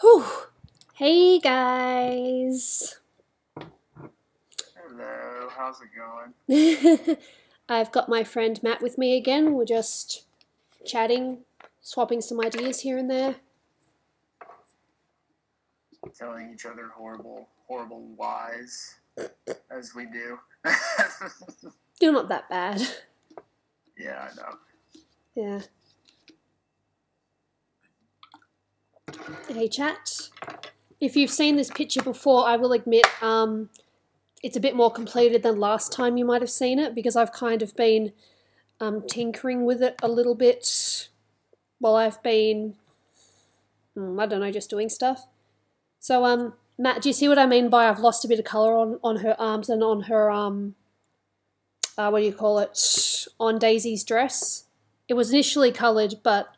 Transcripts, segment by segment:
Whew. Hey guys. Hello, how's it going? I've got my friend Matt with me again. We're just chatting, swapping some ideas here and there. Telling each other horrible lies, as we do. Still not that bad. Yeah, I know. Yeah. Hey chat. If you've seen this picture before, I will admit it's a bit more completed than last time you might have seen it, because I've kind of been tinkering with it a little bit while I've been, I don't know, just doing stuff. So, Matt, do you see what I mean by I've lost a bit of colour on her arms and on her, what do you call it, on Daisy's dress? It was initially coloured, but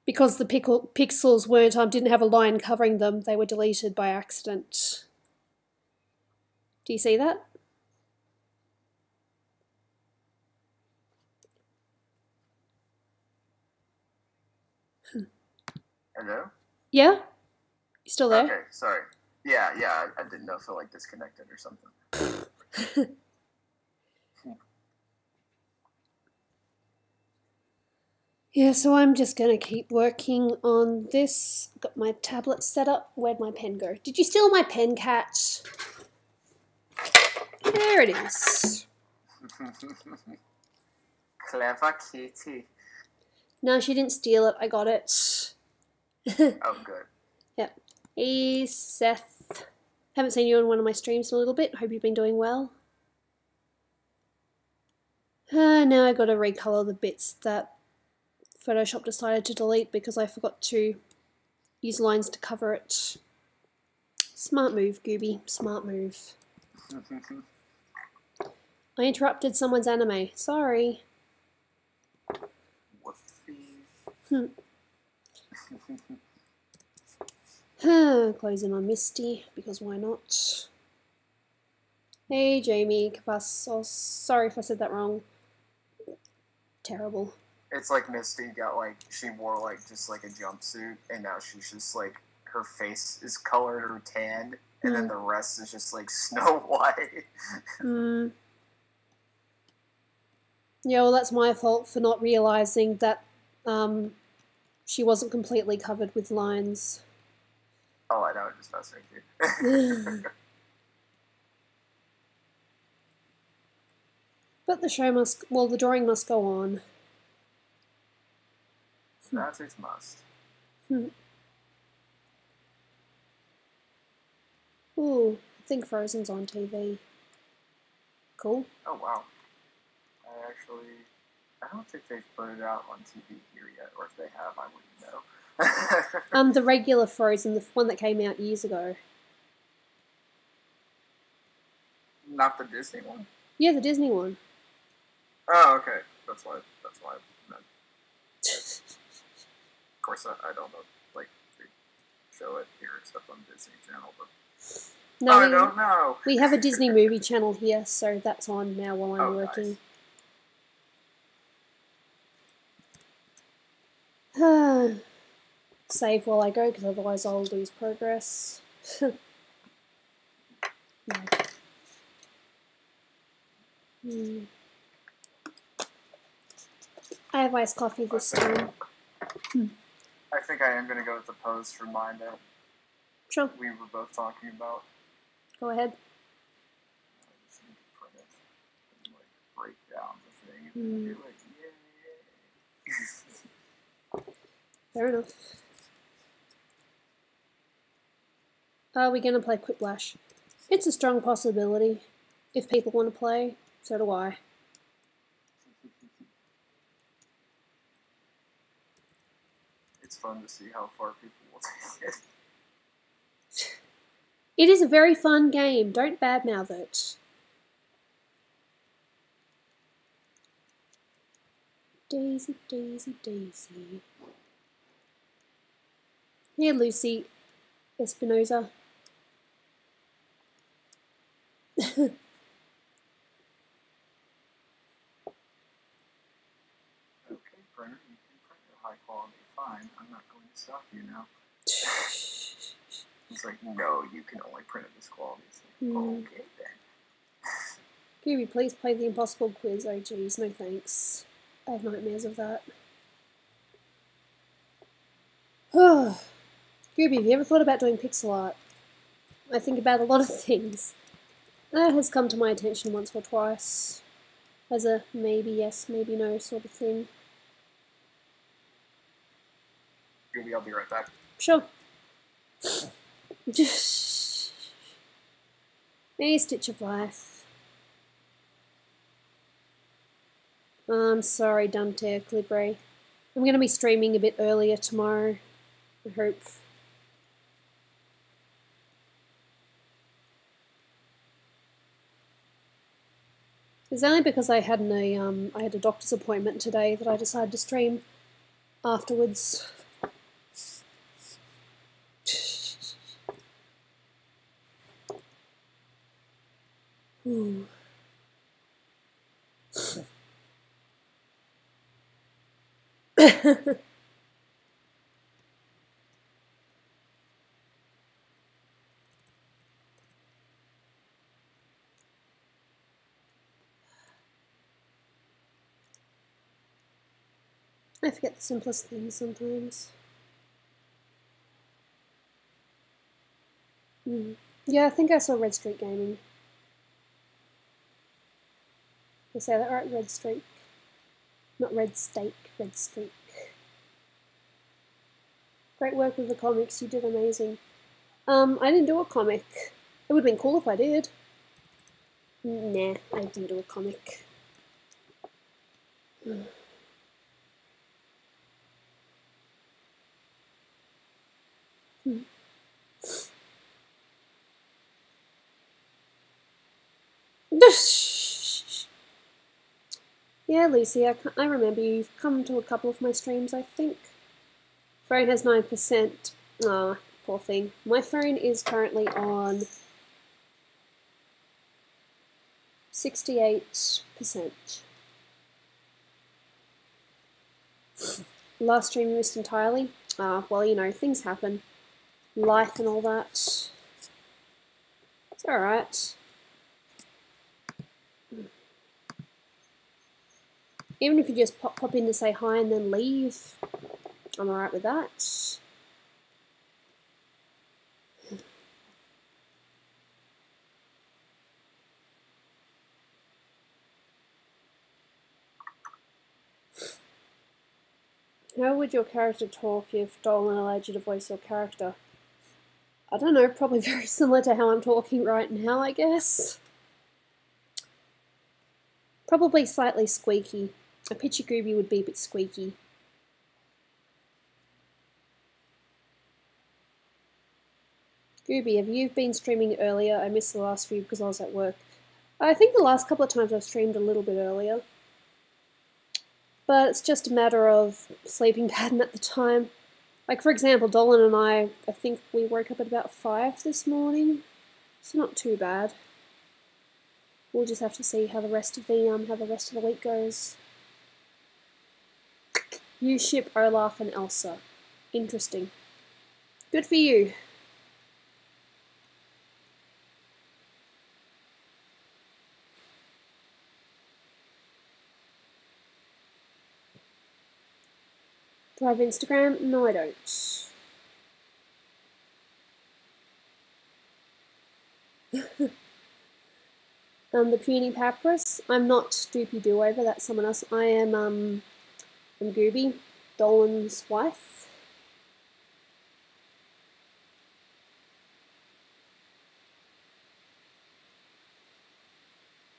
because the pixels didn't have a line covering them, they were deleted by accident. Do you see that? Hello? Yeah? You still there? Okay, sorry. Yeah, I didn't know if it like disconnected or something. Yeah, so I'm just going to keep working on this. Got my tablet set up. Where'd my pen go? Did you steal my pen, cat? There it is. Clever kitty. No, she didn't steal it. I got it. Oh, good. Yep. Hey, Seth. Haven't seen you on one of my streams in a little bit. Hope you've been doing well. Now I got to recolor the bits that Photoshop decided to delete because I forgot to use lines to cover it. Smart move, Gooby. Smart move. I interrupted someone's anime. Sorry. Closing on Misty, because why not? Hey, Jamie. Kavassos. Sorry if I said that wrong. Terrible. It's like Misty got like, she wore like just like a jumpsuit, and now she's just like, her face is colored or tanned, and then the rest is just like Snow White. Yeah, well, that's my fault for not realising that she wasn't completely covered with lines. Oh, I know, I'm just messing with you. But the drawing must go on. That's its must. Ooh, I think Frozen's on TV. Cool. Oh, wow. I don't think they've put it out on TV here yet, or if they have, I wouldn't know. The regular Frozen, the one that came out years ago. Not the Disney one? Yeah, the Disney one. Oh, okay. That's why I meant. Of course, I don't know, like, they show it here except on Disney Channel, but no, I don't know. We have a Disney movie channel here, so that's on now while I'm working. Nice. Save while I go, because otherwise I'll lose progress. I have iced coffee this time. I think I am going to go with the pose for mine that we were both talking about. Go ahead. I just need to print it and, like, break down the thing and do it. Yay! Fair enough. Are we going to play Quiplash? It's a strong possibility. If people want to play, so do I. It's fun to see how far people will take it. It is a very fun game. Don't badmouth it. Daisy, Daisy, Daisy. Here, Lucy Espinoza. Okay, printer, you can print it high quality. Fine, I'm not going to stop you now. He's like, no, you can only print at this quality. It's like, okay then. Gooby, please play the impossible quiz. Oh geez, no thanks. I have nightmares of that. Gooby, have you ever thought about doing pixel art? I think about a lot of things. That has come to my attention once or twice. As a maybe yes, maybe no sort of thing. Gooby, I'll be right back. Sure. A stitch of life. I'm sorry, Dante Libre. I'm going to be streaming a bit earlier tomorrow, I hope. It's only because I had I had a doctor's appointment today that I decided to stream afterwards. Ooh. I forget the simplest things sometimes. Yeah, I think I saw Red Streak Gaming. Did I say that right? Red Streak. Not Red Steak, Red Streak. Great work with the comics, you did amazing. I didn't do a comic. It would have been cool if I did. Nah, I didn't do a comic. Yeah, Lucy, I remember you. You've come to a couple of my streams, I think. Phone has 9%. Aw, poor thing. My phone is currently on 68%. Last stream you missed entirely? Well, you know, things happen. Life and all that. It's alright. Even if you just pop in to say hi and then leave, I'm alright with that. How would your character talk if Dolan allowed you to voice your character? I don't know, probably very similar to how I'm talking right now, I guess. Probably slightly squeaky. A picture Gooby would be a bit squeaky. Gooby, have you been streaming earlier? I missed the last few because I was at work. I think the last couple of times I've streamed a little bit earlier. But it's just a matter of sleeping pattern at the time. Like, for example, Dolan and I think we woke up at about 5 this morning. It's not too bad. We'll just have to see how the rest of the week goes. You ship Olaf and Elsa. Interesting. Good for you. Do I have Instagram? No, I don't. The puny papyrus. I'm not Doopy Do-Over, that's someone else. I'm Gooby, Dolan's wife.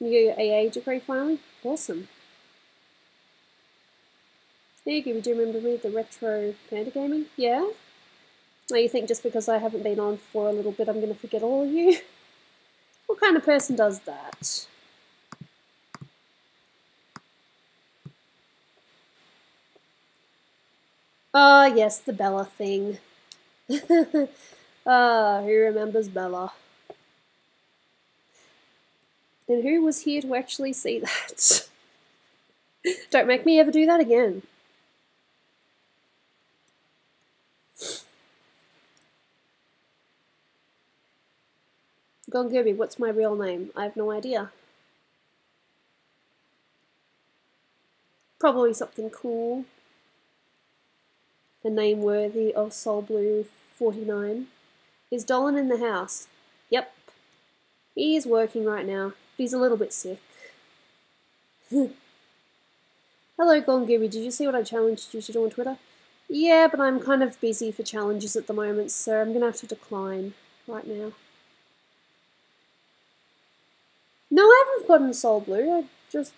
You get your AA degree finally? Awesome. Hey Gooby, do you remember me, the retro panda gaming? Yeah? Oh, you think just because I haven't been on for a little bit I'm going to forget all of you? What kind of person does that? Ah, yes, the Bella thing. Who remembers Bella? And who was here to actually see that? Don't make me ever do that again. Gooby, what's my real name? I have no idea. Probably something cool. A name worthy of Soul Blue 49. Is Dolan in the house? Yep. He is working right now, but he's a little bit sick. Hello, Gooby, did you see what I challenged you to do on Twitter? Yeah, but I'm kind of busy for challenges at the moment, so I'm gonna have to decline right now. No, I haven't gotten Soul Blue, I just...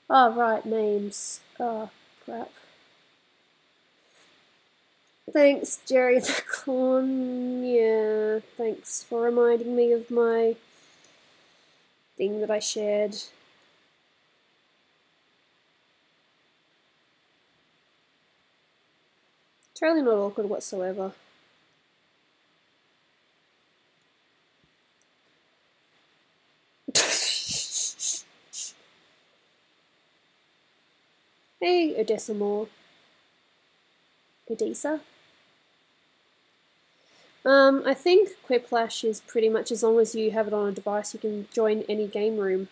Oh, right, names. Oh, crap. Thanks, Jerry the Corn. Yeah, thanks for reminding me of my thing that I shared. It's really not awkward whatsoever. Hey, Odessa Moore. Odessa? I think Quiplash is pretty much as long as you have it on a device, you can join any game room.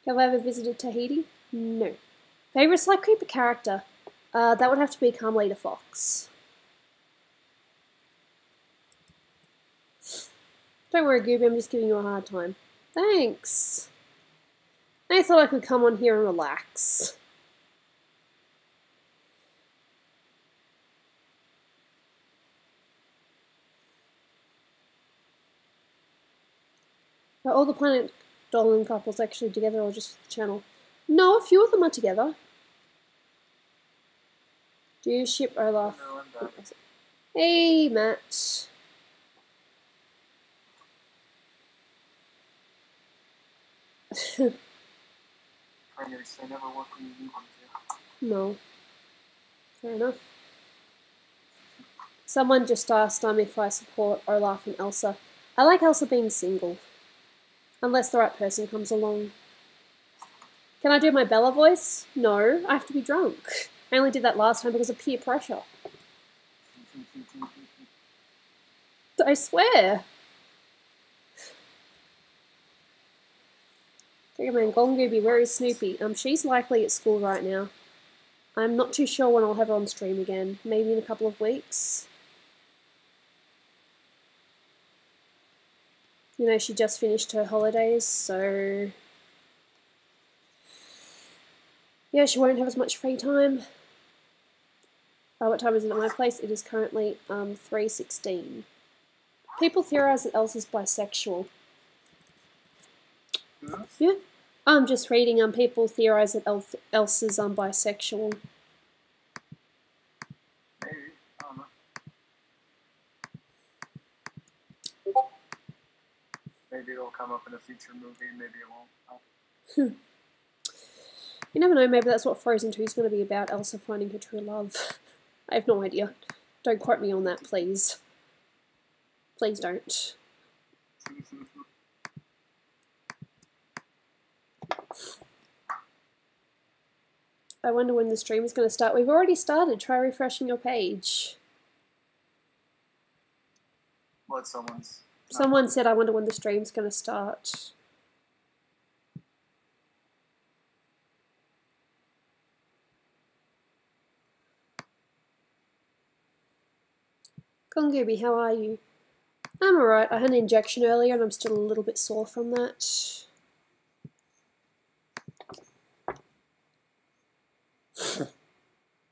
Have I ever visited Tahiti? No. Favorite Sly Creeper character? That would have to be Carmelita Fox. Don't worry, Gooby, I'm just giving you a hard time. Thanks. I thought I could come on here and relax. Are all the Planet Dolan couples actually together or just the channel? No, a few of them are together. Do you ship Olaf? No, hey, Matt. Primaries, they never work when you need them to. No. Fair enough. Someone just asked if I support Olaf and Elsa. I like Elsa being single. Unless the right person comes along. Can I do my Bella voice? No, I have to be drunk. I only did that last time because of peer pressure. I swear. Man, Gooby, where is Snoopy? She's likely at school right now. I'm not too sure when I'll have her on stream again. Maybe in a couple of weeks. You know, she just finished her holidays, so... Yeah, she won't have as much free time. What time is it at my place? It is currently 3:16. People theorize that Elsa's bisexual. Yeah. I'm just reading people theorize that Elsa's bisexual. Maybe. I don't know. Maybe it'll come up in a future movie, maybe it won't. You never know, maybe that's what Frozen 2 is going to be about, Elsa finding her true love. I have no idea. Don't quote me on that, please. Please don't. I wonder when the stream is going to start. We've already started. Try refreshing your page. What, Someone said, I wonder when the stream's going to start. Gooby, how are you? I'm alright. I had an injection earlier and I'm still a little bit sore from that.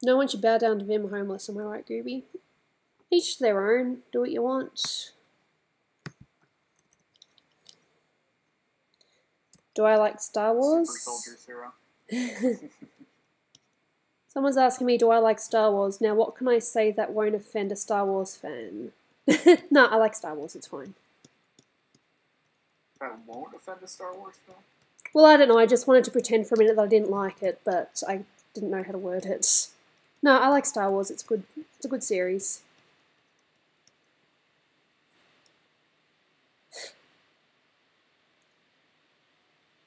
No one should bow down to Vim homeless, am I right, Gooby? Each to their own. Do what you want. Do I like Star Wars? Super Soldier 0. Someone's asking me, do I like Star Wars? Now, what can I say that won't offend a Star Wars fan? No, I like Star Wars, it's fine. That won't offend a Star Wars fan? Well, I don't know, I just wanted to pretend for a minute that I didn't like it, but I didn't know how to word it. No, I like Star Wars, it's good. It's a good series.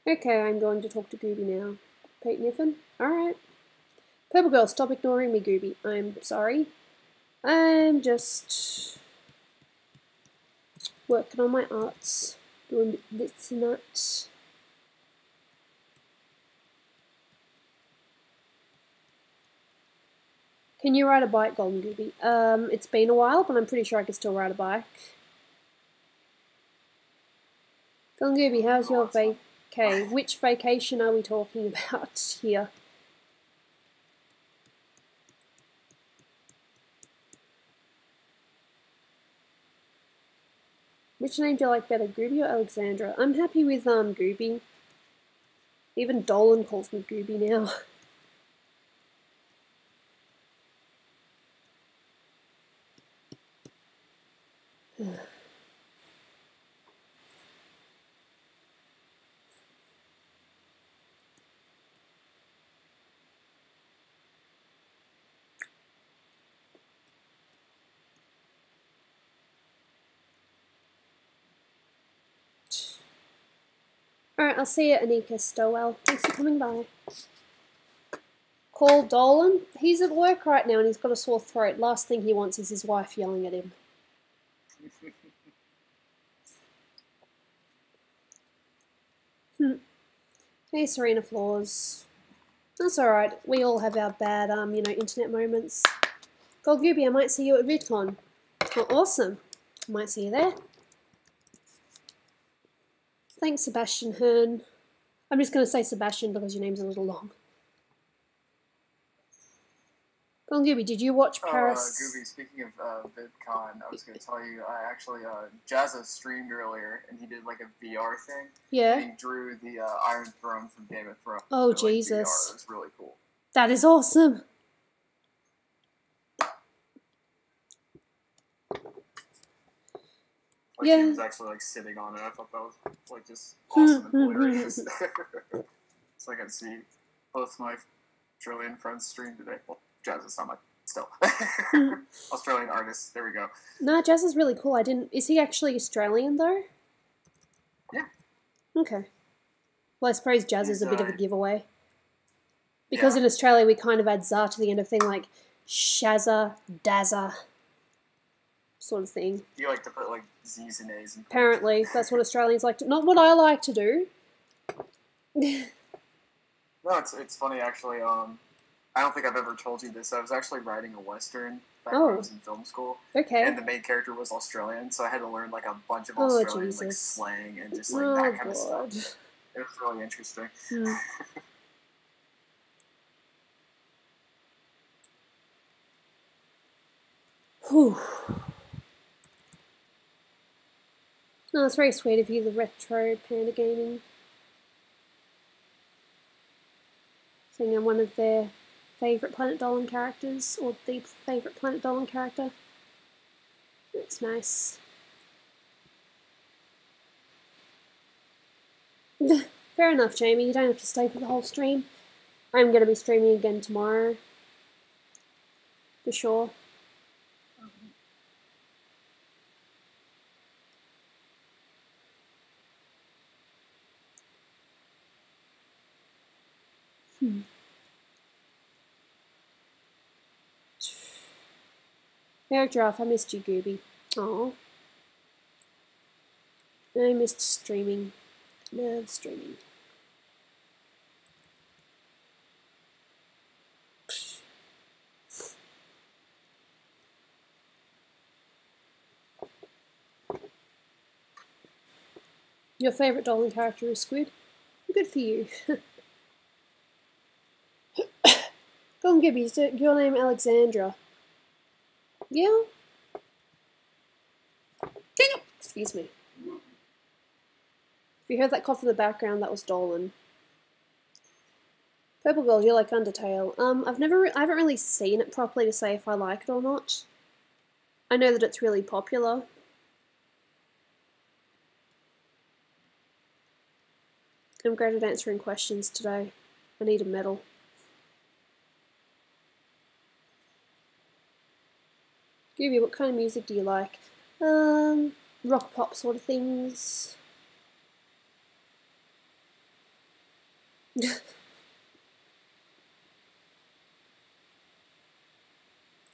Okay, I'm going to talk to Gooby now. Pete Niffin? Alright. Purple Girl, stop ignoring me, Gooby. I'm sorry. I'm just... Working on my arts, doing bits and that. Can you ride a bike, Golden Gooby? It's been a while, but I'm pretty sure I can still ride a bike. Golden Gooby, how's your vacay? Which vacation are we talking about here? Which name do you like better, Gooby or Alexandra? I'm happy with Gooby. Even Dolan calls me Gooby now. Alright, I'll see you, Anika Stowell. Thanks for coming by. Call Dolan. He's at work right now and he's got a sore throat. Last thing he wants is his wife yelling at him. Hey, Serena Flaws. That's alright. We all have our bad, internet moments. Gold Gooby, I might see you at VidCon. Oh, awesome. I might see you there. Thanks, Sebastian Hearn. I'm just going to say Sebastian because your name's a little long. Golden Gooby, did you watch Paris? Gooby, speaking of VidCon, I was going to tell you, I actually, Jazza streamed earlier, and he did, like, a VR thing. Yeah. And he drew the Iron Throne from Game of Thrones. Oh, so, like, Jesus. VR. It was really cool. That is awesome. Like, yeah. he was actually, like, sitting on it. I thought that was, like, just awesome and hilarious. So I got to see both my Australian friends stream today. Well, Jazz is not my, still. Australian artists. There we go. No, Jazz is really cool. Is he actually Australian, though? Yeah. Okay. Well, I suppose Jazz is a bit of a giveaway. Because in Australia we kind of add za to the end of thing, like Shazza, Dazza sort of thing. You like to put like Z's and A's. Apparently, that's what Australians like to... Not what I like to do. No, it's funny actually. I don't think I've ever told you this. I was actually writing a Western back when I was in film school. Okay. And the main character was Australian, so I had to learn like a bunch of Australian like slang and just like that kind of stuff. It was really interesting. Whew. No, it's very sweet of you, the retro panda gaming. Saying I'm one of their favourite Planet Dolan characters, or the favourite Planet Dolan character. That's nice. Fair enough, Jamie. You don't have to stay for the whole stream. I'm going to be streaming again tomorrow. For sure. Eric Giraffe, I missed you, Gooby. Aww. I missed streaming. Love streaming. Your favourite Dolan character is Squid? Good for you. Go on, Gibby, is your name Alexandra? Yeah? Excuse me. If you heard that cough in the background, that was Dolan. Purple Gold, you like Undertale. I haven't really seen it properly to say if I like it or not. I know that it's really popular. I'm great at answering questions today. I need a medal. Gooby, what kind of music do you like? Rock pop sort of things.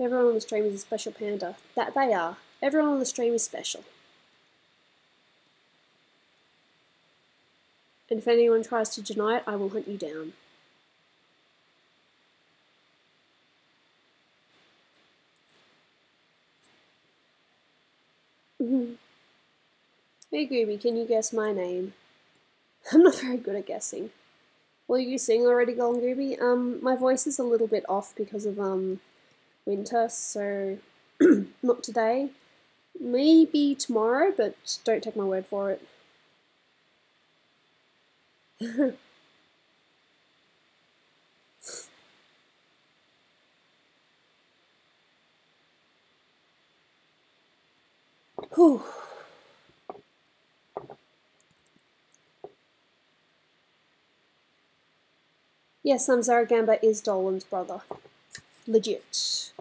Everyone on the stream is a special panda. That they are. Everyone on the stream is special. And if anyone tries to deny it, I will hunt you down. Hey Gooby, can you guess my name? I'm not very good at guessing. Will you sing already, Golden Gooby? My voice is a little bit off because of winter, so not today. Maybe tomorrow, but don't take my word for it. Whew. Yes, Zaragamba is Dolan's brother. Legit.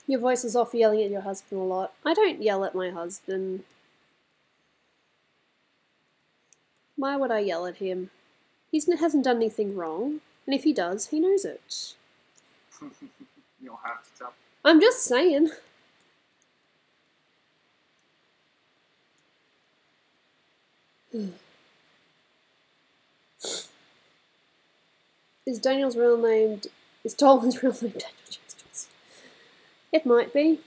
Your voice is off yelling at your husband a lot. I don't yell at my husband. Why would I yell at him? He hasn't done anything wrong, and if he does, he knows it. You'll have to tell. I'm just saying. Is Dolan's real name Daniel James? It might be.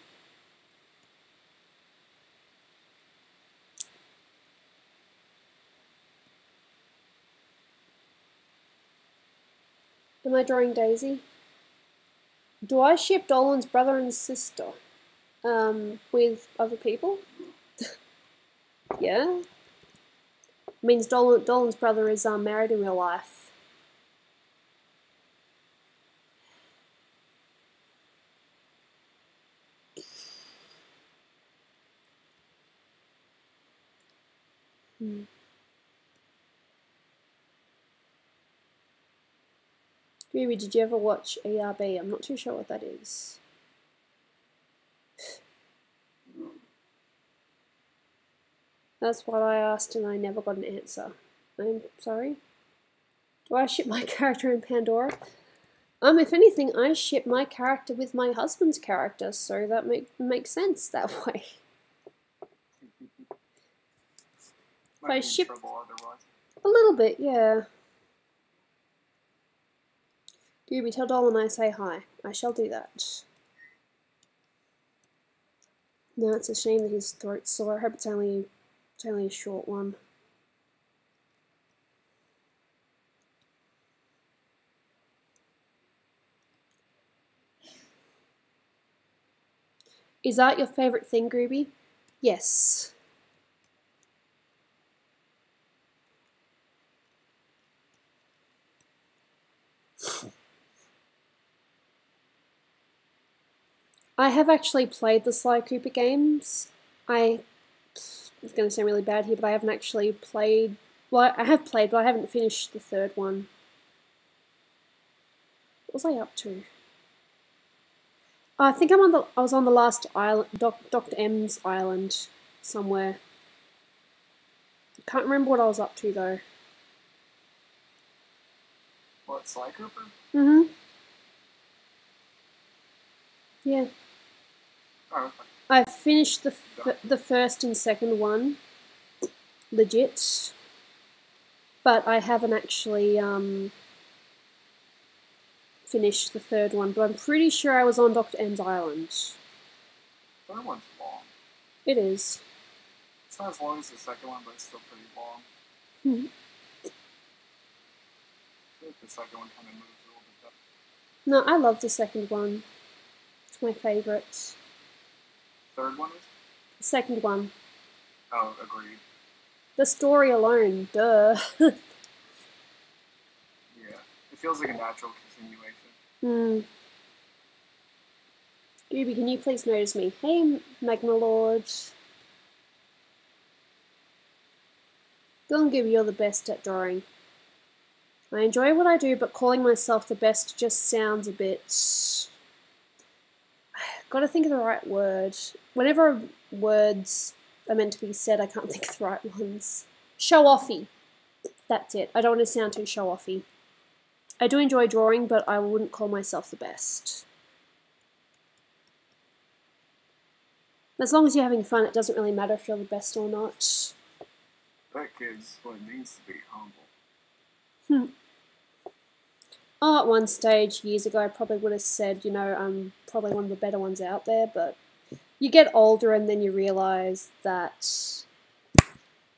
Am I drawing Daisy? Do I ship Dolan's brother and sister with other people? Yeah. Means Dolan's brother is married in real life. Gooby, did you ever watch ERB? I'm not too sure what that is. That's what I asked and I never got an answer. I'm sorry. Do I ship my character in Pandora? If anything, I ship my character with my husband's character, so that makes sense that way. If I ship a little bit, yeah. Gooby, tell Dolan I say hi. I shall do that. No, it's a shame that his throat's sore. I hope it's only a short one. Is that your favourite thing, Gooby? Yes. I have actually played the Sly Cooper games. It's going to sound really bad here, but I haven't actually played... Well, I have played, but I haven't finished the third one. What was I up to? I think I was on the last island, Dr. M's island, somewhere. I can't remember what I was up to, though. What, Sly Cooper? Mm-hmm. Yeah. Oh, okay. I finished the first and second one, legit, but I haven't actually finished the third one, but I'm pretty sure I was on Dr. M's island. The third one's long. It is. It's not as long as the second one, but it's still pretty long. Hmm. I feel like the second one kind of moves a little bit better. No, I love the second one. It's my favourite. Third one is? The second one. Oh, agreed. The story alone, duh. Yeah, it feels like a natural continuation. Gooby, can you please notice me? Hey, Magna Lord. Go and Gooby, you're the best at drawing. I enjoy what I do, but calling myself the best just sounds a bit... Gotta think of the right word. Whenever words are meant to be said, I can't think of the right ones. Show-offy. That's it. I don't want to sound too show-offy. I do enjoy drawing, but I wouldn't call myself the best. As long as you're having fun, it doesn't really matter if you're the best or not. That kid's what it means to be humble. Oh, at one stage, years ago, I probably would have said, you know, I'm probably one of the better ones out there, but you get older and then you realise that,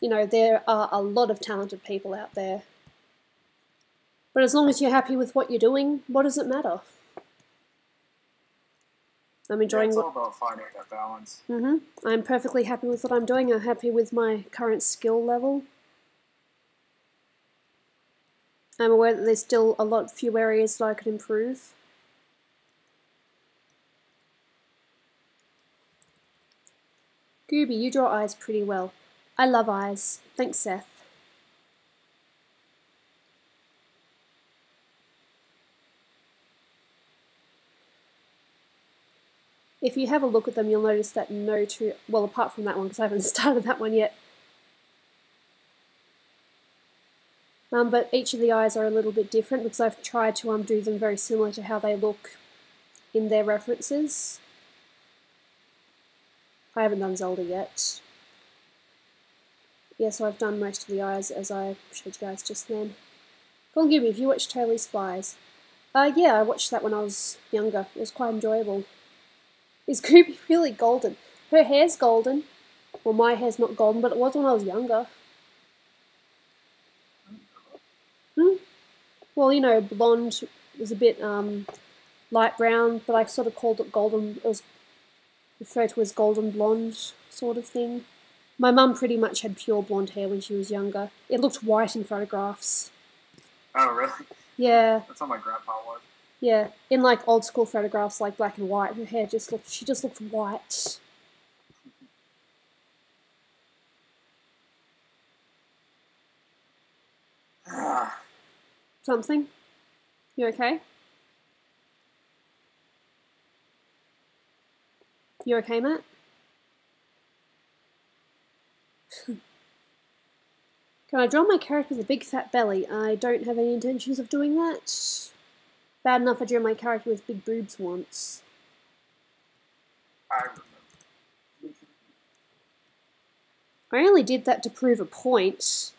you know, there are a lot of talented people out there. But as long as you're happy with what you're doing, what does it matter? I'm enjoying it's all about finding that balance. I'm perfectly happy with what I'm doing. I'm happy with my current skill level. I'm aware that there's still a few areas that I could improve. Gooby, you draw eyes pretty well. I love eyes. Thanks, Seth. If you have a look at them, you'll notice that well, apart from that one, because I haven't started that one yet. But each of the eyes are a little bit different because I've tried to do them very similar to how they look in their references. I haven't done Zelda yet. Yeah, so I've done most of the eyes as I showed you guys just then. Go on, Gooby, have you watched Totally Spies? Yeah, I watched that when I was younger. It was quite enjoyable. Is Gooby really golden? Her hair's golden. Well, my hair's not golden, but it was when I was younger. Well, you know, blonde was a bit light brown, but I sort of called it golden. It was referred to as golden blonde sort of thing. My mum pretty much had pure blonde hair when she was younger. It looked white in photographs. Oh, really? Yeah. That's how my grandpa was. Yeah, in like old school photographs, like black and white, her hair she just looked white. Something? You okay? You okay, Matt? Can I draw my character with a big fat belly? I don't have any intentions of doing that. Bad enough I drew my character with big boobs once. I remember. I only did that to prove a point.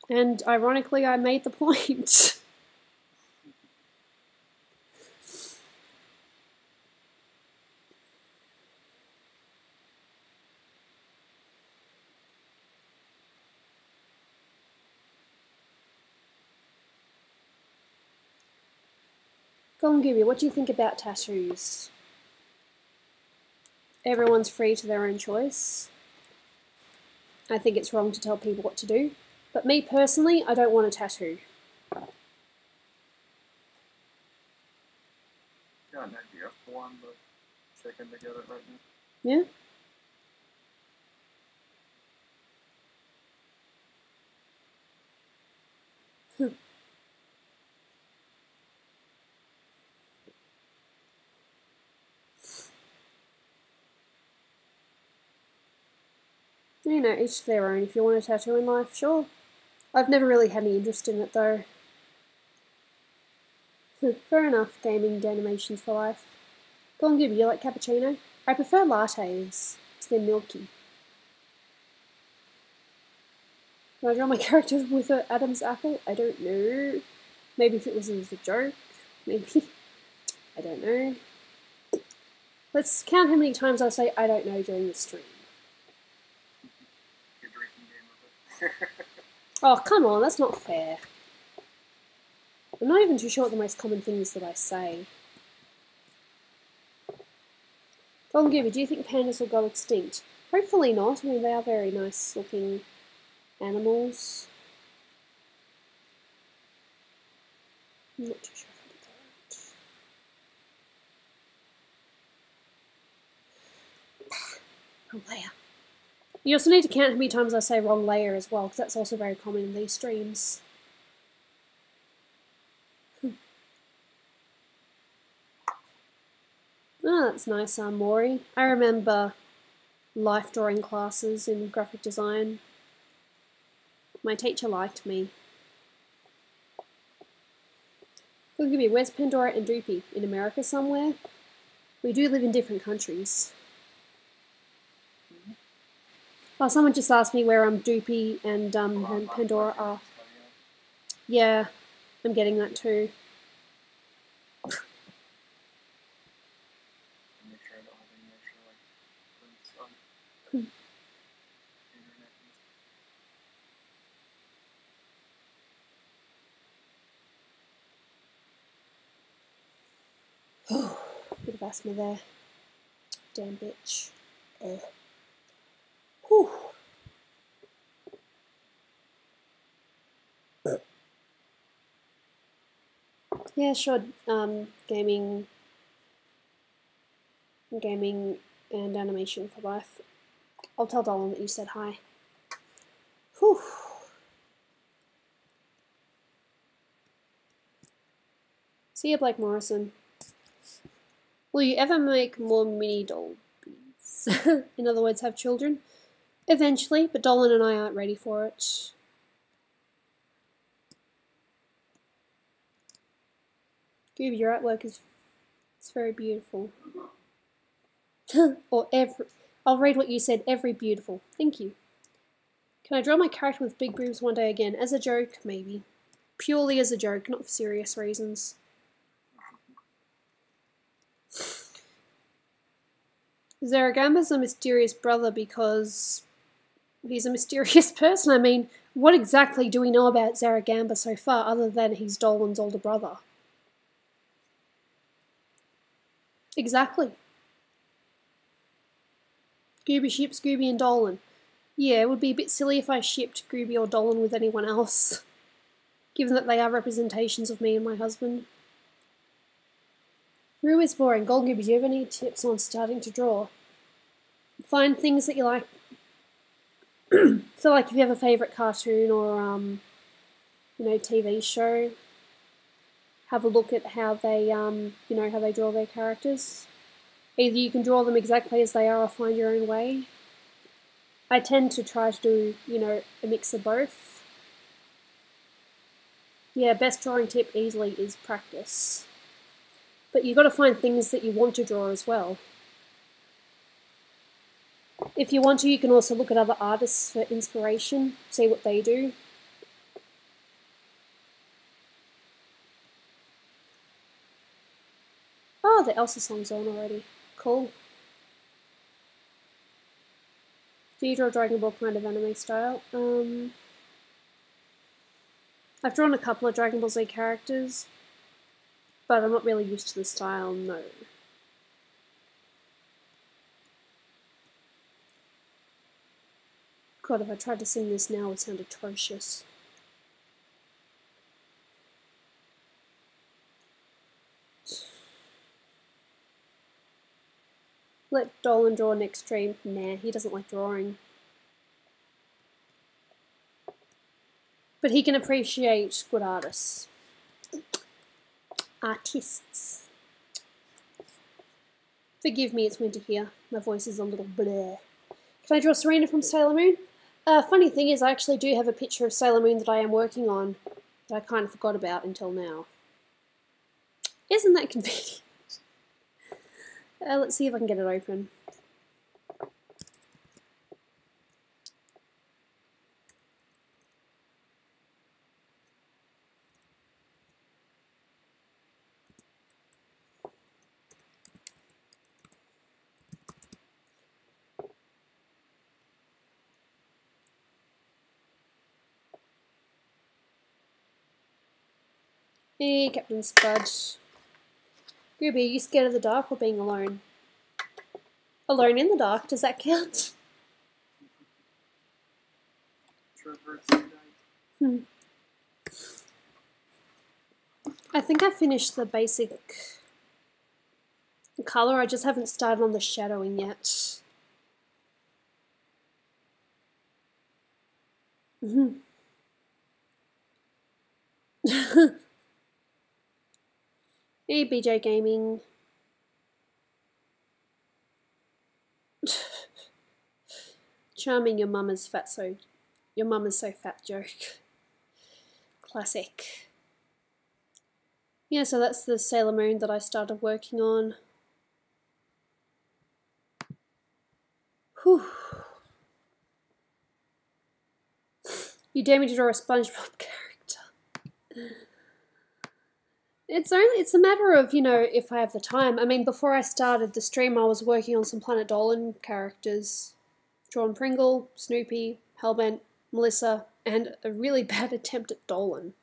And ironically, I made the point. Go on, Gooby, what do you think about tattoos? Everyone's free to their own choice. I think it's wrong to tell people what to do. But me personally, I don't want a tattoo. Got an idea for one, but checking to get it right now. Yeah? You know, each to their own. If you want a tattoo in life, sure. I've never really had any interest in it, though. Fair enough, gaming animations for life. Go on, Gooby, you like cappuccino? I prefer lattes, because they're milky. Can I draw my character with an Adam's apple? I don't know. Maybe if it was as a joke. Maybe. I don't know. Let's count how many times I say I don't know during the stream. Your drinking game of it. Oh, come on, that's not fair. I'm not even too sure what the most common things that I say. Golden Gooby, do you think pandas will go extinct? Hopefully not. I mean, they are very nice looking animals. I'm not too sure if I did that right. Wrong layer. You also need to count how many times I say wrong layer as well, because that's also very common in these streams. Oh, that's nice, Maury. I remember life drawing classes in graphic design. My teacher liked me. Look at me, where's Pandora and Droopy? In America somewhere? We do live in different countries. Oh, someone just asked me where Doopy and Pandora are. Yeah, I'm getting that too. Bit of asthma there. Damn bitch. Whew. Yeah, sure. Gaming and animation for life. I'll tell Dolan that you said hi. Whew. See you, Blake Morrison. Will you ever make more mini Dolbies? In other words, have children? Eventually, but Dolan and I aren't ready for it. Gooby, your artwork is very beautiful. Or I'll read what you said, every beautiful. Thank you. Can I draw my character with big boobs one day again? As a joke, maybe. Purely as a joke, not for serious reasons. Zaragamba's a mysterious brother because he's a mysterious person. I mean, what exactly do we know about Zaragamba so far other than he's Dolan's older brother? Exactly. Gooby ships Gooby and Dolan. Yeah, it would be a bit silly if I shipped Gooby or Dolan with anyone else, given that they are representations of me and my husband. Rue is boring. Gold Gooby, do you have any tips on starting to draw? Find things that you like. So, like, if you have a favourite cartoon or, TV show, have a look at how they, how they draw their characters. Either you can draw them exactly as they are or find your own way. I tend to try to do, a mix of both. Yeah, best drawing tip easily is practice. But you've got to find things that you want to draw as well. If you want to, you can also look at other artists for inspiration, see what they do. Oh, the Elsa song's on already. Cool. Do you draw Dragon Ball kind of anime style? I've drawn a couple of Dragon Ball Z characters, but I'm not really used to the style, no. God, if I tried to sing this now, it would sound atrocious. Let Dolan draw next stream. Nah, he doesn't like drawing. But he can appreciate good artists. Artists. Forgive me, it's winter here. My voice is a little bleh. Can I draw Serena from Sailor Moon? Funny thing is, I actually do have a picture of Sailor Moon that I am working on that I kind of forgot about until now. Isn't that convenient? Let's see if I can get it open. Hey, Captain Spud. Gooby, are you scared of the dark or being alone? Alone in the dark, does that count? I think I finished the basic colour, I just haven't started on the shadowing yet. Hey, BJ Gaming. Charming, your mum is so fat joke. Classic. Yeah, so that's the Sailor Moon that I started working on. Whew. You dare me to draw a SpongeBob character. It's a matter of, you know, if I have the time. I mean, before I started the stream, I was working on some Planet Dolan characters. Drawn Pringle, Snoopy, Hellbent, Melissa, and a really bad attempt at Dolan.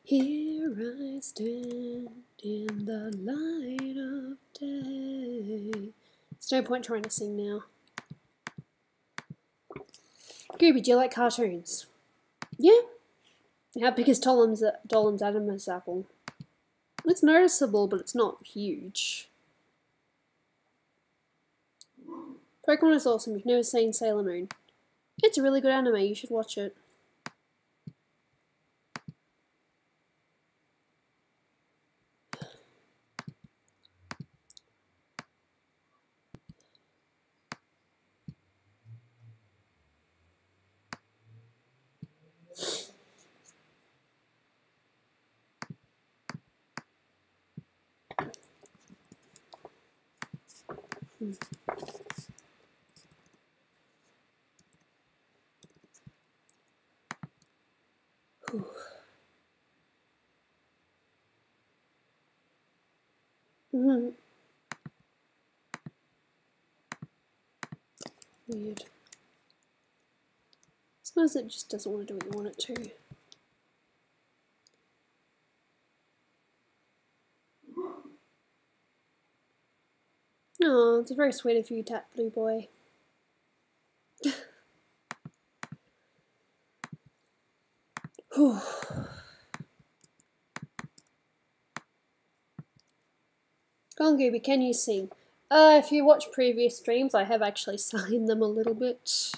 Here I stand in the light of day. There's no point trying to sing now. Gooby, do you like cartoons? Yeah. How big is Dolan's Adam's apple? It's noticeable, but it's not huge. Pokemon is awesome. You've never seen Sailor Moon. It's a really good anime. You should watch it. Weird. Sometimes it just doesn't want to do what you want it to. Oh, it's very sweet of you, Tap Blue Boy. Whew. Go on, Gooby, can you sing? If you watch previous streams, I have actually signed them a little bit.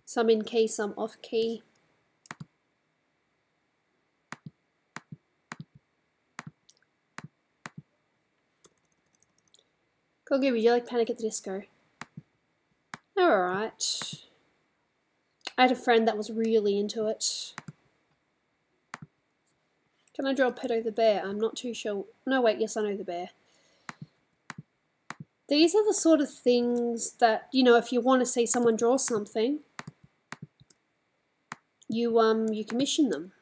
Some in key, some off key. Go on, Gooby, do you like Panic at the Disco? They're alright. I had a friend that was really into it. Can I draw Pedo the bear? I'm not too sure. No, wait, yes, I know the bear. These are the sort of things that, you know, if you want to see someone draw something, you commission them.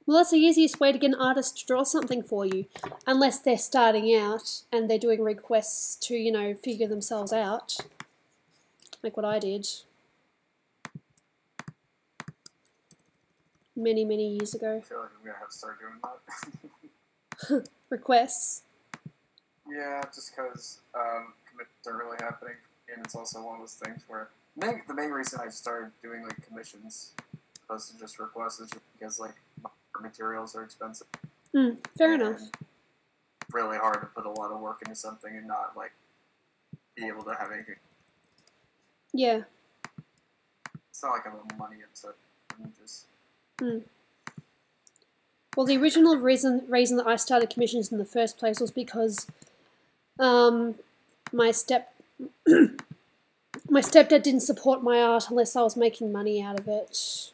Well, that's the easiest way to get an artist to draw something for you, unless they're starting out and they're doing requests to, you know, figure themselves out, like what I did many, many years ago. I feel like I'm gonna have to start doing that. Requests. Yeah, just because commissions are really happening, and it's also one of those things where the main reason I started doing like commissions opposed to just requests is just because like materials are expensive. Fair enough. Really hard to put a lot of work into something and not like be able to have anything. Yeah. It's not like I'm a money into it. I'm just. Well, the original reason that I started commissions in the first place was because my stepdad didn't support my art unless I was making money out of it.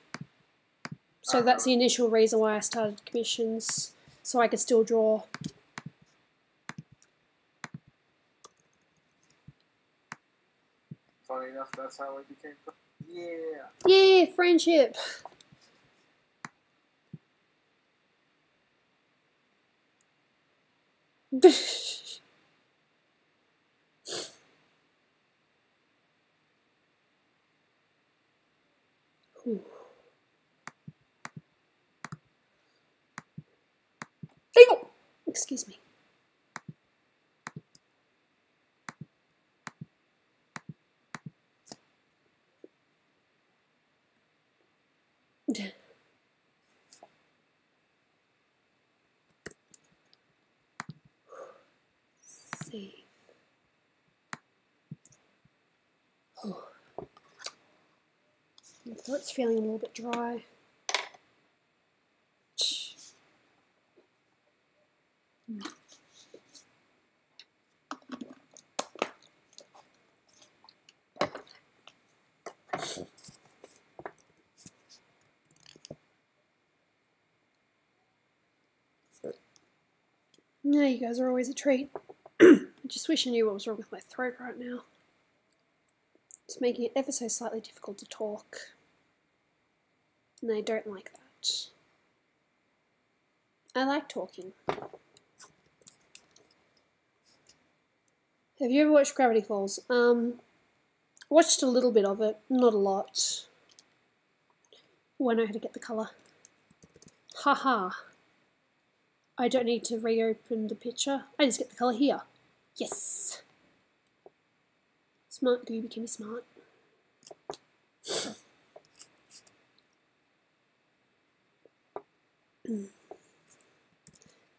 So that's the initial reason why I started commissions, so I could still draw. Funny enough, that's how we became friends. Yeah. Yeah, friendship. Excuse me. Save. Oh. My throat's feeling a little bit dry. No, you guys are always a treat. just wish I knew what was wrong with my throat right now. It's making it ever so slightly difficult to talk. And I don't like that. I like talking. Have you ever watched Gravity Falls? Watched a little bit of it, not a lot. Oh, I know how to get the colour. Haha. I don't need to reopen the picture. I just get the colour here. Yes. Smart Gooby can be smart.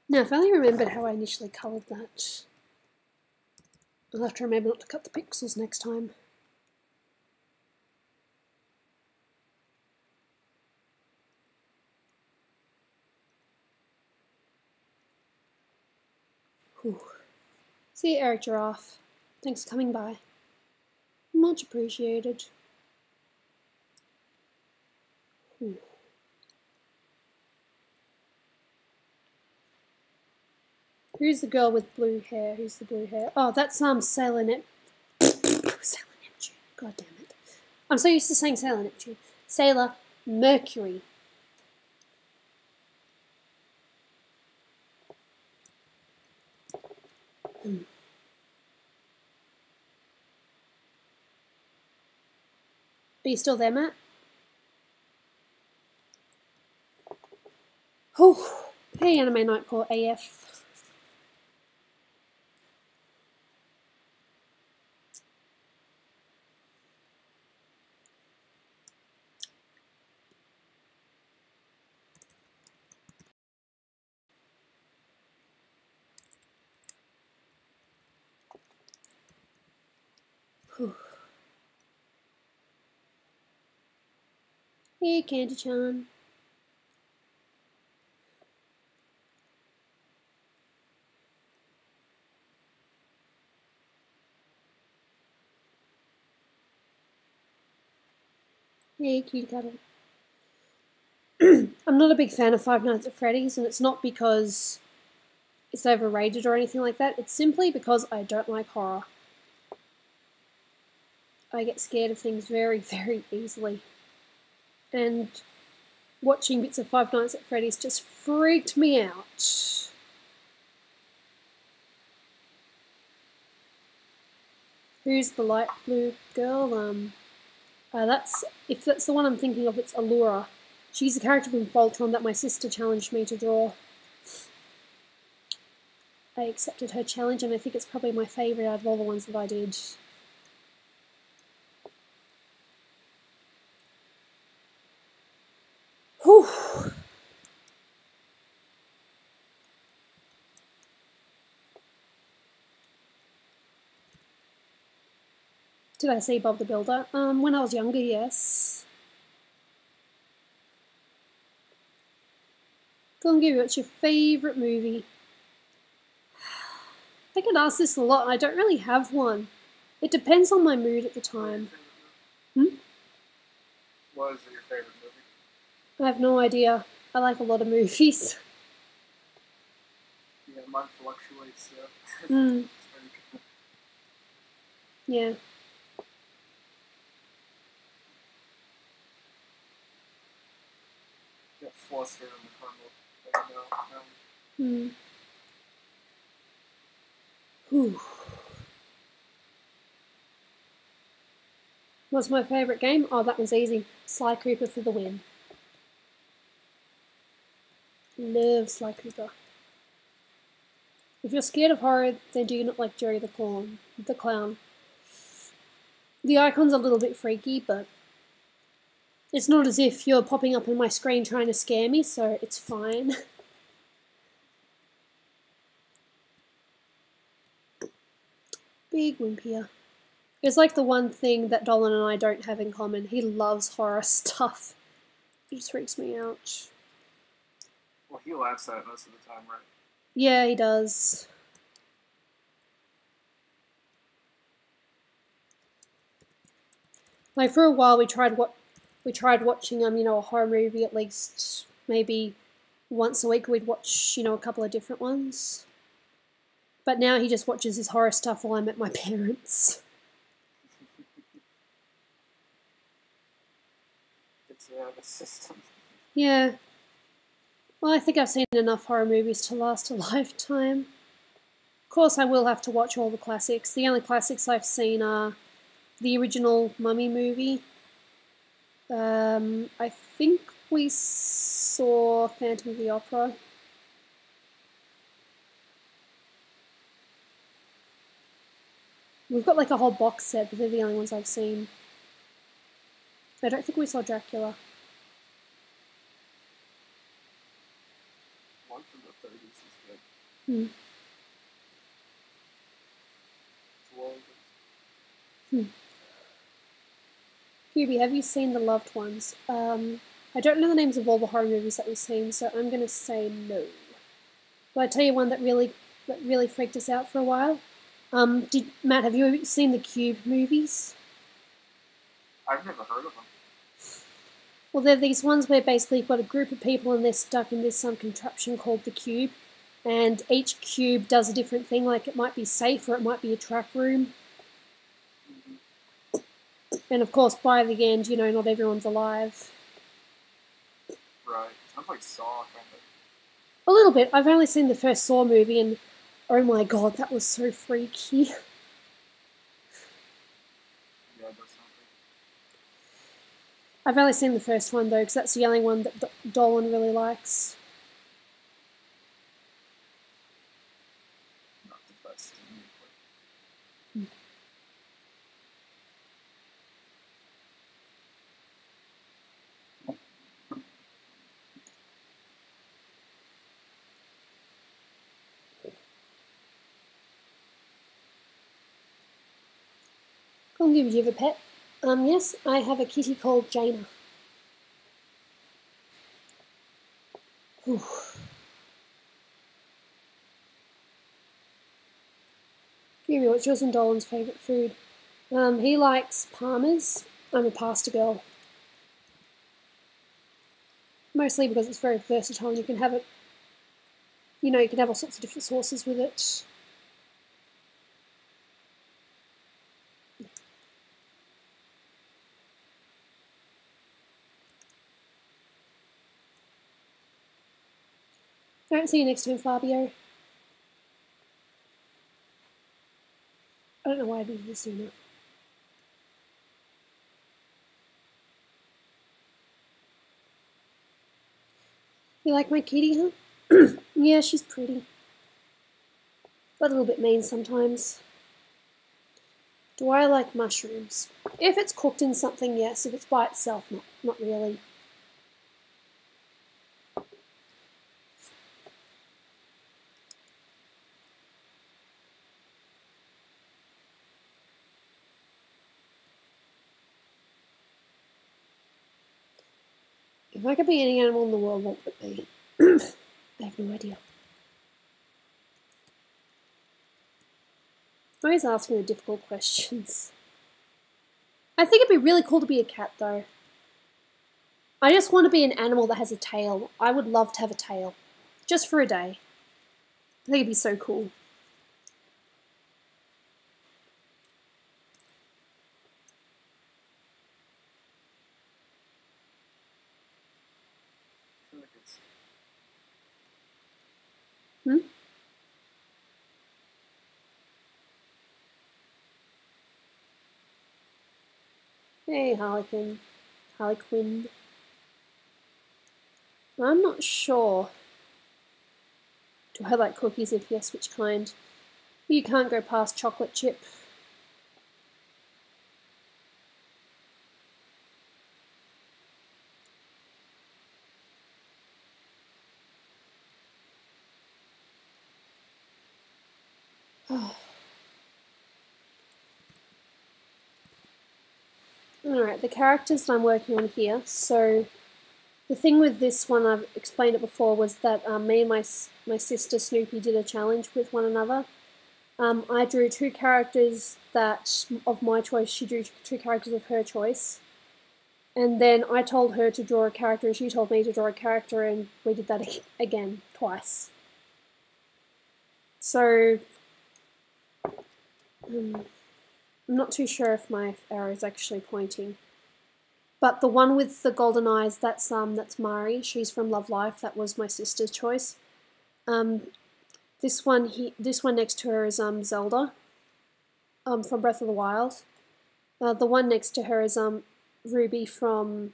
Now, if I only remembered how I initially coloured that. I'll have to remember not to cut the pixels next time. Whew. See you, Eric Giraffe. Thanks for coming by. Much appreciated. Whew. Who's the girl with blue hair? Who's the blue hair? Oh, that's Sailor Neptune. Sailor Neptune. God damn it. I'm so used to saying Sailor Neptune. Sailor Mercury. Are you still there, Matt? Whew. Hey, Anime Nightcore AF. Whew. Hey, Candy-chan. Hey, Cutie Cuddle. I'm not a big fan of Five Nights at Freddy's, and it's not because it's overrated or anything like that. It's simply because I don't like horror. I get scared of things very, very easily. And watching bits of Five Nights at Freddy's just freaked me out. Who's the light blue girl? If that's the one I'm thinking of, it's Allura. She's a character from Voltron that my sister challenged me to draw. I accepted her challenge, and I think it's probably my favourite out of all the ones that I did. Whew. Did I see Bob the Builder? When I was younger, yes. Go on, Gooby, what's your favourite movie? I get asked this a lot, and I don't really have one. It depends on my mood at the time. What is your favorite movie? I have no idea. I like a lot of movies. Yeah, mine fluctuates. Yeah. Get flustered in the carnival. Whew. What's my favourite game? Oh, that one's easy. Sly Cooper for the win. Love Sly Cooper. If you're scared of horror, then do you not like Jerry the Clown? The icon's a little bit freaky, but it's not as if you're popping up on my screen trying to scare me, so it's fine. Big wimp here. It's like the one thing that Dolan and I don't have in common. He loves horror stuff. It just freaks me out. Well, he laughs at it most of the time, right? Yeah, he does. Like for a while, we tried watching a horror movie at least maybe once a week. We'd watch a couple of different ones. But now he just watches his horror stuff while I'm at my parents'. It's out of the system. Yeah. Well, I think I've seen enough horror movies to last a lifetime. Of course, I will have to watch all the classics. The only classics I've seen are the original Mummy movie. I think we saw Phantom of the Opera. We've got like a whole box set, but they're the only ones I've seen. I don't think we saw Dracula. One from the 30s is good. Hmm. Gooby, have you seen The Loved Ones? I don't know the names of all the horror movies that we've seen, so I'm going to say no. But I tell you one that really freaked us out for a while. Matt, have you seen the Cube movies? I've never heard of them. Well, they're these ones where basically you've got a group of people and they're stuck in this contraption called the Cube, and each cube does a different thing. Like it might be safe or it might be a trap room. And of course, by the end, you know, not everyone's alive. Right. Sounds like Saw, kind of. A little bit. I've only seen the first Saw movie, and oh my god, that was so freaky. Yeah, that sounds I've only seen the first one, though, because that's the only one that Dolan really likes. not the best. Do you have a pet? Yes, I have a kitty called Jaina. Whew. Gooby, what's yours and Dolan's favourite food? He likes Parmas. I'm a pasta girl. Mostly because it's very versatile and you can have it, you know, you can have all sorts of different sauces with it. I don't see you next time, Fabio. I don't know why I didn't do this sooner. You like my kitty, huh? Yeah, she's pretty. But a little bit mean sometimes. Do I like mushrooms? If it's cooked in something, yes. If it's by itself, not really. If I could be any animal in the world, what would it be? I have no idea. Always asking the difficult questions. I think it'd be really cool to be a cat, though. I just want to be an animal that has a tail. I would love to have a tail. Just for a day. I think it'd be so cool. Hmm? Hey, Harlequin. Harlequin. I'm not sure. Do I like cookies? If yes, which kind? You can't go past chocolate chip. Alright, the characters that I'm working on here. So, the thing with this one, I've explained it before, was that me and my sister Snoopy did a challenge with one another. I drew two characters that of my choice, she drew two characters of her choice. And then I told her to draw a character and she told me to draw a character, and we did that again, twice. So, I'm not too sure if my arrow is actually pointing. But the one with the golden eyes, that's Mari. She's from Love Life. That was my sister's choice. This one next to her is Zelda. From Breath of the Wild. The one next to her is Ruby from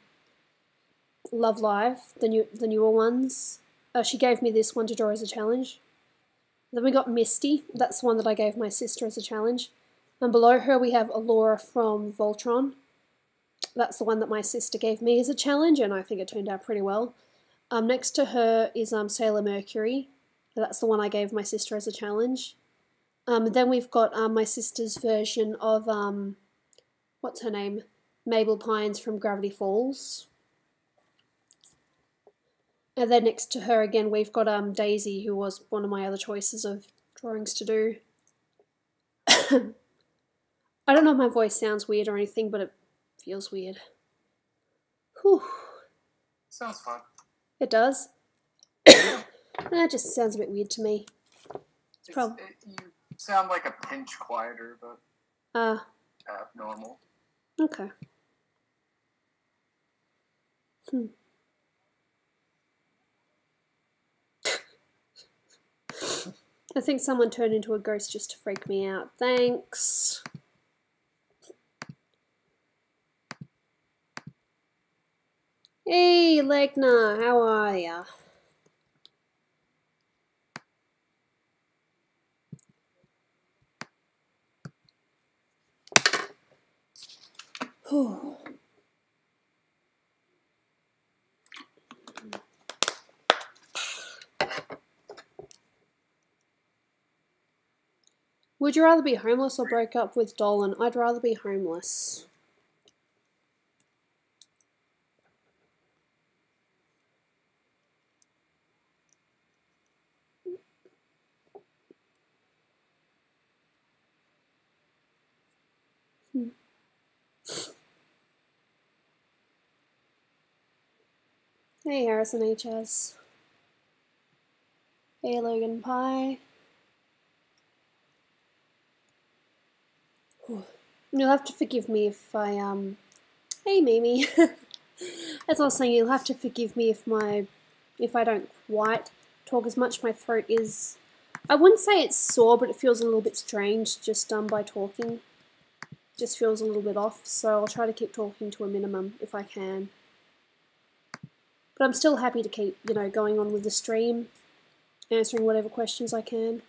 Love Live, the newer ones. She gave me this one to draw as a challenge. Then we got Misty. That's the one that I gave my sister as a challenge. And below her we have Alora from Voltron. That's the one that my sister gave me as a challenge, and I think it turned out pretty well. Next to her is Sailor Mercury. That's the one I gave my sister as a challenge. Then we've got my sister's version of, what's her name? Mabel Pines from Gravity Falls. And then next to her again we've got Daisy, who was one of my other choices of drawings to do. I don't know if my voice sounds weird or anything, but it feels weird. Whew. Sounds fun. It does? That just sounds a bit weird to me. You sound like a pinch quieter, but abnormal. Okay. I think someone turned into a ghost just to freak me out. Thanks. Hey, Legna, how are ya? Whew. Would you rather be homeless or break up with Dolan? I'd rather be homeless. Hey, Harrison HS. Hey, Logan Pie. You'll have to forgive me if I, Hey, Mimi. As I was saying, you'll have to forgive me if I don't quite talk as much. My throat is, I wouldn't say it's sore, but it feels a little bit strange just by talking. Just feels a little bit off, so I'll try to keep talking to a minimum if I can. But I'm still happy to keep, going on with the stream, answering whatever questions I can.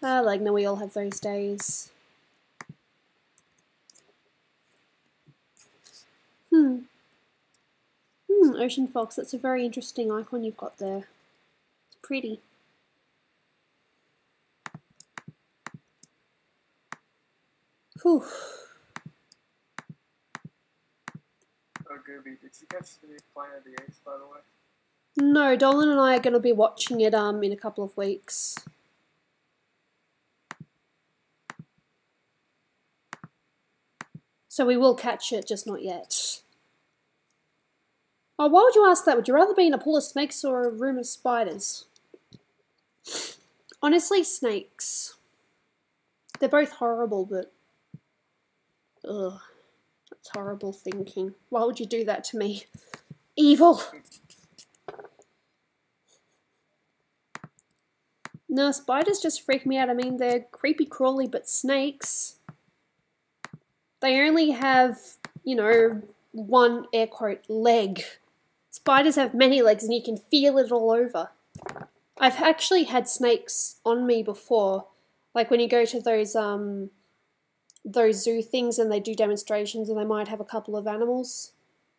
No, we all have those days. Ocean Fox, that's a very interesting icon you've got there. It's pretty. Whew. Oh, Gooby, did you catch the new Planet of the Apes, by the way? No, Dolan and I are going to be watching it in a couple of weeks. So we will catch it, just not yet. Oh, why would you ask that? Would you rather be in a pool of snakes or a room of spiders? Honestly, snakes. They're both horrible, but... Ugh. That's horrible thinking. Why would you do that to me? Evil! No, spiders just freak me out. I mean, they're creepy crawly, but snakes... They only have, one, air quote, leg. Spiders have many legs and you can feel it all over. I've actually had snakes on me before. Like when you go to those zoo things and they do demonstrations and they might have a couple of animals.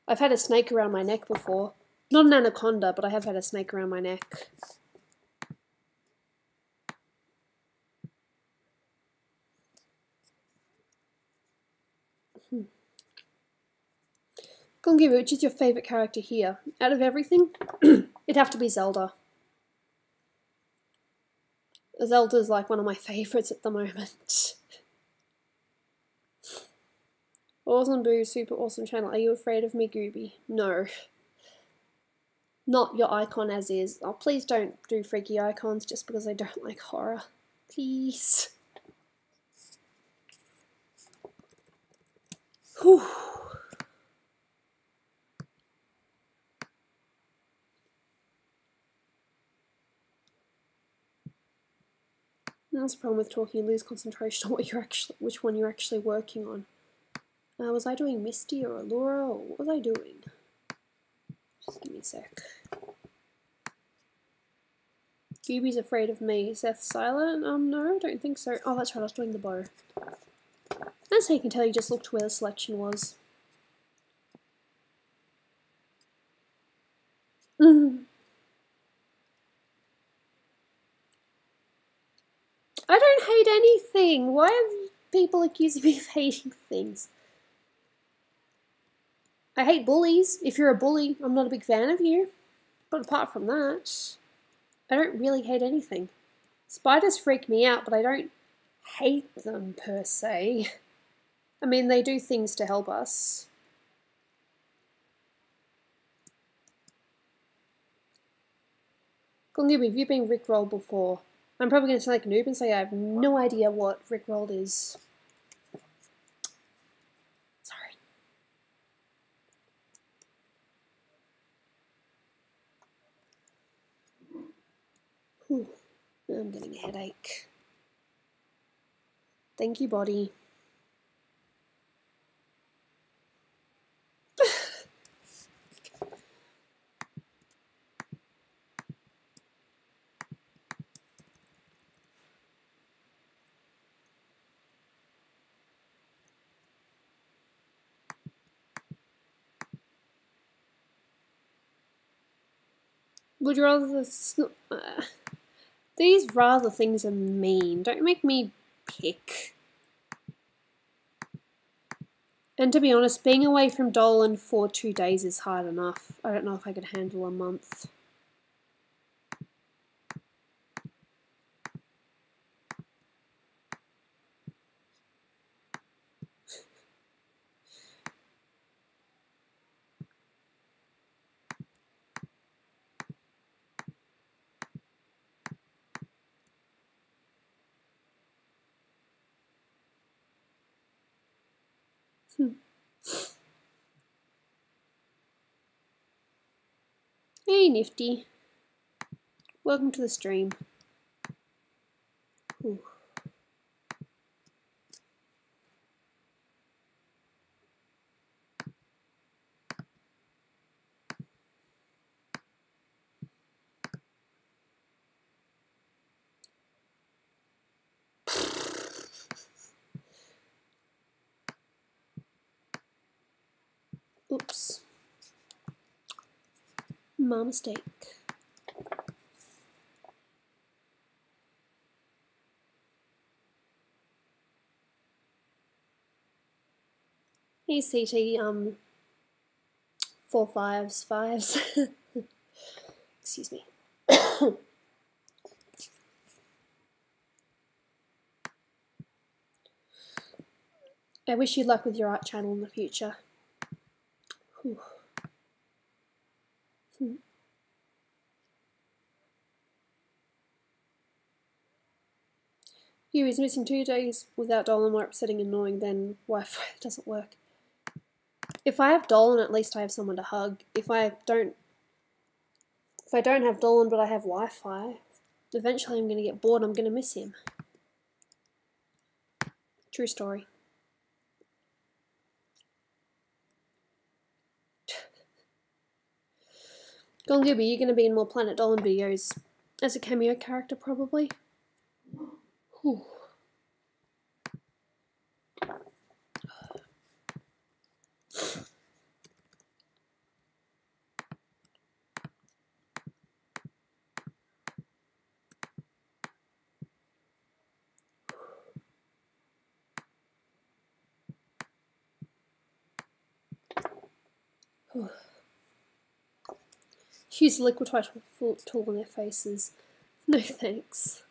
I've had a snake around my neck before. Not an anaconda, but I have had a snake around my neck. Gooby, which is your favourite character here? Out of everything, it'd have to be Zelda. Zelda's like one of my favourites at the moment. Awesome Boo, super awesome channel. Are you afraid of me, Gooby? No. Not your icon as is. Oh, please don't do freaky icons just because I don't like horror. Please. Whew. That's the problem with talking. You lose concentration on what you're actually, which one you're actually working on. Was I doing Misty or Allura, or what was I doing? Just give me a sec. Gooby's afraid of me. Seth silent? No, I don't think so. Oh, that's right, I was doing the bow. That's how you can tell you just looked where the selection was. I don't hate anything. Why are people accusing me of hating things? I hate bullies. If you're a bully, I'm not a big fan of you. But apart from that, I don't really hate anything. Spiders freak me out, but I don't hate them per se. I mean, they do things to help us. Gooby, have you been rickrolled before? I'm probably going to sound like a noob and say I have no idea what rickrolled is. Sorry. Whew. I'm getting a headache. Thank you, body. Would you rather... These rather things are mean. Don't make me pick. And to be honest, being away from Dolan for 2 days is hard enough. I don't know if I could handle a month. Hey, Nifty. Welcome to the stream. Ooh. Oops. My mistake. Hey, CT, 4 5s, 5s. Excuse me. I wish you luck with your art channel in the future. Whew. You is missing 2 days without Dolan more upsetting and annoying than Wi-Fi doesn't work. If I have Dolan, at least I have someone to hug. If I don't have Dolan but I have Wi-Fi, eventually I'm going to get bored. I'm going to miss him. True story. Gooby, you're going to be in more Planet Dolan videos as a cameo character, probably. Whew. Use the liquid white tool on their faces. No thanks.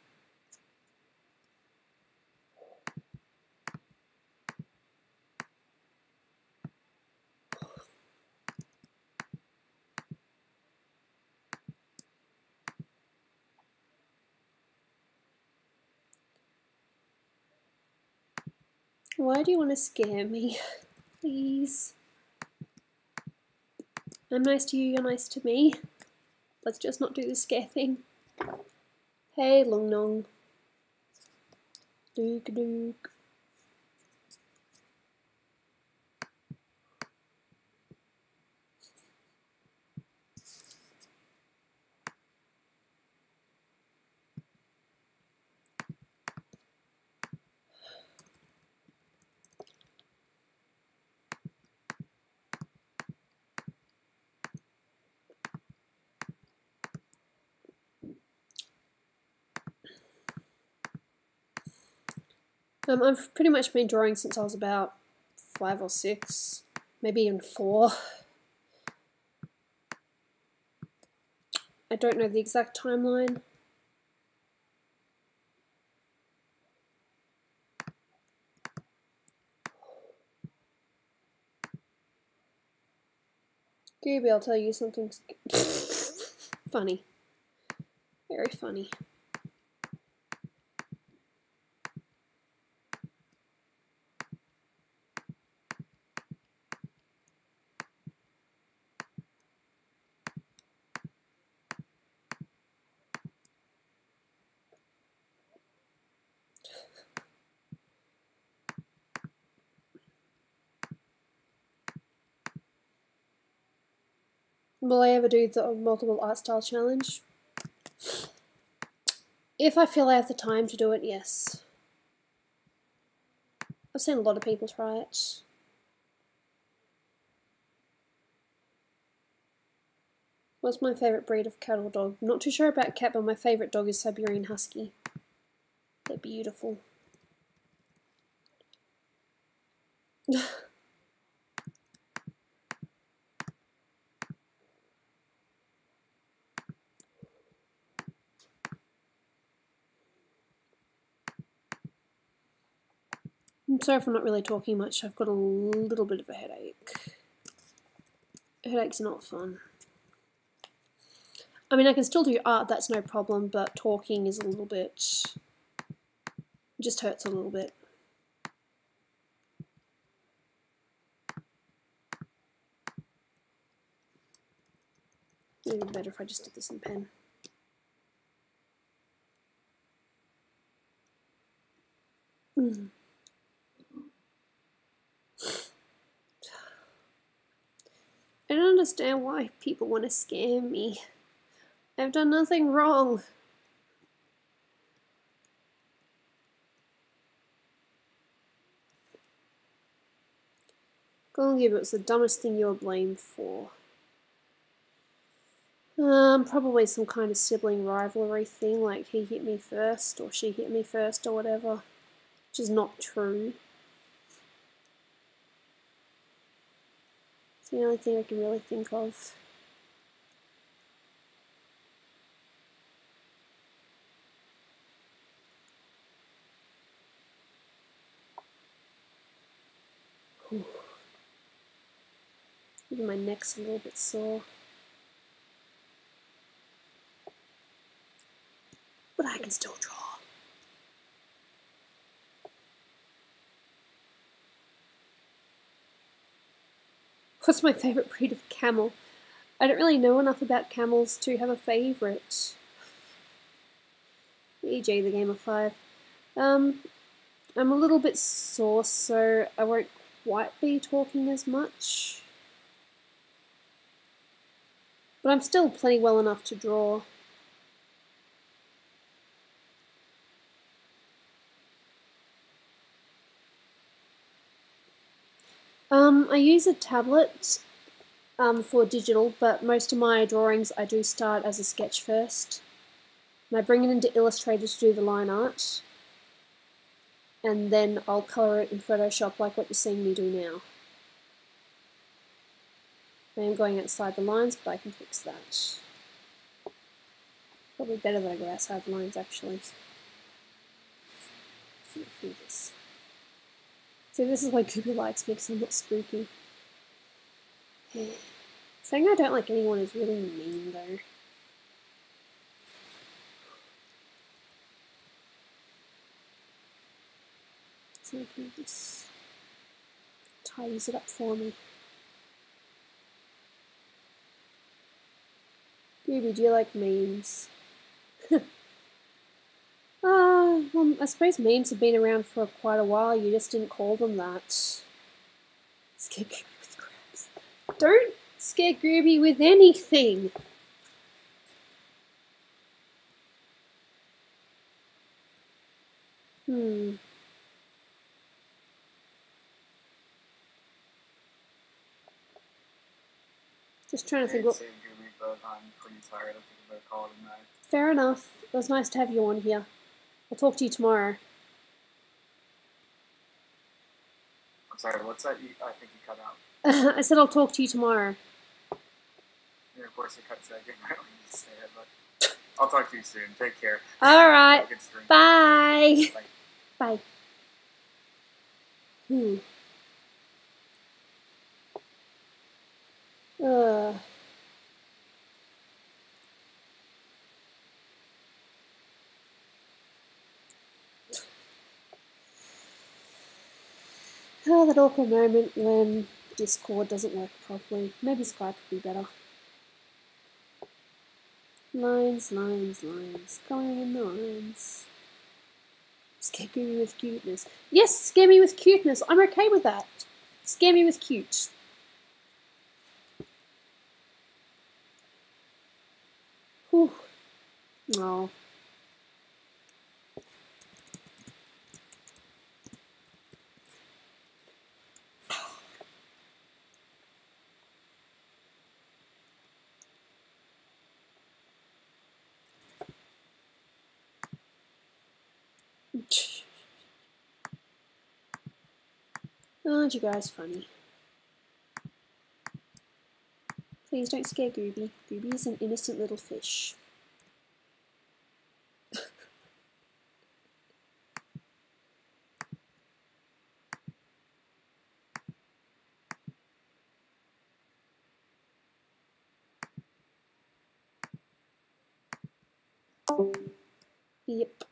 Why do you want to scare me? Please. I'm nice to you, you're nice to me. Let's just not do the scare thing. Hey, Long Nong. Dook dook. I've pretty much been drawing since I was about 5 or 6, maybe even 4. I don't know the exact timeline. Gooby, I'll tell you something funny. Very funny. Will I ever do the multiple art style challenge? If I feel I have the time to do it, yes. I've seen a lot of people try it. What's my favourite breed of cat or dog? I'm not too sure about cat, but my favourite dog is Siberian Husky. They're beautiful. I'm sorry if I'm not really talking much. I've got a little bit of a headache. Headache's not fun. I mean, I can still do art, that's no problem, but talking is a little bit... It just hurts a little bit. It would be better if I just did this in pen. I don't understand why people want to scare me. I've done nothing wrong. Golden Gibber, what's the dumbest thing you're blamed for? Probably some kind of sibling rivalry thing, like he hit me first, or she hit me first, or whatever. Which is not true. It's the only thing I can really think of. Even my neck's a little bit sore. But I can still draw. What's my favourite breed of camel? I don't really know enough about camels to have a favourite. EJ, the game of 5. I'm a little bit sore, so I won't quite be talking as much. But I'm still plenty well enough to draw. I use a tablet for digital, but most of my drawings I do start as a sketch first. And I bring it into Illustrator to do the line art. And then I'll colour it in Photoshop like what you're seeing me do now. I am going outside the lines, but I can fix that. Probably better that I go outside the lines, actually. Let's do this. See, this is why Gooby likes me, because I'm not spooky. Saying I don't like anyone is really mean, though. So this tidies it up for me. Gooby, do you like memes? Well, I suppose memes have been around for quite a while. You just didn't call them that. Scare Gooby with crabs. Don't scare Gooby with anything. Just trying to think what. Gooby, but I'm pretty tired. I think I'm gonna call it a night. Fair enough. It was nice to have you on here. I'll talk to you tomorrow. I'm sorry, what's that? I think you cut out. I said I'll talk to you tomorrow. And of course, you cut second right when you say it, but I'll talk to you soon. Take care. All right. Bye. Bye. Bye. Oh, that awkward moment when Discord doesn't work properly. Maybe Skype would be better. Lines. Going in the lines. Scare me with cuteness. Yes, scare me with cuteness. I'm okay with that. Scare me with cute. Whew. Oh. Aren't you guys funny? Please don't scare Gooby. Gooby is an innocent little fish. Yep.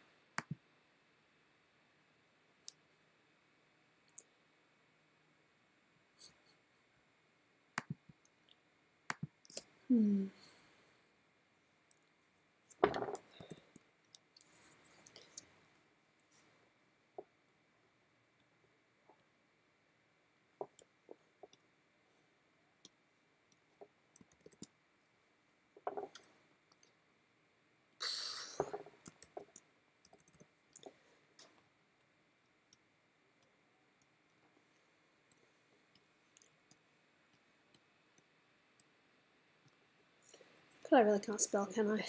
But I really can't spell, can I?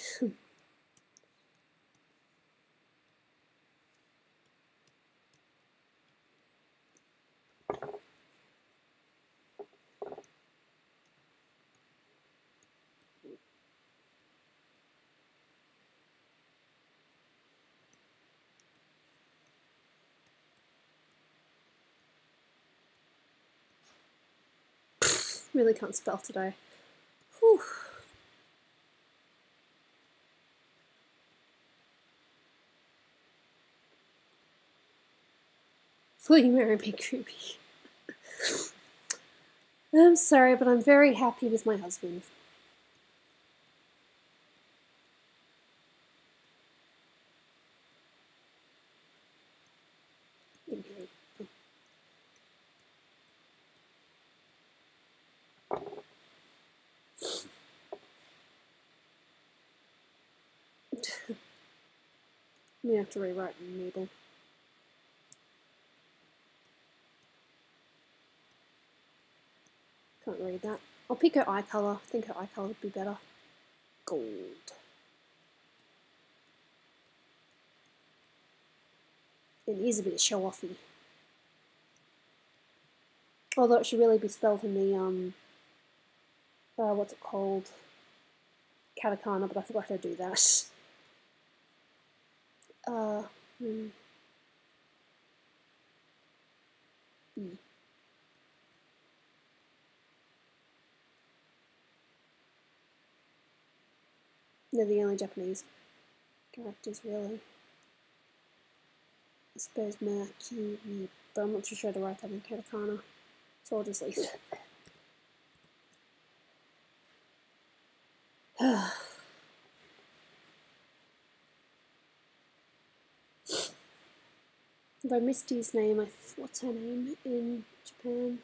Really can't spell today. Whew. Will you marry me, Gooby? I'm sorry, but I'm very happy with my husband. I'm gonna have to rewrite Mabel. Can't read that. I'll pick her eye colour. I think her eye colour would be better. Gold. It is a bit show-offy. Although it should really be spelled in the, what's it called? Katakana, but I forgot how to do that. B. They're the only Japanese characters, really. There's Mercury, but I'm not too sure to write that in katakana, so I'll just leave it. By Misty's name, what's her name in Japan?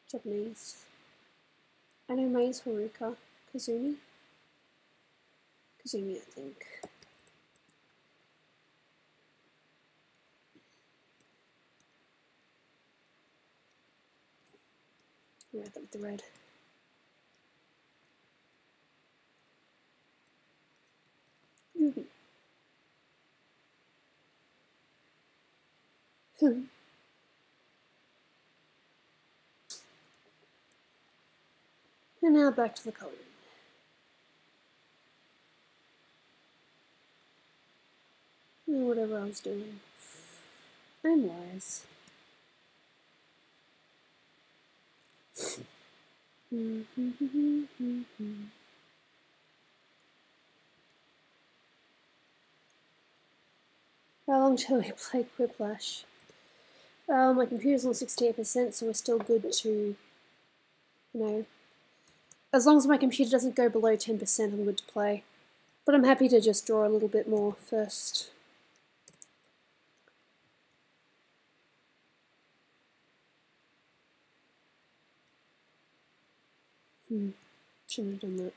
Japanese. I know Mei's Haruka. Kazumi? Kazumi, I think. I'll write that with the red. Gooby. And now back to the coloring. And whatever I was doing. I'm wise. How long shall we play Quiplash? My computer's on 68%, so we're still good to, you know, as long as my computer doesn't go below 10%, I'm good to play. But I'm happy to just draw a little bit more first. Shouldn't have done that.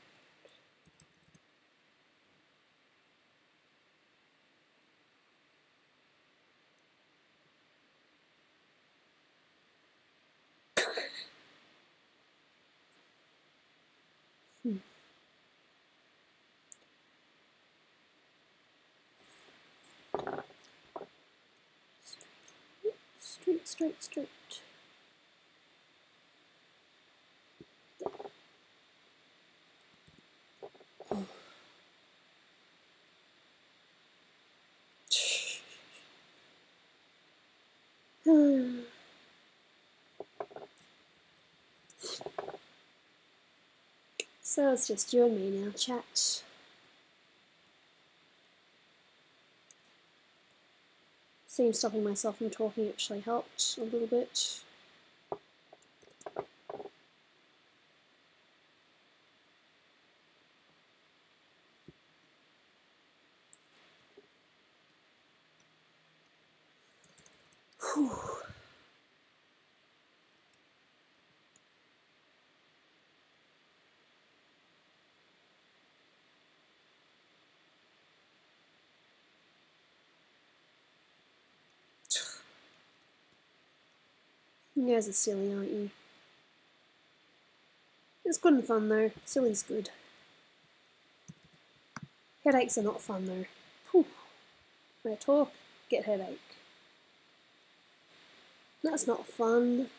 Straight. So it's just you and me now, chat. Seems stopping myself from talking actually helped a little bit. Whew. You guys are silly, aren't you? It's good and fun though. Silly's good. Headaches are not fun though. Whew. When I talk, get headache. That's not fun.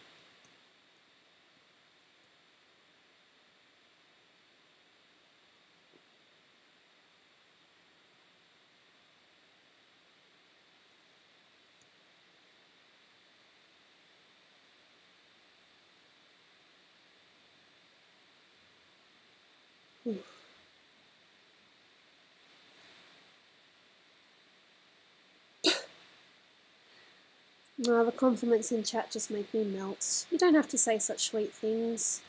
No, the compliments in chat just make me melt. You don't have to say such sweet things.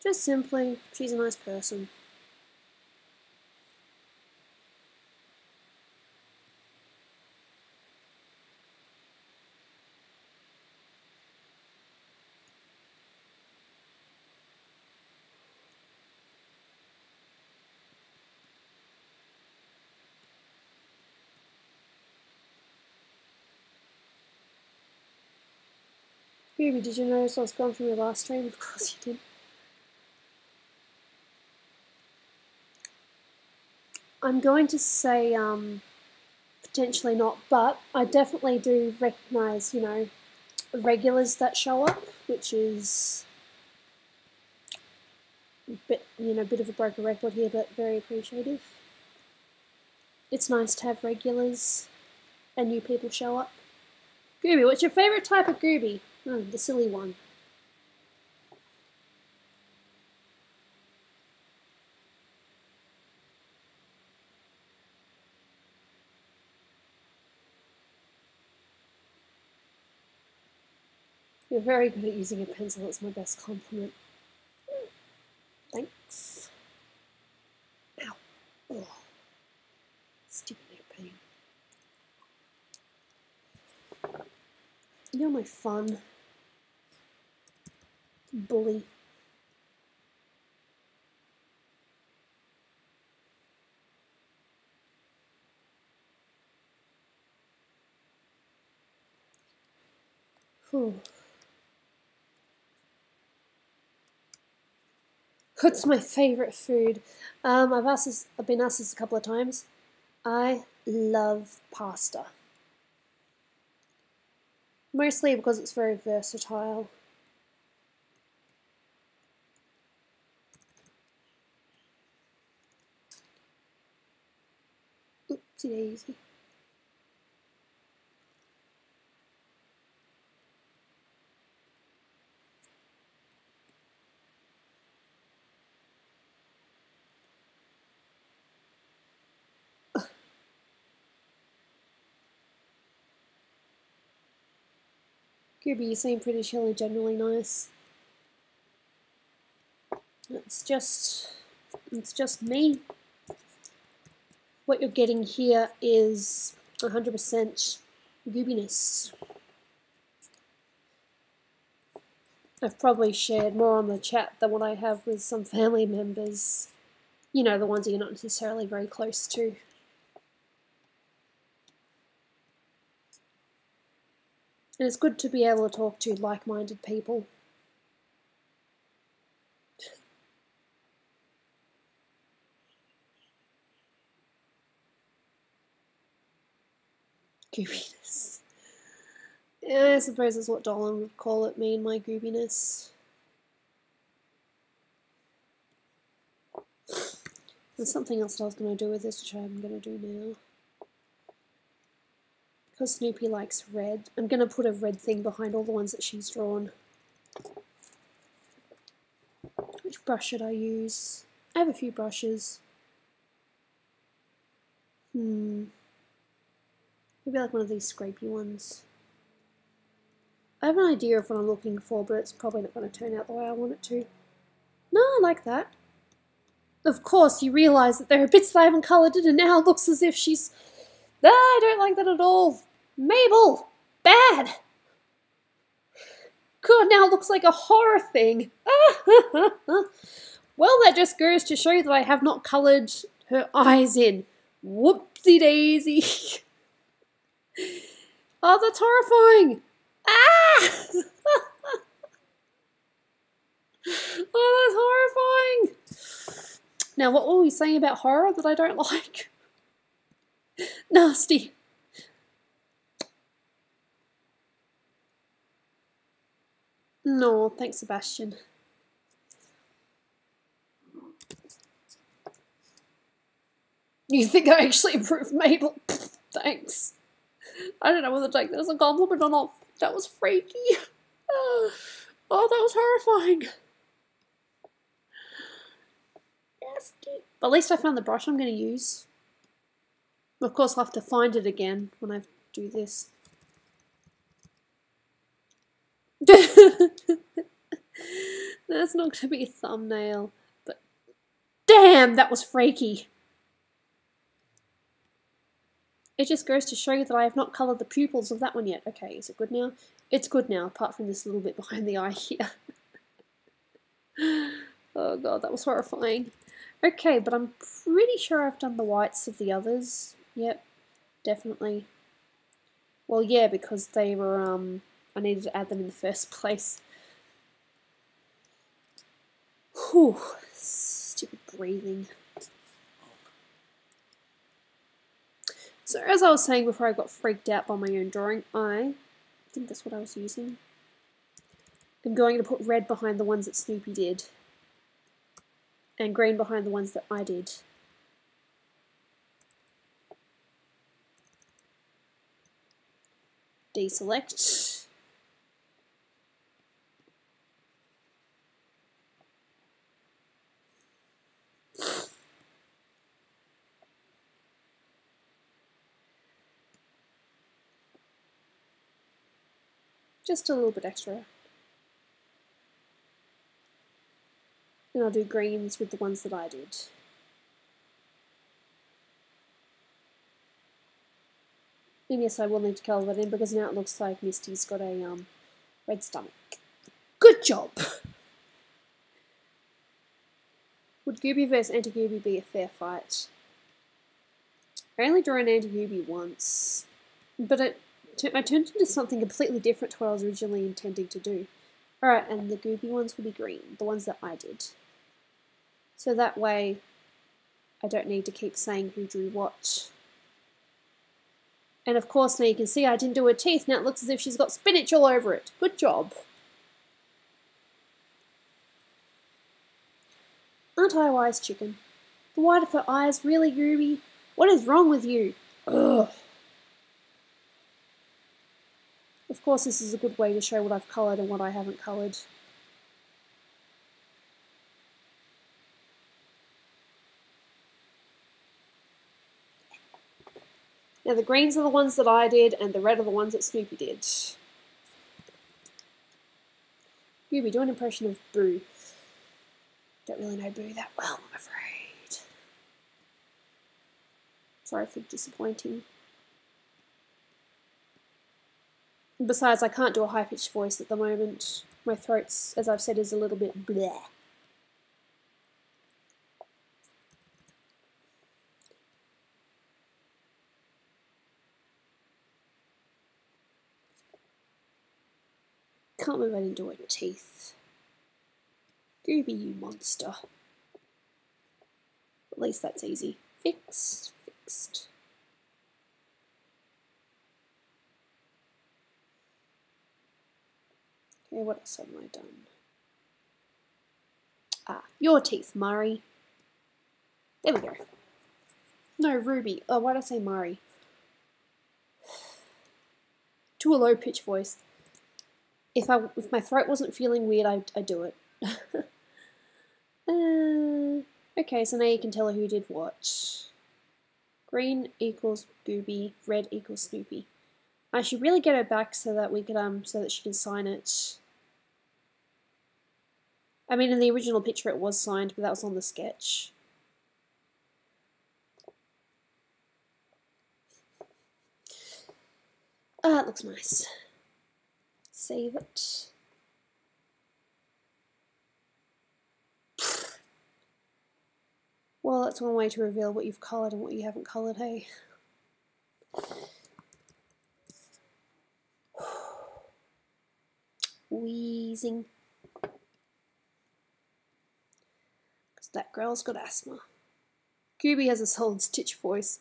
Just simply, she's a nice person. Gooby, did you notice I was gone from your last stream? Of course you did. I'm going to say potentially not, but I definitely do recognise, you know, regulars that show up, which is a bit, you know, bit of a broken record here, but very appreciative. It's nice to have regulars and new people show up. Gooby, what's your favourite type of Gooby? The silly one. You're very good at using a pencil, that's my best compliment. Thanks. Ow. Oh. Stupid neck pain. You're my fun bully. Whew. What's my favourite food? I've been asked this a couple of times. I love pasta. Mostly because it's very versatile. Oopsie daisy. Gooby, you seem pretty chill and generally nice. It's just me. What you're getting here is 100% goobiness. I've probably shared more on the chat than what I have with some family members. You know, the ones you're not necessarily very close to. And it's good to be able to talk to like-minded people. Goobiness. Yeah, I suppose that's what Dolan would call it, me and my goobiness. There's something else that I was going to do with this, which I'm going to do now. Because Snoopy likes red, I'm going to put a red thing behind all the ones that she's drawn. Which brush should I use? I have a few brushes. Maybe like one of these scrapey ones. I have an idea of what I'm looking for, but it's probably not going to turn out the way I want it to. No, I like that. Of course, you realise that there are bits that I haven't coloured in, and now it looks as if she's... Ah, I don't like that at all. Mabel! Bad! God, now it looks like a horror thing. Well, that just goes to show that I have not coloured her eyes in. Whoopsie daisy. Oh, that's horrifying. Ah! Oh, that's horrifying. Now, what were we saying about horror that I don't like? Nasty. No, thanks, Sebastian. You think I actually improved Mabel? Thanks. I don't know whether to take that as a compliment or not. That was freaky. Oh, that was horrifying. Nasty. But at least I found the brush I'm going to use. Of course, I'll have to find it again when I do this. That's not going to be a thumbnail. But damn, that was freaky. It just goes to show you that I have not coloured the pupils of that one yet. Okay, is it good now? It's good now, apart from this little bit behind the eye here. Oh god, that was horrifying. Okay, but I'm pretty sure I've done the whites of the others. Yep, definitely. Well, yeah, because they were, I needed to add them in the first place. Whew, stupid breathing. So as I was saying before I got freaked out by my own drawing, I think that's what I was using. I'm going to put red behind the ones that Snoopy did. And green behind the ones that I did. Deselect. Just a little bit extra And I'll do greens with the ones that I did. And yes, I will need to colour that in because now it looks like Misty's got a red stomach. Good job! Would Gooby vs Anti-Gooby be a fair fight? I only drew an Anti-Gooby once, but I turned into something completely different to what I was originally intending to do. Alright, and the Gooby ones will be green, the ones that I did. So that way, I don't need to keep saying who drew what. And of course, now you can see I didn't do her teeth, now it looks as if she's got spinach all over it. Good job. Aren't I a wise chicken? The white of her eyes, really, Gooby? What is wrong with you? Ugh. Of course, this is a good way to show what I've coloured and what I haven't coloured. Now the greens are the ones that I did, and the red are the ones that Snoopy did. Gooby, do an impression of Boo. Don't really know Boo that well, I'm afraid. Sorry for disappointing. Besides, I can't do a high-pitched voice at the moment. My throat's, as I've said, is a little bit bleh. Can't believe I didn't do her teeth. Gooby, you monster. At least that's easy. Fixed. Okay, what else have I done? Ah, your teeth, Murray. There we go. No, Ruby. Oh, why did I say Murray? To a low-pitched voice. If my throat wasn't feeling weird, I'd do it. Okay, so now you can tell her who did what. Green equals Gooby, red equals Snoopy. I should really get her back so that we could so that she can sign it. I mean, in the original picture it was signed, but that was on the sketch. Ah, it looks nice. Save it. Well, that's one way to reveal what you've coloured and what you haven't coloured, hey? Wheezing. Because that girl's got asthma. Gooby has a solid Stitch voice.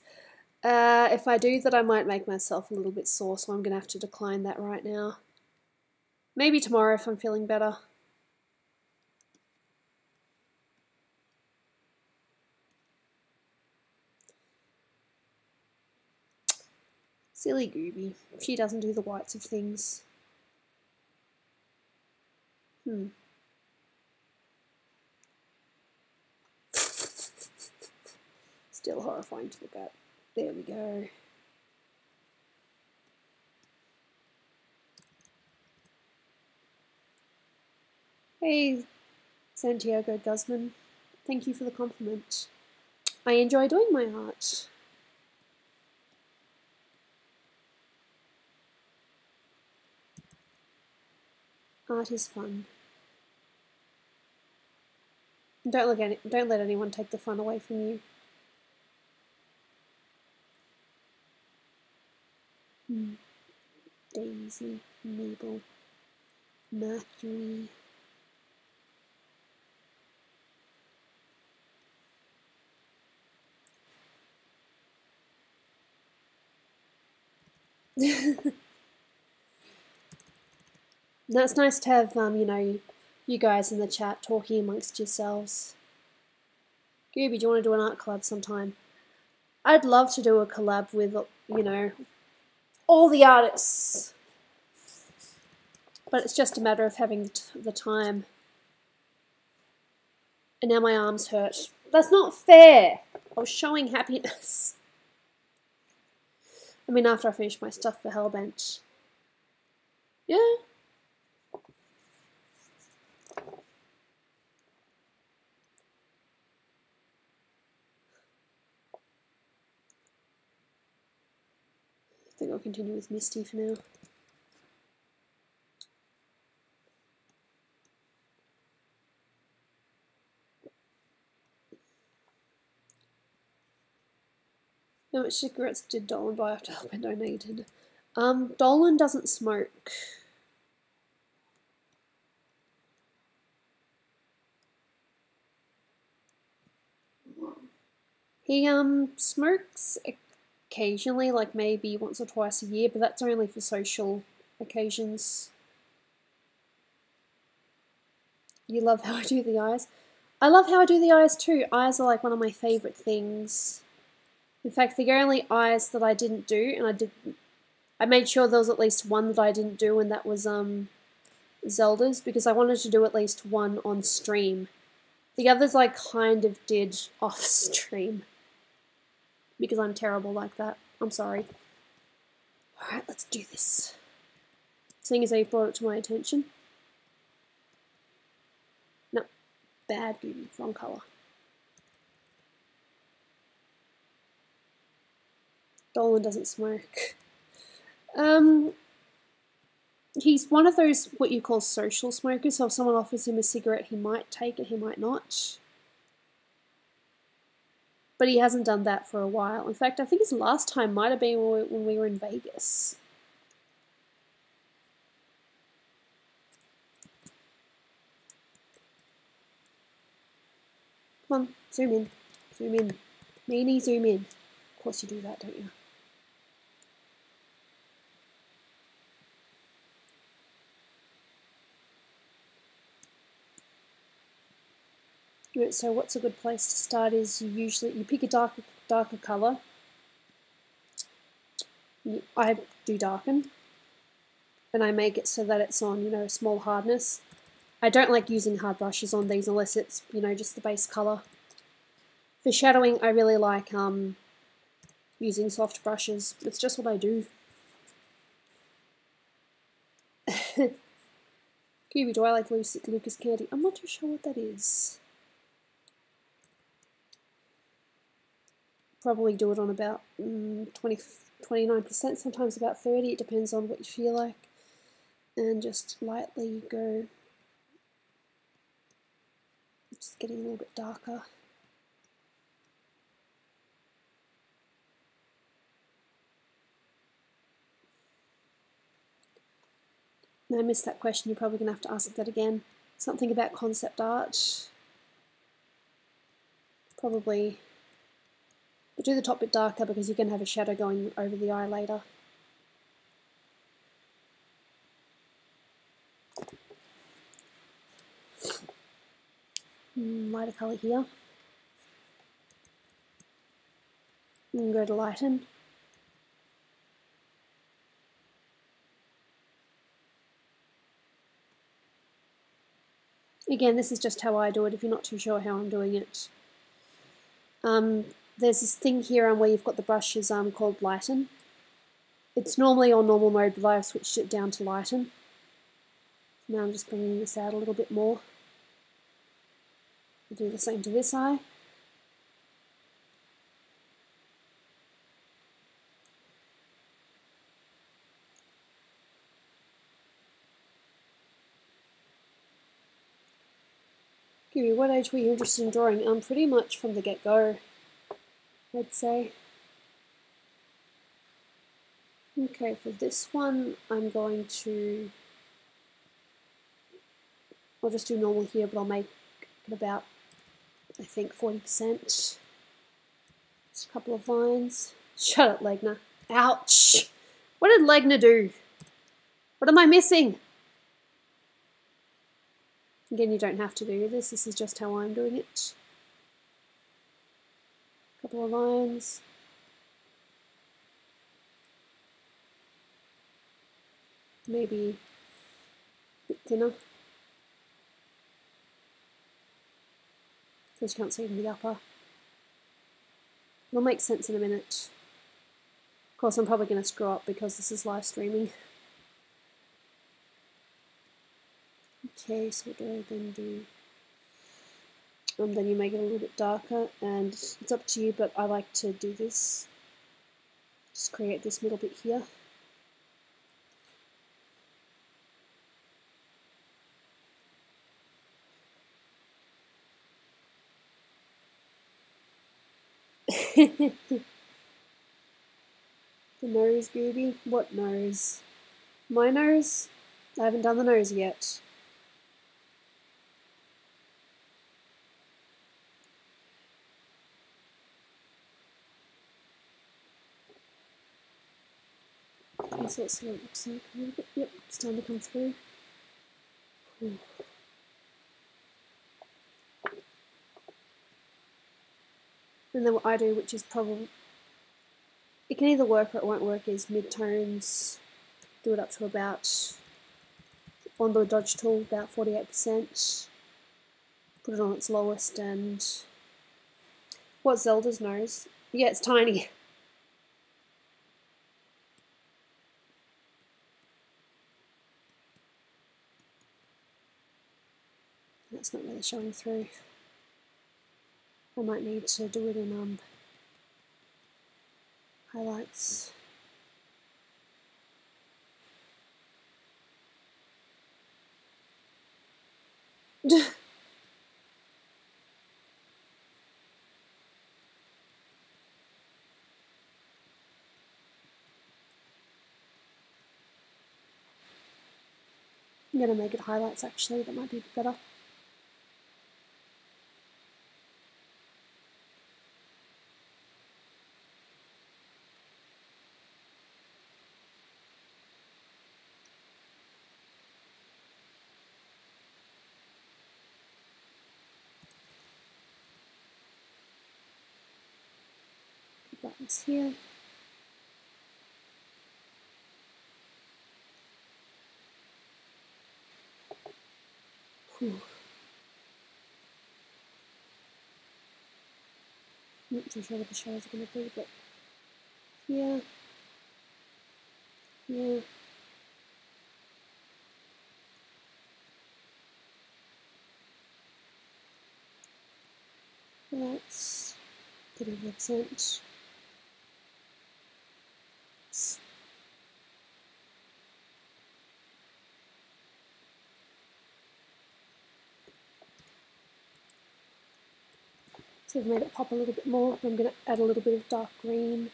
If I do that, I might make myself a little bit sore, so I'm going to have to decline that right now. Maybe tomorrow if I'm feeling better. Silly Gooby. She doesn't do the whites of things. Still horrifying to look at. There we go. Hey, Santiago Guzman. Thank you for the compliment. I enjoy doing my art. Art is fun. Don't let anyone take the fun away from you. Daisy, Mabel, Mercury. Now it's nice to have, you know, you guys in the chat talking amongst yourselves. Gooby, do you want to do an art collab sometime? I'd love to do a collab with, you know, all the artists. But it's just a matter of having the time. And now my arms hurt. That's not fair! I was showing happiness. I mean, after I finished my stuff for Hellbent. Yeah. think I'll continue with Misty for now. How much cigarettes did Dolan buy after helping donated? Dolan doesn't smoke. He smokes occasionally, like maybe once or twice a year, but that's only for social occasions. You love how I do the eyes? I love how I do the eyes too. Eyes are like one of my favourite things. In fact, the only eyes that I didn't do, and I made sure there was at least one that I didn't do, and that was Zelda's, because I wanted to do at least one on stream. The others I kind of did off stream, because I'm terrible like that. I'm sorry. Alright, let's do this. Seeing as they brought it to my attention. No, bad Gooby, wrong colour. Dolan doesn't smoke. He's one of those, what you call social smokers, so if someone offers him a cigarette, he might take it, he might not. But he hasn't done that for a while. In fact, I think his last time might have been when we were in Vegas. Come on, zoom in. Zoom in. Meanie, zoom in. Of course you do that, don't you? So what's a good place to start is you pick a darker colour. I do darken, and I make it so that it's on, a small hardness. I don't like using hard brushes on these unless it's, just the base colour. For shadowing, I really like using soft brushes. It's just what I do. Gooby, do I like Lucas Candy? I'm not too sure what that is. Probably do it on about 29%, sometimes about 30%, it depends on what you feel like. And just lightly go, just getting a little bit darker. I missed that question, you're probably going to have to ask that again. Something about concept art. Probably. But do the top bit darker because you're going to have a shadow going over the eye later. Lighter colour here. And go to lighten. Again, this is just how I do it if you're not too sure how I'm doing it. There's this thing here where you've got the brushes called lighten. It's normally on normal mode, but I've switched it down to lighten. Now I'm just bringing this out a little bit more. I'll do the same to this eye. Gooby, what age were you interested in drawing? Pretty much from the get-go, I'd say. Okay, for this one, I'm going to... I'll just do normal here, but I'll make it about, I think, 40%. Just a couple of lines. Shut up, Legna. Ouch! What did Legna do? What am I missing? Again, you don't have to do this. This is just how I'm doing it. Couple of lines. Maybe a bit thinner. Because you can't see in the upper. It'll make sense in a minute. Of course, I'm probably going to screw up because this is live streaming. Okay, so what do I then do? Then you make it a little bit darker, and it's up to you, but I like to do this. Just create this middle bit here. The nose, Gooby? What nose? My nose? I haven't done the nose yet. Okay, so let's see what it looks like a little bit. Yep, it's time to come through. Cool. And then what I do, which is probably, it can either work or it won't work, is mid-tones, do it up to about, on the dodge tool, about 48%, put it on its lowest, and what's Zelda's nose? Yeah, it's tiny. That's not really showing through. I might need to do it in highlights. I'm going to make it highlights actually, that might be a bit better. Buttons here. Whew. Not too sure what the shadows are going to be, but yeah, yeah. That's getting an accent. So I've made it pop a little bit more. I'm going to add a little bit of dark green,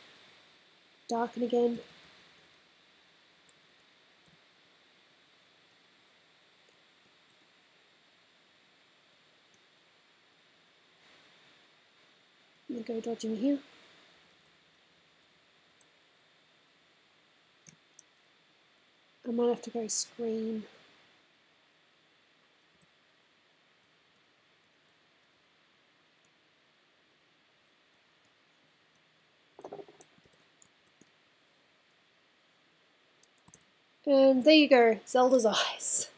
darken again. I'm going to go dodging here. I might have to go screen. And there you go, Zelda's eyes.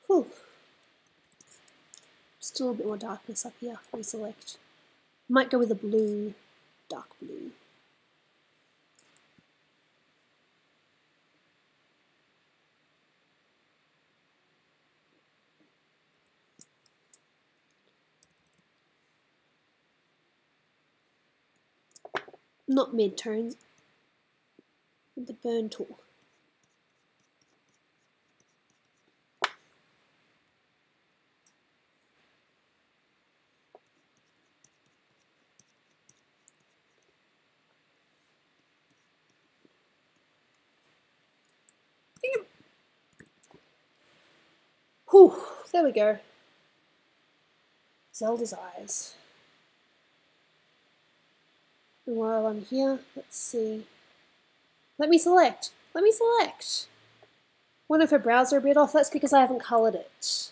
Whew. Just a little bit more darkness up here. Reselect. Might go with a blue, dark blue. Not mid-tones, with the burn tool. Whew, there we go. Zelda's eyes. And while I'm here, let's see. Let me select. Let me select. One of her brows are a bit off. That's because I haven't coloured it.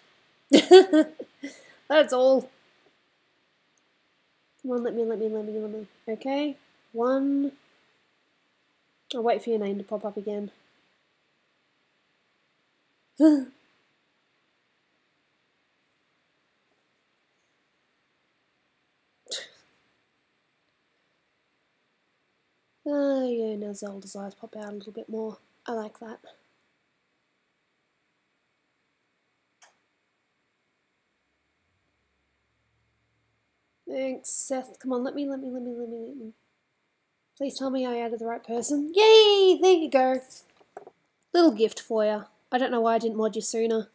That's all. Come on, let me. Okay. One. I'll wait for your name to pop up again. Oh yeah, now Zelda's eyes pop out a little bit more. I like that. Thanks, Seth. Come on, let me. Please tell me I added the right person. Yay! There you go. Little gift for you. I don't know why I didn't mod you sooner.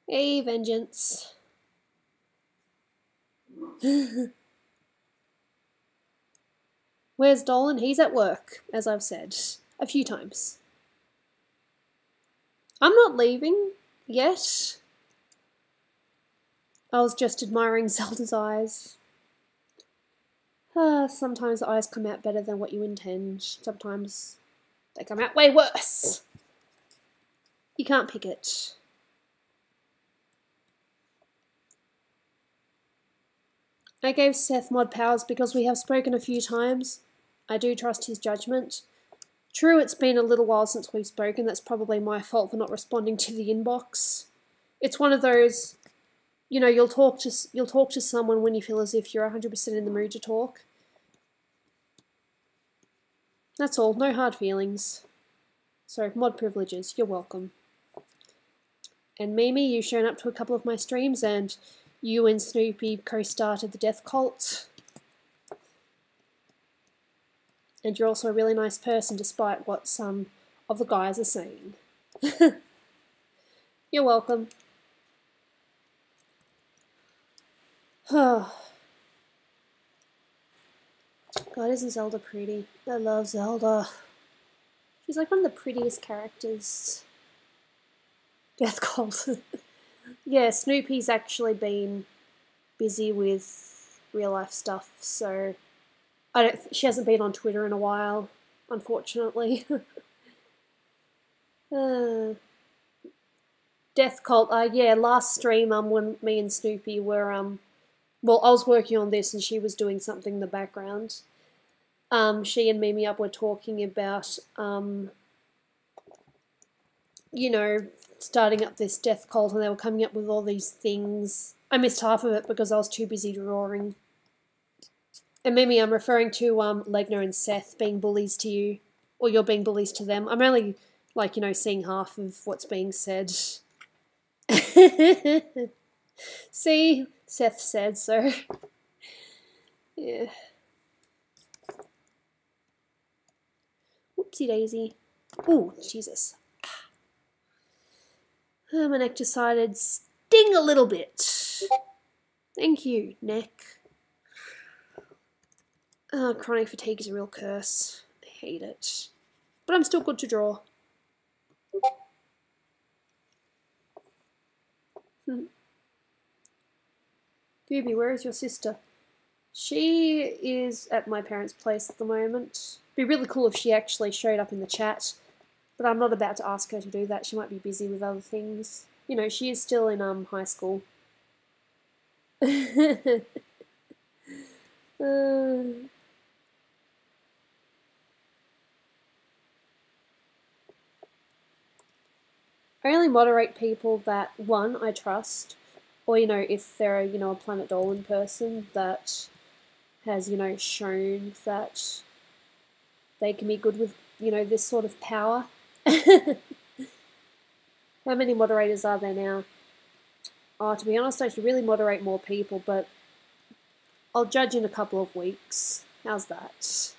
Hey, vengeance. Where's Dolan? He's at work, as I've said a few times. I'm not leaving yet. I was just admiring Zelda's eyes. Sometimes the eyes come out better than what you intend. Sometimes they come out way worse. You can't pick it. I gave Seth mod powers because we have spoken a few times. I do trust his judgment. True, it's been a little while since we've spoken. That's probably my fault for not responding to the inbox. It's one of those, you know, you'll talk to someone when you feel as if you're 100% in the mood to talk. That's all. No hard feelings. So, mod privileges. You're welcome. And Mimi, you've shown up to a couple of my streams, and you and Snoopy co-started the Death Cult. And you're also a really nice person, despite what some of the guys are saying. You're welcome. God, isn't Zelda pretty? I love Zelda. She's like one of the prettiest characters. Death Cult. Yeah, Snoopy's actually been busy with real life stuff, so she hasn't been on Twitter in a while, unfortunately. Death Cult. Yeah, last stream when me and Snoopy were well, I was working on this and she was doing something in the background. She and Mimi Up were talking about you know, starting up this Death Cult, and they were coming up with all these things. I missed half of it because I was too busy drawing. And Mimi, I'm referring to Legner and Seth being bullies to you, or you're being bullies to them. I'm only, like, you know, seeing half of what's being said. See? Seth said so. Yeah. Whoopsie daisy. Ooh, Jesus. My neck decided sting a little bit. Thank you, neck. Chronic fatigue is a real curse. I hate it. But I'm still good to draw. Gooby, where is your sister? She is at my parents' place at the moment. It'd be really cool if she actually showed up in the chat. But I'm not about to ask her to do that. She might be busy with other things. You know, she is still in high school. I only moderate people that, one, I trust, or, you know, if they're, you know, a Planet Dolan person that has, you know, shown that they can be good with, you know, this sort of power. How many moderators are there now? Oh, to be honest, I should really moderate more people, but I'll judge in a couple of weeks. How's that?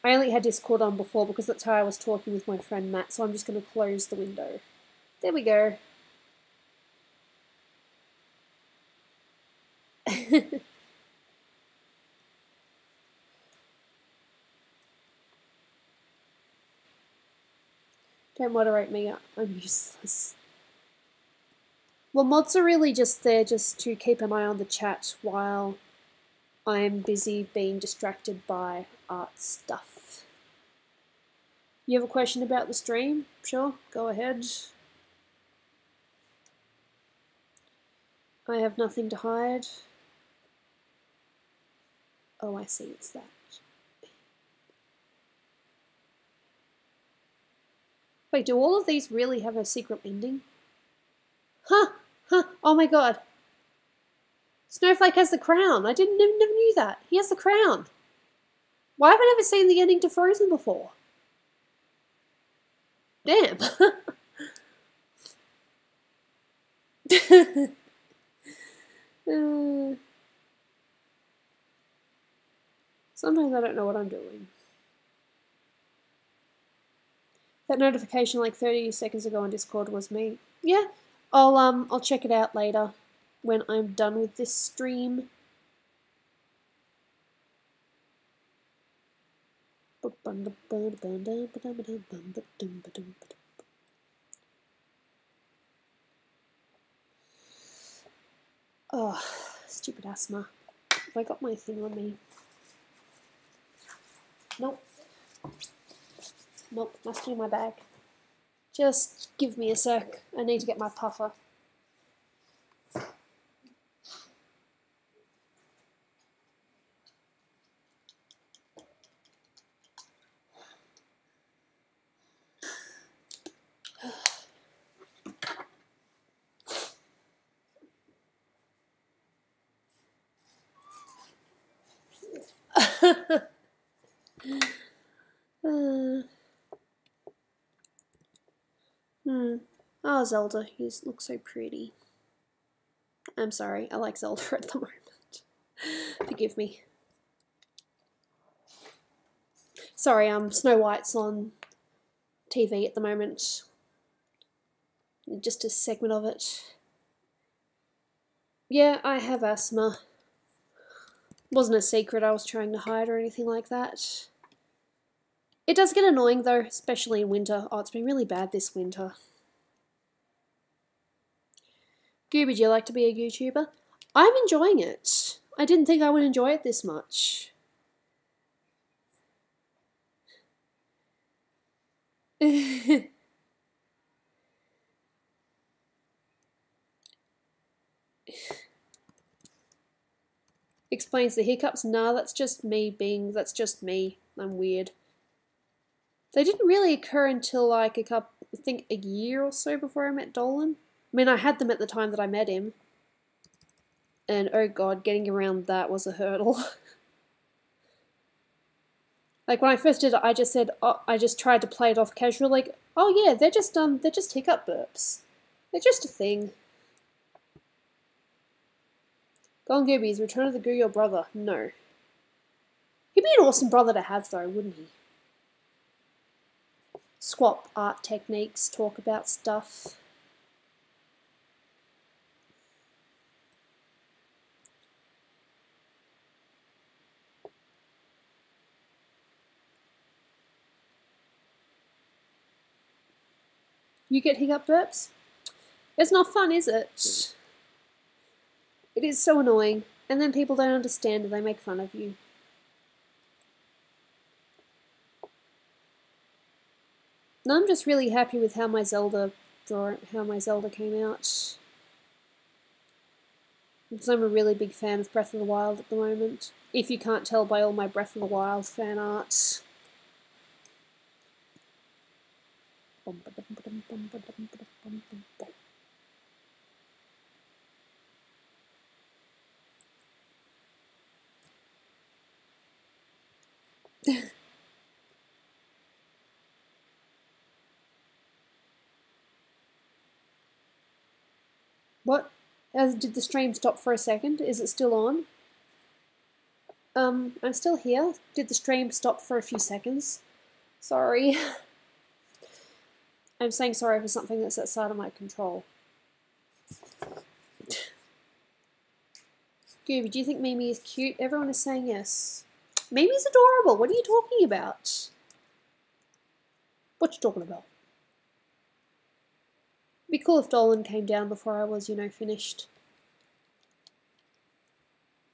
I only had Discord on before because that's how I was talking with my friend Matt, so I'm just going to close the window. There we go. Don't moderate me, I'm useless. Well, mods are really just there just to keep an eye on the chat while I'm busy being distracted by art stuff. You have a question about the stream? Sure, go ahead. I have nothing to hide. Oh, I see, it's that. Wait, do all of these really have a secret ending? Huh, oh my god. Snowflake has the crown. I never knew that. He has the crown. Why have I never seen the ending to Frozen before? Damn. Sometimes I don't know what I'm doing. That notification like 30 seconds ago on Discord was me. Yeah, I'll check it out later when I'm done with this stream. Oh, stupid asthma. Have I got my thing on me? Nope. Nope, must be in my bag. Just give me a sec. I need to get my puffer. Oh, Zelda, he looks so pretty. I'm sorry, I like Zelda at the moment. Forgive me. Sorry, Snow White's on TV at the moment. Just a segment of it. Yeah, I have asthma. Wasn't a secret I was trying to hide or anything like that. It does get annoying though, especially in winter. Oh, it's been really bad this winter. Gooby, do you like to be a YouTuber? I'm enjoying it. I didn't think I would enjoy it this much. Explains the hiccups. Nah, that's just me. I'm weird. They didn't really occur until like I think a year or so before I met Dolan. I mean, I had them at the time that I met him. And oh god, getting around that was a hurdle. Like when I first did it, I just said, oh, I just tried to play it off casual, like, oh yeah, they're just hiccup burps. They're just a thing. Gone Goobies, Return of the Goo, your brother. No. He'd be an awesome brother to have though, wouldn't he? Swap art techniques, talk about stuff. You get hiccup burps? It's not fun, is it? It is so annoying. And then people don't understand and they make fun of you. And I'm just really happy with how my Zelda came out. Because I'm a really big fan of Breath of the Wild at the moment. If you can't tell by all my Breath of the Wild fan art. What? Did the stream stop for a second? Is it still on? I'm still here. Did the stream stop for a few seconds? Sorry. I'm saying sorry for something that's outside of my control. Gooby, do you think Mimi is cute? Everyone is saying yes. Mimi's adorable. What are you talking about? What you talking about? It'd be cool if Dolan came down before I was, you know, finished.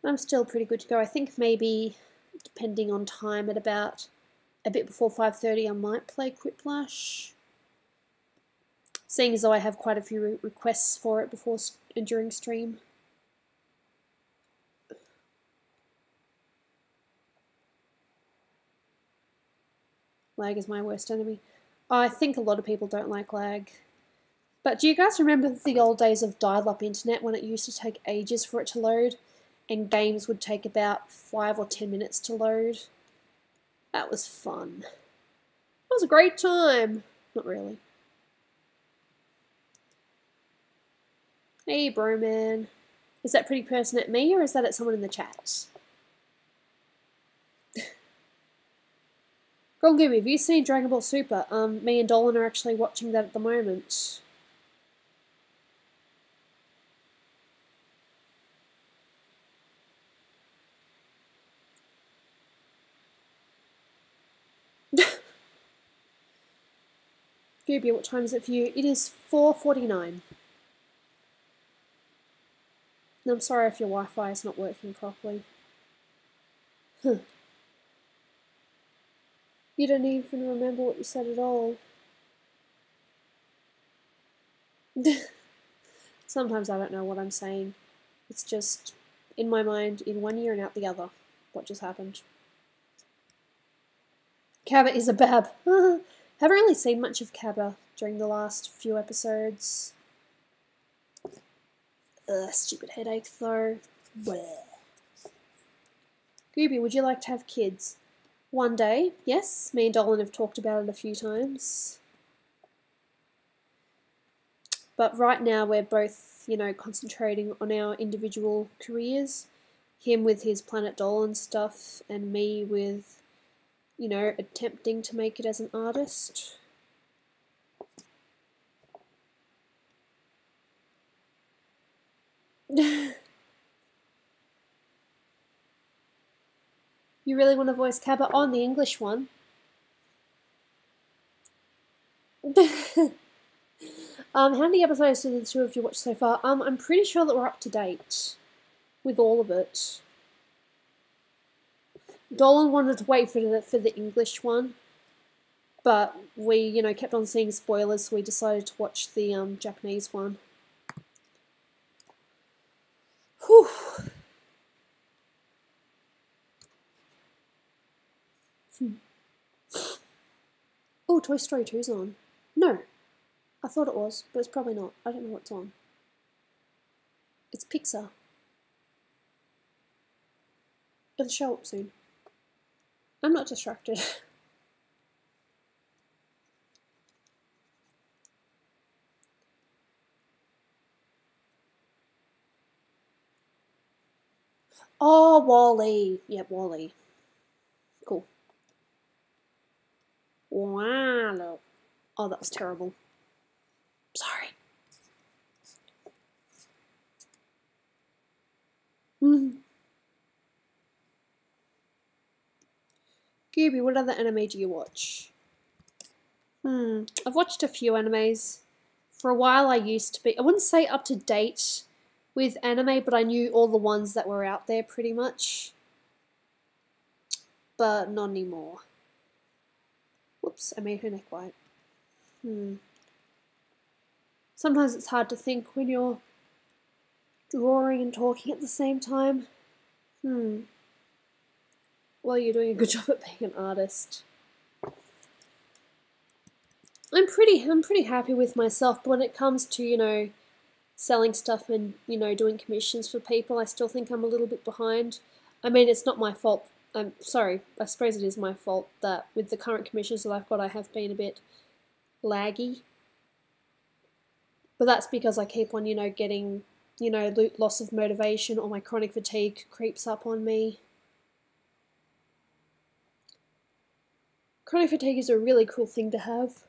I'm still pretty good to go. I think maybe, depending on time, at about a bit before 5:30, I might play Quiplash. Seeing as though I have quite a few requests for it before and during stream. Lag is my worst enemy. I think a lot of people don't like lag. But do you guys remember the old days of dial-up internet when it used to take ages for it to load? And games would take about 5 or 10 minutes to load? That was fun. That was a great time. Not really. Hey, bro man. Is that pretty person at me, or is that at someone in the chat? Gooby, have you seen Dragon Ball Super? Me and Dolan are actually watching that at the moment. Gooby, what time is it for you? It is 4:49. I'm sorry if your Wi-Fi is not working properly. Huh. You don't even remember what you said at all. Sometimes I don't know what I'm saying. It's just in my mind in one ear and out the other. What just happened? Cabba is a bab. Haven't really seen much of Cabba during the last few episodes. Stupid headache though. Bleh. Gooby, would you like to have kids? One day, yes. Me and Dolan have talked about it a few times. But right now we're both, you know, concentrating on our individual careers. Him with his Planet Dolan stuff and me with, you know, attempting to make it as an artist. You really want to voice Cabba on the English one? How many episodes did the two of you watch so far? I'm pretty sure that we're up to date with all of it. Dolan wanted to wait for the English one, but we, you know, kept on seeing spoilers, so we decided to watch the Japanese one. Whew. Oh, Toy Story 2's on. No. I thought it was, but it's probably not. I don't know what's on. It's Pixar. It'll show up soon. I'm not distracted. Oh, Wall-E. Yep, Wall-E. Cool. Wow. Oh, that was terrible. Sorry. Gooby, what other anime do you watch? I've watched a few animes. For a while I used to be, I wouldn't say up to date with anime, but I knew all the ones that were out there pretty much. But not anymore. Whoops, I made her neck white. Sometimes it's hard to think when you're drawing and talking at the same time. Well, you're doing a good job at being an artist. I'm pretty happy with myself, but when it comes to, you know, selling stuff and, you know, doing commissions for people, I still think I'm a little bit behind. I mean, it's not my fault. I'm sorry, I suppose it is my fault that with the current commissions that I've got, I have been a bit laggy. But that's because I keep on, you know, getting, you know, loss of motivation, or my chronic fatigue creeps up on me. Chronic fatigue is a really cool thing to have.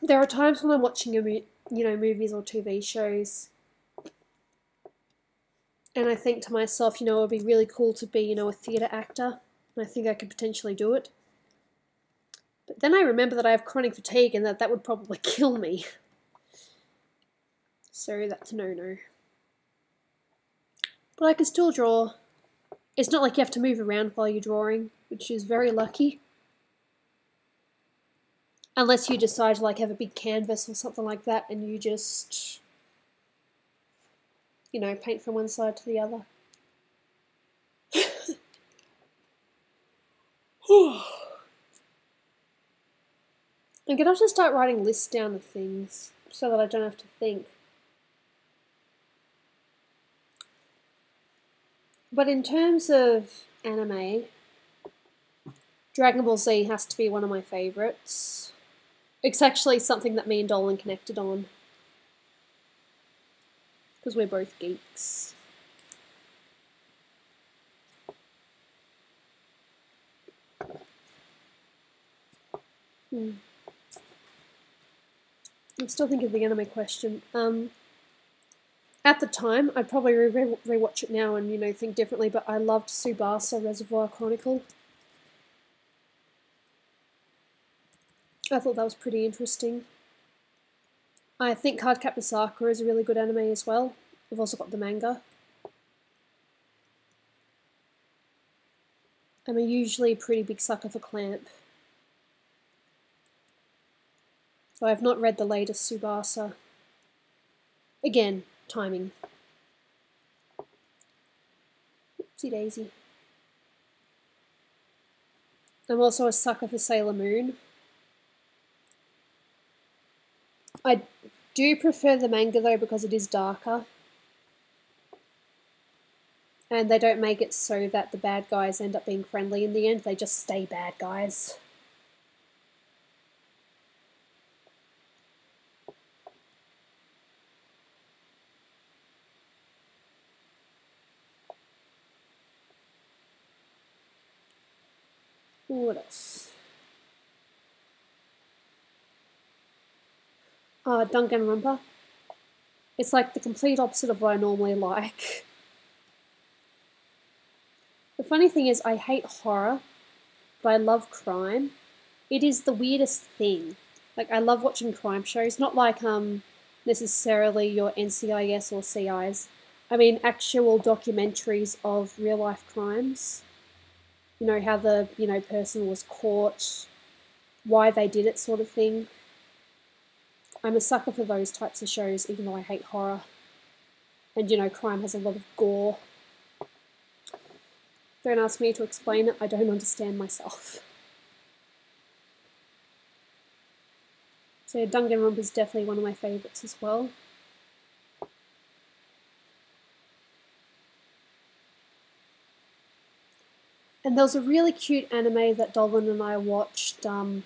There are times when I'm watching movies or TV shows, and I think to myself, you know, it would be really cool to be, you know, a theatre actor, and I think I could potentially do it. But then I remember that I have chronic fatigue and that would probably kill me. So that's a no-no. But I can still draw. It's not like you have to move around while you're drawing, which is very lucky. Unless you decide to like have a big canvas or something like that and you just, you know, paint from one side to the other. I'm gonna have to start writing lists down of things so that I don't have to think. But in terms of anime, Dragon Ball Z has to be one of my favourites. It's actually something that me and Dolan connected on. because we're both geeks. I'm still thinking of the anime question. At the time, I'd probably rewatch it now and, you know, think differently, but I loved Tsubasa Reservoir Chronicle. I thought that was pretty interesting. I think Cardcaptor Sakura is a really good anime as well. I've also got the manga. I'm usually a pretty big sucker for Clamp. So I have not read the latest Tsubasa. Again, timing. Oopsie daisy. I'm also a sucker for Sailor Moon. I do prefer the manga though because it is darker. And they don't make it so that the bad guys end up being friendly in the end, they just stay bad guys. What else? Danganronpa. It's like the complete opposite of what I normally like. The funny thing is, I hate horror, but I love crime. It is the weirdest thing. Like, I love watching crime shows, not like necessarily your NCIS or CIs. I mean, actual documentaries of real-life crimes. You know, how the, you know, person was caught, why they did it sort of thing. I'm a sucker for those types of shows, even though I hate horror. And, you know, crime has a lot of gore. Don't ask me to explain it, I don't understand myself. So Danganronpa is definitely one of my favourites as well. And there was a really cute anime that Dolan and I watched on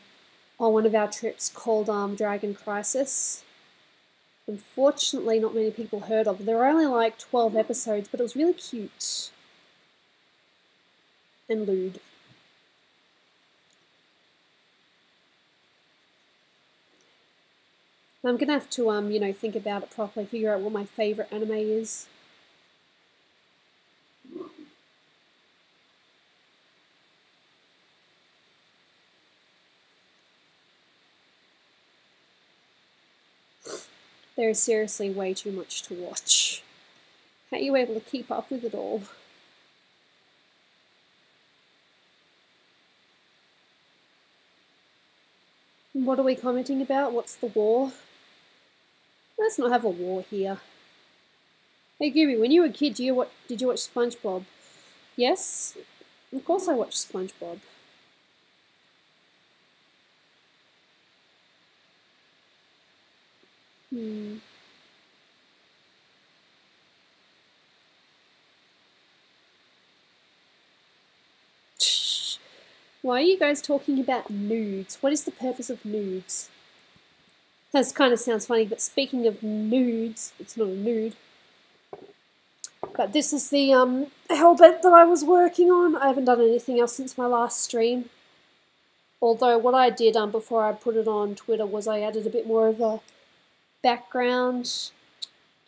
one of our trips called Dragon Crisis. Unfortunately, not many people heard of it. There were only like 12 episodes, but it was really cute. And lewd. I'm gonna have to, you know, think about it properly, figure out what my favourite anime is. There is seriously way too much to watch. How are you able to keep up with it all? What are we commenting about? What's the war? Let's not have a war here. Hey Gooby, when you were a kid, did you watch SpongeBob? Yes, of course I watched SpongeBob. Why are you guys talking about nudes? What is the purpose of nudes? That kind of sounds funny, but speaking of nudes, it's not a nude. But this is the hellbent that I was working on. I haven't done anything else since my last stream. Although what I did before I put it on Twitter was I added a bit more of a background.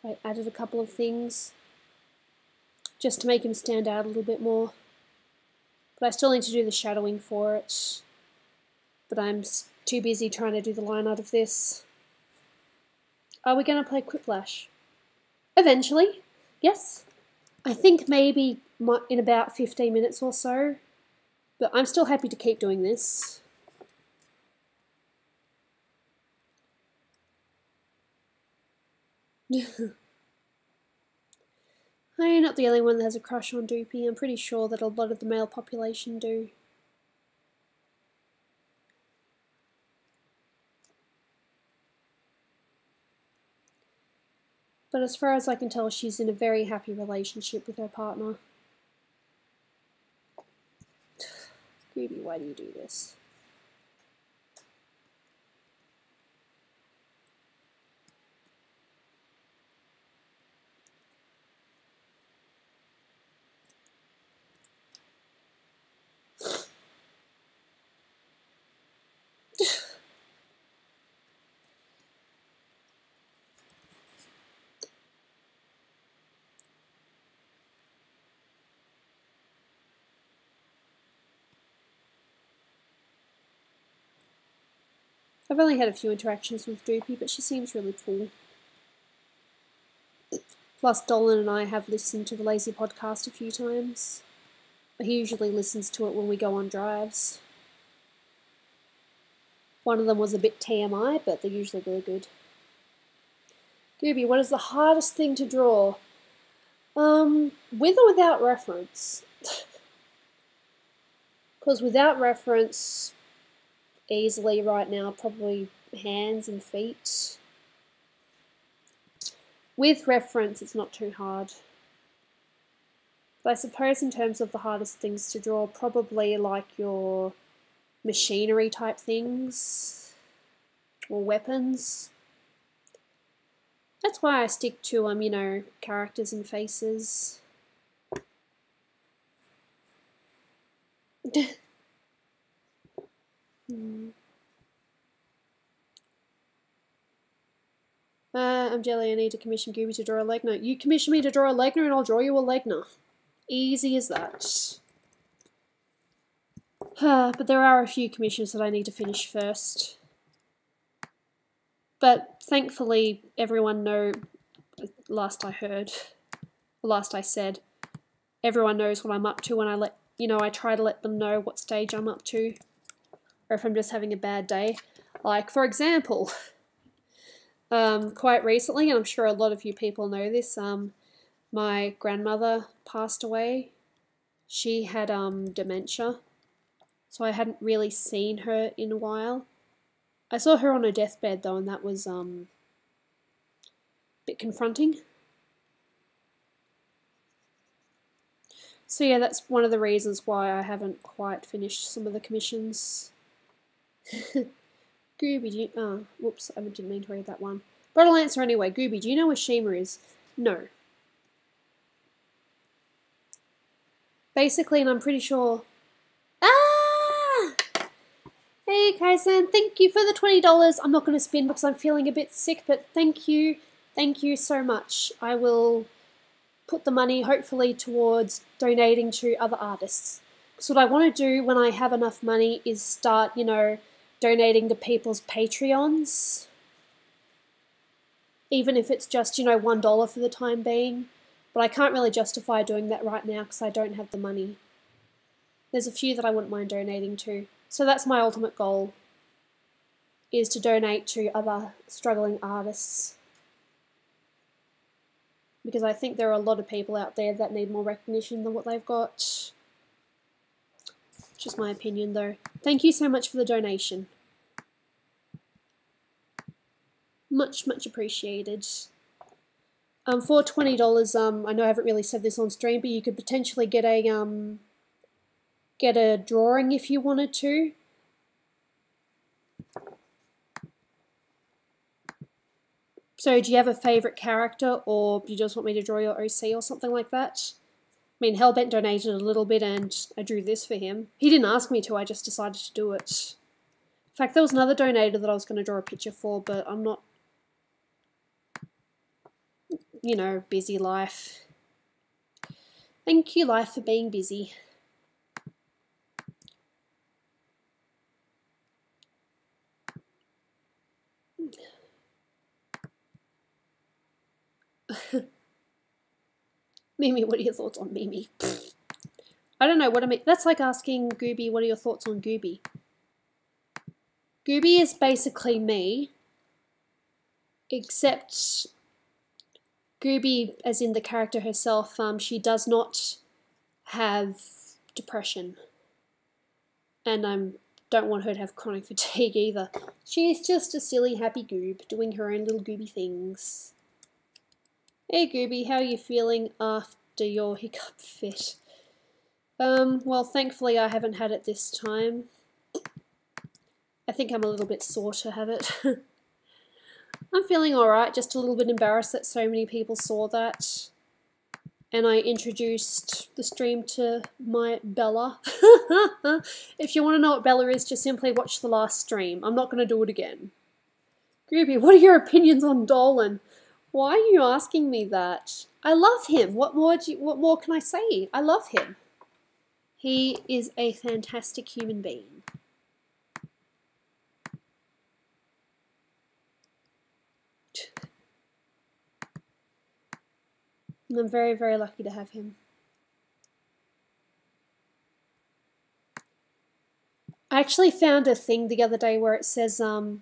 I added a couple of things just to make him stand out a little bit more. But I still need to do the shadowing for it. But I'm too busy trying to do the line out of this. Are we going to play Quiplash? Eventually, yes. I think maybe in about 15 minutes or so. But I'm still happy to keep doing this. I'm not the only one that has a crush on Doopy. I'm pretty sure that a lot of the male population do. But as far as I can tell, she's in a very happy relationship with her partner. Gooby, why do you do this? I've only had a few interactions with Doopy, but she seems really cool. Plus, Dolan and I have listened to the Lazy podcast a few times. He usually listens to it when we go on drives. One of them was a bit TMI, but they're usually really good. Gooby, what is the hardest thing to draw? With or without reference? Because without reference, easily right now, probably hands and feet. With reference, it's not too hard. But I suppose in terms of the hardest things to draw, probably like your machinery type things or weapons. That's why I stick to, you know, characters and faces. I'm jelly, I need to commission Gooby to draw a Legna. You commission me to draw a Legna and I'll draw you a Legna. Easy as that. But there are a few commissions that I need to finish first. But thankfully, everyone last I heard, last I said, everyone knows what I'm up to when I try to let them know what stage I'm up to. Or if I'm just having a bad day. Like, for example, quite recently, and I'm sure a lot of you people know this, my grandmother passed away. She had dementia, so I hadn't really seen her in a while. I saw her on her deathbed though, and that was a bit confronting. So yeah, that's one of the reasons why I haven't quite finished some of the commissions. Gooby, whoops, I didn't mean to read that one. But I'll answer anyway. Gooby, do you know where Shima is? No. Basically, and I'm pretty sure... Ah! Hey, Kaisan, thank you for the $20. I'm not going to spin because I'm feeling a bit sick, but thank you. Thank you so much. I will put the money, hopefully, towards donating to other artists. So what I want to do when I have enough money is start, you know, donating to people's Patreons. Even if it's just, you know, $1 for the time being. But I can't really justify doing that right now because I don't have the money. There's a few that I wouldn't mind donating to. So that's my ultimate goal, is to donate to other struggling artists. Because I think there are a lot of people out there that need more recognition than what they've got. Just my opinion though. Thank you so much for the donation. Much, much appreciated. For $20, I know I haven't really said this on stream, but you could potentially get a drawing if you wanted to. So do you have a favourite character, or do you just want me to draw your OC or something like that? I mean, Hellbent donated a little bit and I drew this for him. He didn't ask me to, I just decided to do it. In fact, there was another donator that I was going to draw a picture for, but I'm not, you know, busy life. Thank you, life, for being busy. Mimi, what are your thoughts on Mimi? I don't know what I mean. That's like asking Gooby, what are your thoughts on Gooby? Gooby is basically me, except Gooby, as in the character herself, she does not have depression. And I don't want her to have chronic fatigue either. She's just a silly, happy goob, doing her own little gooby things. Hey Gooby, how are you feeling after your hiccup fit? Well, thankfully I haven't had it this time. I think I'm a little bit sore to have it. I'm feeling alright, just a little bit embarrassed that so many people saw that. And I introduced the stream to my Bella. If you want to know what Bella is, just simply watch the last stream. I'm not going to do it again. Gooby, what are your opinions on Dolan? Why are you asking me that? I love him. What more can I say? I love him. He is a fantastic human being. And I'm very, very lucky to have him. I actually found a thing the other day where it says, you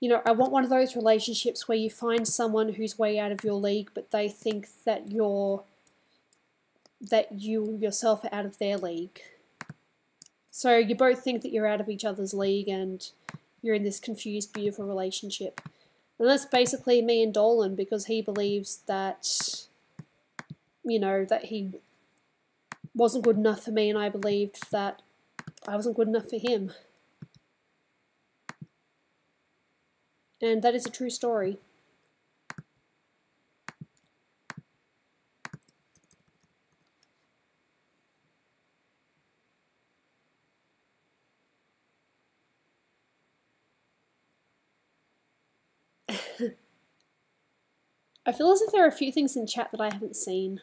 know, I want one of those relationships where you find someone who's way out of your league, but they think that you yourself are out of their league. So you both think that you're out of each other's league and you're in this confused, beautiful relationship. And that's basically me and Dolan, because he believes that, you know, that he wasn't good enough for me, and I believed that I wasn't good enough for him. And that is a true story. I feel as if there are a few things in chat that I haven't seen.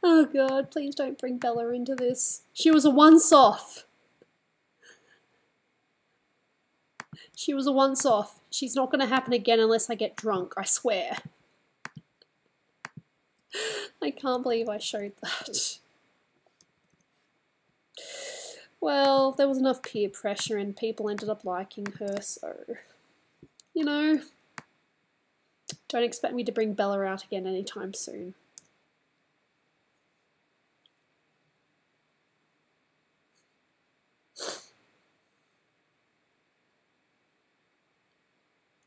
Oh god, please don't bring Bella into this. She was a once-off. She was a once-off. She's not going to happen again unless I get drunk, I swear. I can't believe I showed that. Well, there was enough peer pressure and people ended up liking her, so, you know, don't expect me to bring Bella out again anytime soon.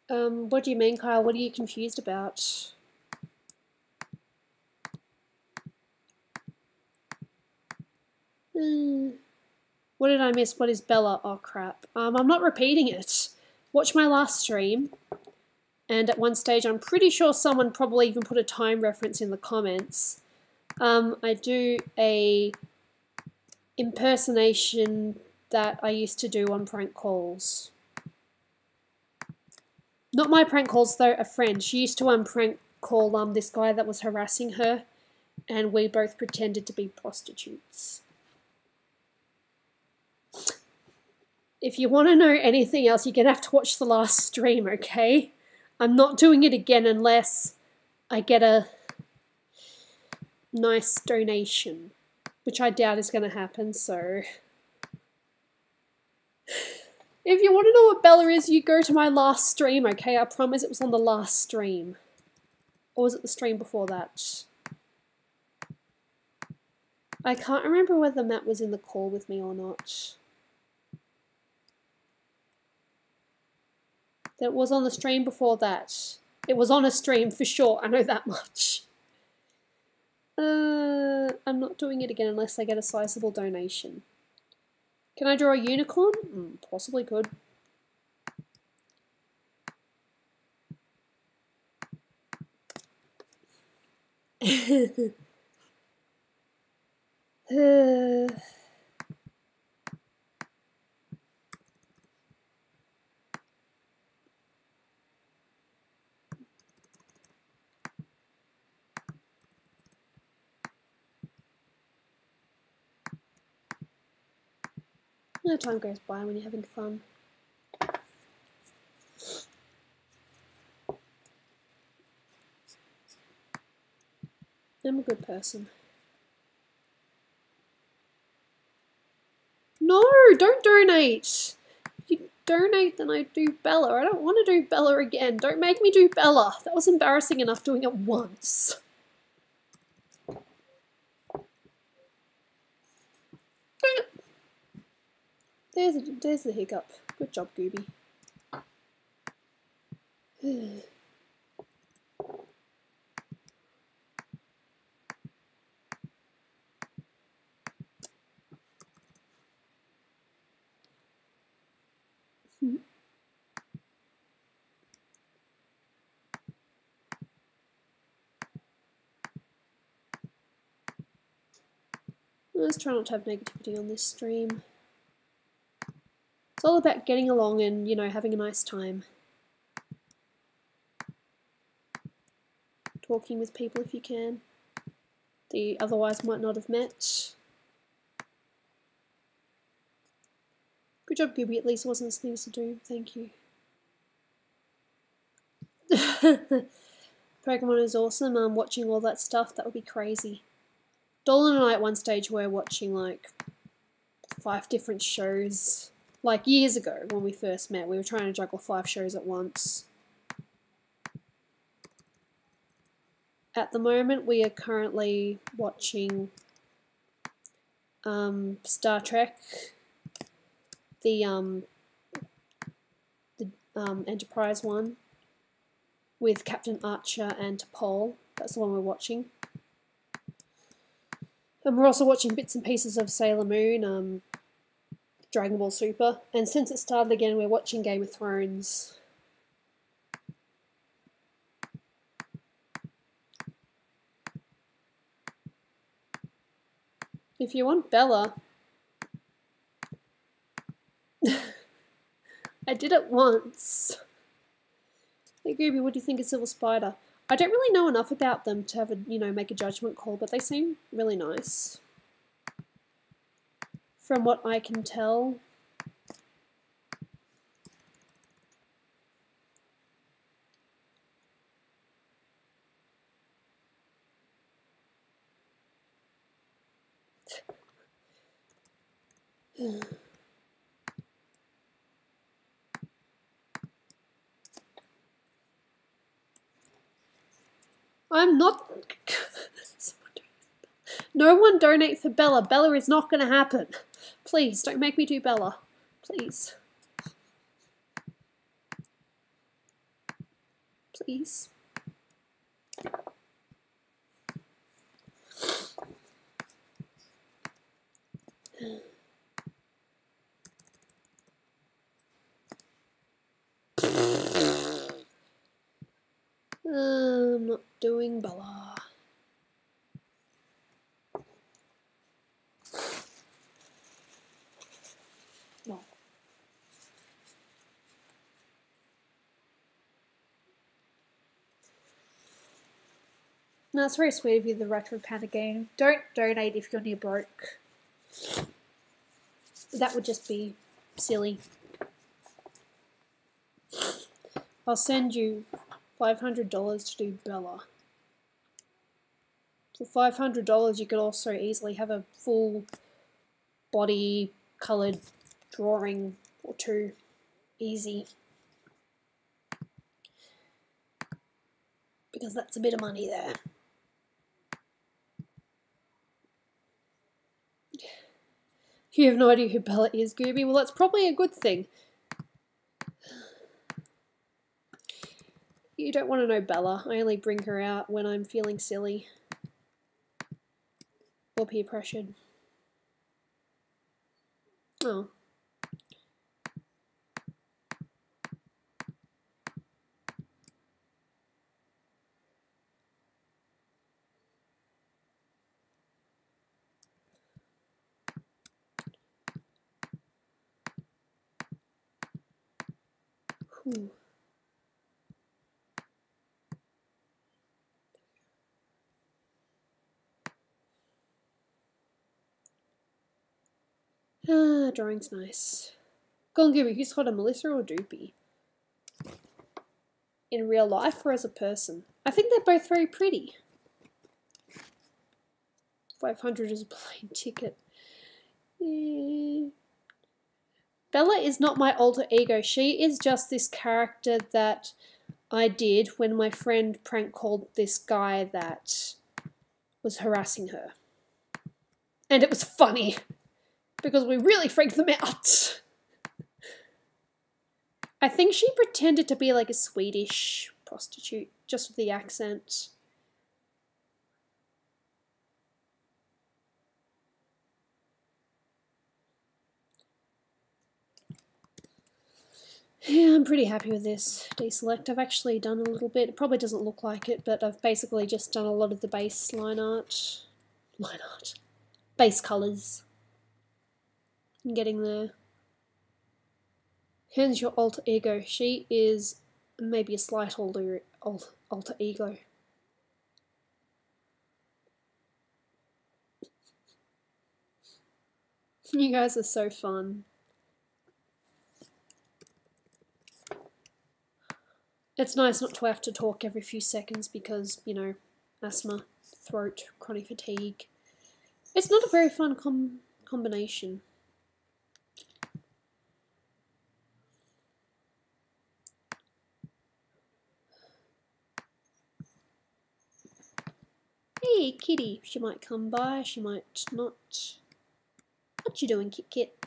What do you mean, Kyle? What are you confused about? What did I miss? What is Bella? Oh crap. I'm not repeating it. Watch my last stream. And at one stage, I'm pretty sure someone probably even put a time reference in the comments. I do a impersonation that I used to do on prank calls. Not my prank calls though, a friend. She used to prank call this guy that was harassing her, and we both pretended to be prostitutes. If you want to know anything else, you're going to have to watch the last stream, okay? I'm not doing it again unless I get a nice donation, which I doubt is going to happen, so... If you want to know what Bella is, you go to my last stream, okay? I promise it was on the last stream. Or was it the stream before that? I can't remember whether Matt was in the call with me or not. It was on the stream before that. It was on a stream for sure, I know that much. I'm not doing it again unless I get a sizable donation. Can I draw a unicorn? Possibly could. No time goes by when you're having fun. I'm a good person. No, don't donate. If you donate, then I do Bella. I don't want to do Bella again. Don't make me do Bella. That was embarrassing enough doing it once. There's the hiccup. Good job, Gooby. Let's try not to have negativity on this stream. It's all about getting along and, you know, having a nice time. Talking with people if you can, that you otherwise might not have met. Good job, Gooby. At least it wasn't things to do. Thank you. Pokemon is awesome. Watching all that stuff, that would be crazy. Dolan and I at one stage were watching like 5 different shows. Like years ago when we first met, we were trying to juggle 5 shows at once. At the moment, we are currently watching Star Trek, the Enterprise one, with Captain Archer and T'Pol. That's the one we're watching. And we're also watching bits and pieces of Sailor Moon, Dragon Ball Super. And since it started again, we're watching Game of Thrones. If you want Bella... I did it once. Hey Gooby, what do you think of Silver Spider? I don't really know enough about them to have a, make a judgment call, but they seem really nice. From what I can tell. I'm not... No one donate for Bella. Bella is not going to happen. Please, don't make me do Bella. Please. Please. I'm not doing Bella. No. No, it's very sweet of you, the Retro Panda game. Don't donate if you're near broke. That would just be silly. I'll send you $500 to do Bella. For $500 you could also easily have a full body coloured drawing or 2. Easy. Because that's a bit of money there. You have no idea who Bella is, Gooby? Well, that's probably a good thing. You don't want to know Bella. I only bring her out when I'm feeling silly. Or peer pressured. Oh. Whew. Ah, drawing's nice. Go on, Gooby, who's hotter, Melissa or Doopy? In real life or as a person? I think they're both very pretty. 500 is a plane ticket. Bella is not my alter ego. She is just this character that I did when my friend prank called this guy that was harassing her. And it was funny. Because we really freaked them out. I think she pretended to be like a Swedish prostitute, just with the accent. Yeah, I'm pretty happy with this deselect. I've actually done a little bit. It probably doesn't look like it, but I've basically just done a lot of the base line art. Base colours. I'm getting there. Who's your alter ego? She is maybe a slight alter ego. You guys are so fun. It's nice not to have to talk every few seconds because, you know, asthma, throat, chronic fatigue. It's not a very fun combination. Hey, kitty. She might come by, she might not. What you doing, Kit Kit?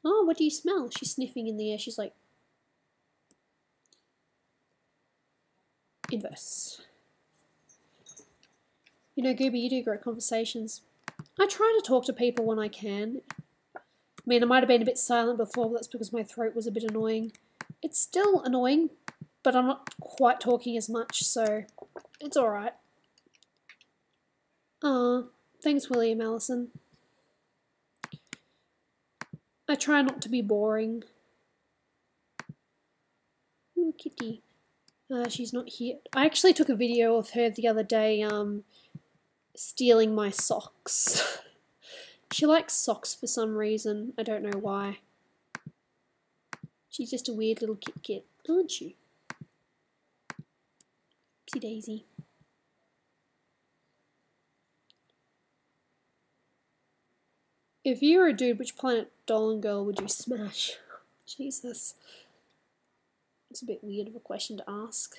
Oh, what do you smell? She's sniffing in the air. She's like... Inverse. You know, Gooby, you do great conversations. I try to talk to people when I can. I mean, I might have been a bit silent before, but that's because my throat was a bit annoying. It's still annoying, but I'm not quite talking as much, so it's alright. Thanks, William Allison. I try not to be boring. Ooh, kitty. She's not here. I actually took a video of her the other day, stealing my socks. She likes socks for some reason. I don't know why. She's just a weird little Kit Kit, aren't you? Oopsie daisy. If you were a dude, which planet Dolan girl would you smash? Jesus. It's a bit weird of a question to ask.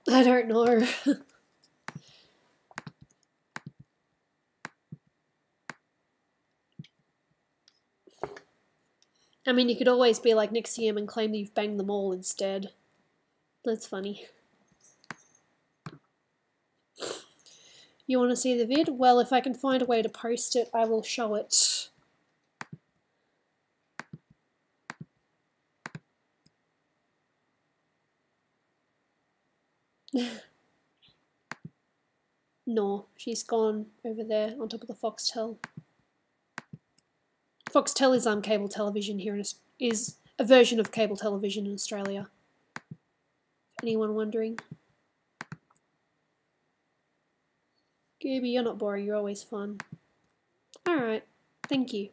I don't know. I mean, you could always be like Nixium and claim that you've banged them all instead. That's funny. You want to see the vid? Well, if I can find a way to post it, I will show it. No, she's gone over there on top of the Foxtel. Foxtel is cable television here is a version of cable television in Australia. Anyone wondering? Gooby, you're not boring, you're always fun. Alright, thank you.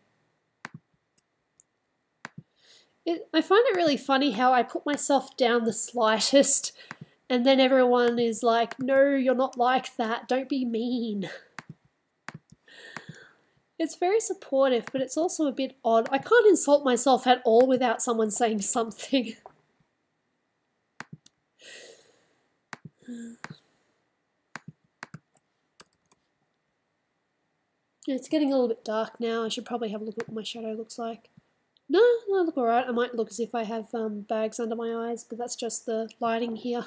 I find it really funny how I put myself down the slightest and then everyone is like, no, you're not like that, don't be mean. It's very supportive, but it's also a bit odd. I can't insult myself at all without someone saying something. It's getting a little bit dark now. I should probably have a look at what my shadow looks like. No, I look alright. I might look as if I have bags under my eyes, but that's just the lighting here.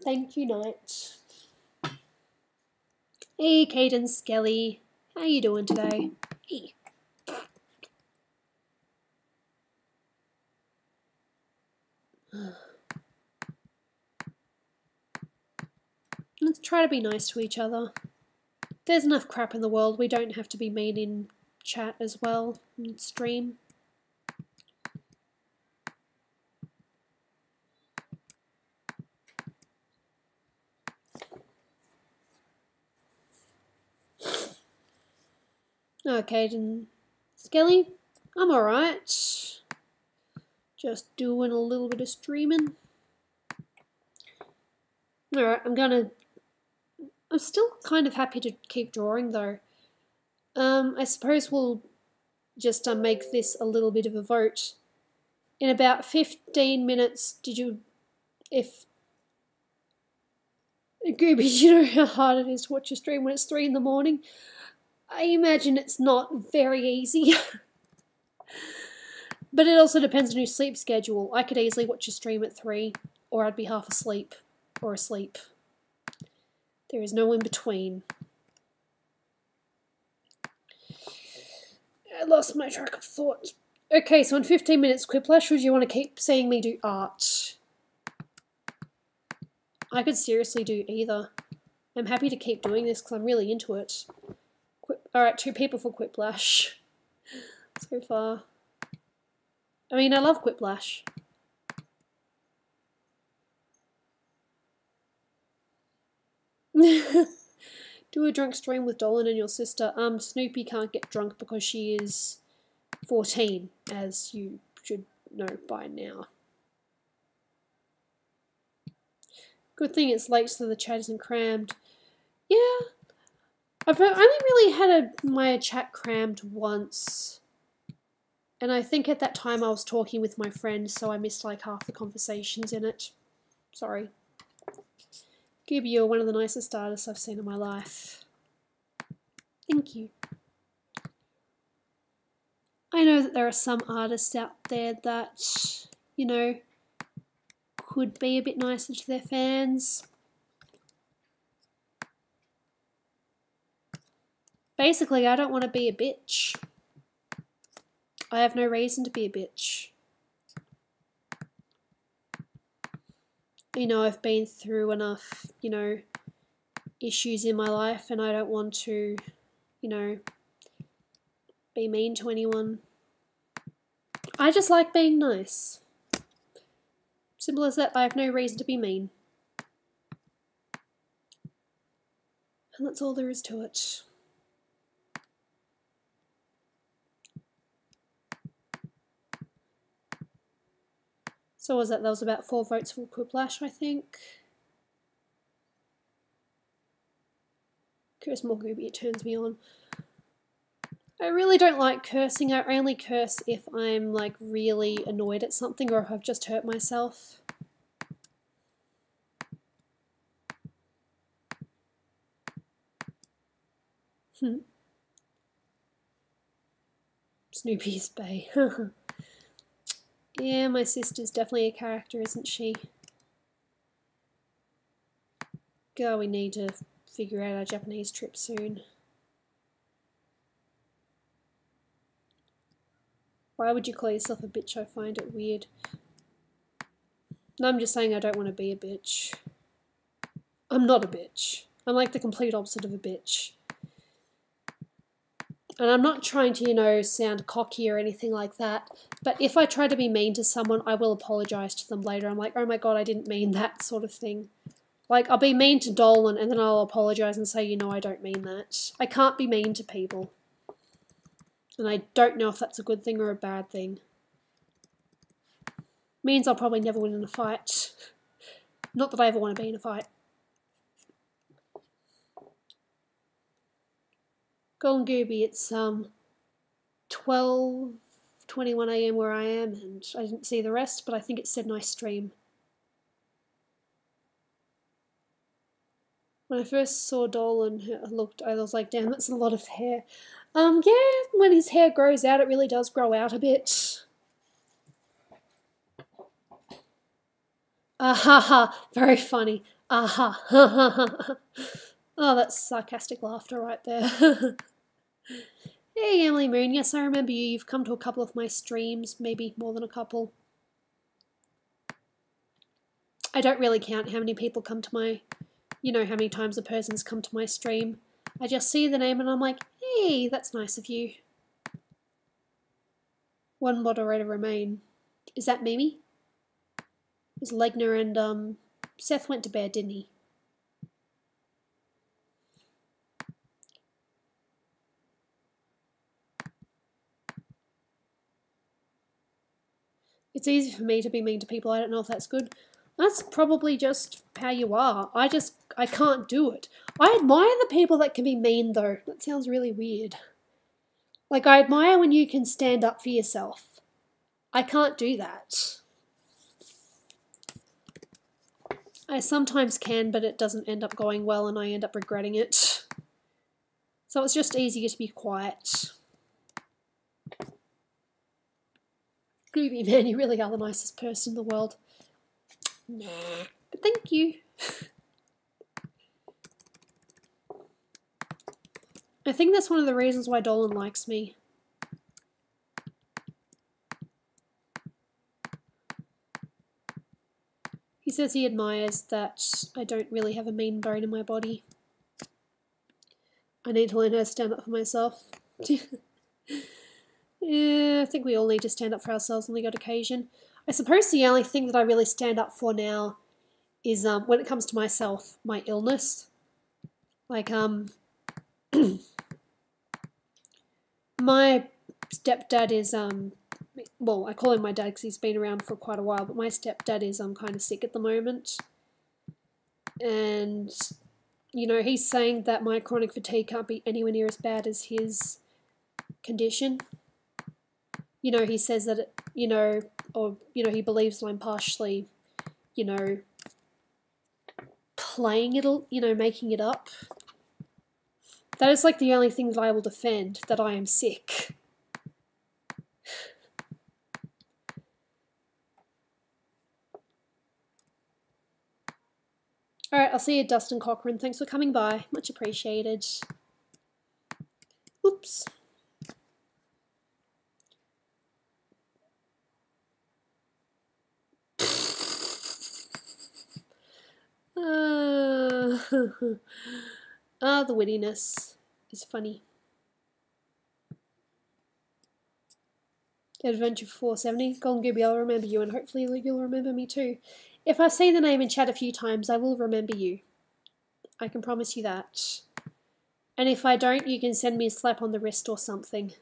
Thank you, Knight. Hey, Caden Skelly. How you doing today? Hey. Let's try to be nice to each other. There's enough crap in the world. We don't have to be mean in chat as well, in stream. Okay, then Skelly, I'm alright. Just doing a little bit of streaming. Alright, I'm still kind of happy to keep drawing though. I suppose we'll just make this a little bit of a vote. In about 15 minutes, Gooby, you know how hard it is to watch a stream when it's 3 in the morning? I imagine it's not very easy. But it also depends on your sleep schedule. I could easily watch a stream at 3, or I'd be half asleep, or asleep. There is no in between. I lost my track of thought. Okay, so in 15 minutes, Quiplash, or do you want to keep seeing me do art? I could seriously do either. I'm happy to keep doing this because I'm really into it. Alright, 2 people for Quiplash. So far. I mean, I love Quiplash. Do a drunk stream with Dolan and your sister. Snoopy can't get drunk because she is 14, as you should know by now. Good thing it's late so the chat isn't crammed. Yeah, I've only really had my chat crammed once. And I think at that time I was talking with my friends, so I missed like half the conversations in it. Sorry. Gooby, you're one of the nicest artists I've seen in my life. Thank you. I know that there are some artists out there that, you know, could be a bit nicer to their fans. Basically, I don't want to be a bitch. I have no reason to be a bitch. You know, I've been through enough, you know, issues in my life, and I don't want to, you know, be mean to anyone. I just like being nice. Simple as that. I have no reason to be mean. And that's all there is to it. So what was that? That was about 4 votes for Quiplash, I think. Curse more Gooby, it turns me on. I really don't like cursing. I only curse if I'm like really annoyed at something or if I've just hurt myself. Snoopy's Bay. Yeah, my sister's definitely a character, isn't she? God, we need to figure out our Japanese trip soon. Why would you call yourself a bitch? I find it weird. No, I'm just saying I don't want to be a bitch. I'm not a bitch. I'm like the complete opposite of a bitch. And I'm not trying to, you know, sound cocky or anything like that. But if I try to be mean to someone, I will apologise to them later. I'm like, oh my god, I didn't mean that sort of thing. Like, I'll be mean to Dolan and then I'll apologise and say, you know, I don't mean that. I can't be mean to people. And I don't know if that's a good thing or a bad thing. Means I'll probably never win in a fight. Not that I ever want to be in a fight. Golden Gooby, it's 12:21 AM where I am, and I didn't see the rest, but I think it said nice stream. When I first saw Dolan, I was like, damn, that's a lot of hair. Yeah, when his hair grows out, it really does grow out a bit. Ahaha, very funny. Aha, ha ha ha. Oh, that's sarcastic laughter right there. Hey, Emily Moon, yes, I remember you. You've come to a couple of my streams, maybe more than a couple. I don't really count how many people come to my, you know, how many times a person's come to my stream. I just see the name and I'm like, hey, that's nice of you. One moderator remain. Is that Mimi? Is Legner and Seth went to bed, didn't he? It's easy for me to be mean to people. I don't know if that's good. That's probably just how you are. I can't do it. I admire the people that can be mean, though. That sounds really weird. Like, I admire when you can stand up for yourself. I can't do that. I sometimes can, but it doesn't end up going well and I end up regretting it. So it's just easier to be quiet. Gooby, man, you really are the nicest person in the world. Nah, but thank you. I think that's one of the reasons why Dolan likes me. He says he admires that I don't really have a mean bone in my body. I need to learn how to stand up for myself. Yeah, I think we all need to stand up for ourselves on the odd occasion. I suppose the only thing that I really stand up for now is when it comes to myself, my illness. Like, my stepdad is, well, I call him my dad because he's been around for quite a while, but my stepdad is kind of sick at the moment. And, you know, he's saying that my chronic fatigue can't be anywhere near as bad as his condition. You know, he says that, you know, or, you know, he believes that I'm partially, you know, playing it, you know, making it up. That is like the only thing that I will defend, that I am sick. Alright, I'll see you, Dustin Cochran. Thanks for coming by. Much appreciated. Oops. The wittiness is funny. Adventure 470. Golden Gooby, I'll remember you, and hopefully you'll remember me too. If I say the name in chat a few times, I will remember you. I can promise you that. And if I don't, you can send me a slap on the wrist or something.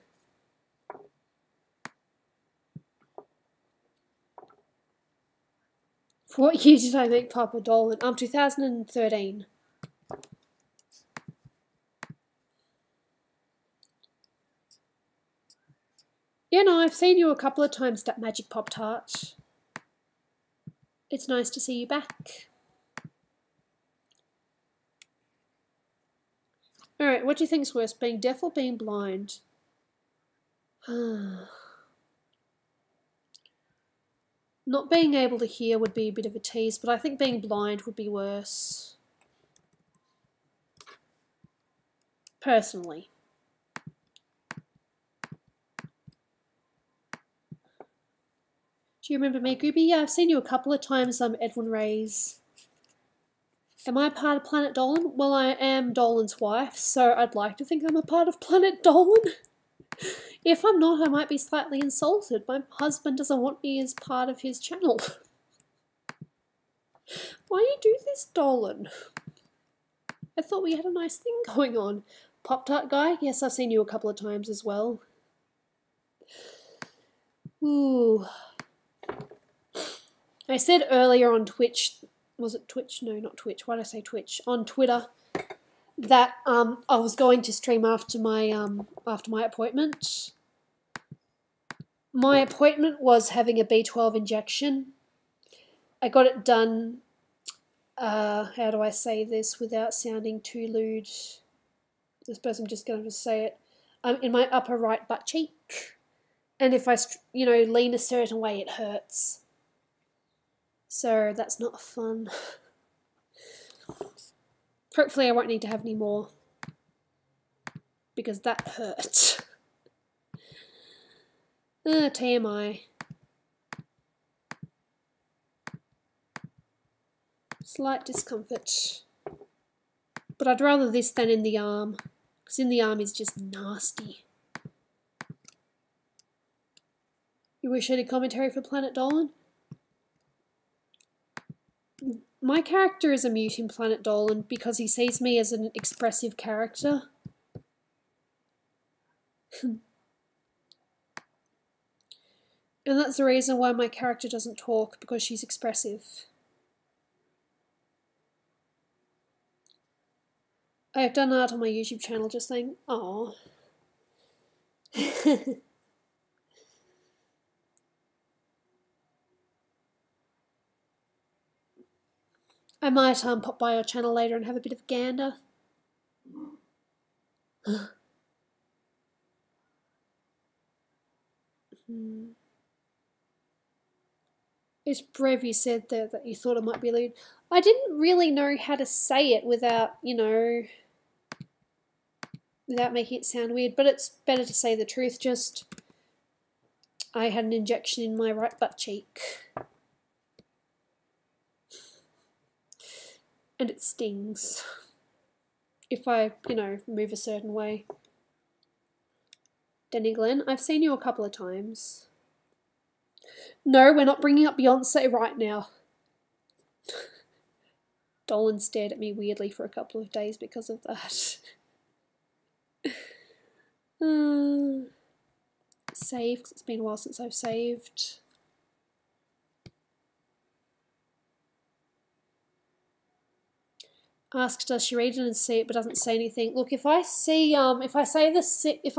What year did I make Papa Dolan? 2013. Yeah, no, I've seen you a couple of times, that Magic Pop-Tart. It's nice to see you back. Alright, what do you think's worse, being deaf or being blind? Not being able to hear would be a bit of a tease, but I think being blind would be worse. Personally. Do you remember me, Gooby? Yeah, I've seen you a couple of times, Edwin Ray's. Am I a part of Planet Dolan? Well, I am Dolan's wife, so I'd like to think I'm a part of Planet Dolan. If I'm not, I might be slightly insulted. My husband doesn't want me as part of his channel. Why do you do this, Dolan? I thought we had a nice thing going on. Pop-Tart guy? Yes, I've seen you a couple of times as well. Ooh. I said earlier on Twitch, was it Twitch? No, not Twitch. Why did I say Twitch? On Twitter, that I was going to stream after my appointment. My appointment was having a B12 injection. I got it done. How do I say this without sounding too lewd? I suppose I'm just going to say it. In my upper right butt cheek, and if I, you know, lean a certain way, it hurts. So that's not fun. Hopefully I won't need to have any more, because that hurt. TMI. Slight discomfort. But I'd rather this than in the arm, because in the arm is just nasty. You wish I did commentary for Planet Dolan? My character is a mute in Planet Dolan because he sees me as an expressive character. And that's the reason why my character doesn't talk, because she's expressive. I have done art on my YouTube channel, just saying, aww. I might pop by your channel later and have a bit of a gander. It's brave you said there that you thought it might be lewd. I didn't really know how to say it without, you know, without making it sound weird, but it's better to say the truth. Just, I had an injection in my right butt cheek. And it stings. If I, you know, move a certain way. Denny Glenn, I've seen you a couple of times. No, we're not bringing up Beyonce right now. Dolan stared at me weirdly for a couple of days because of that. Save, because it's been a while since I've saved. Asked, does she read it and see it but doesn't say anything? Look, if I see if I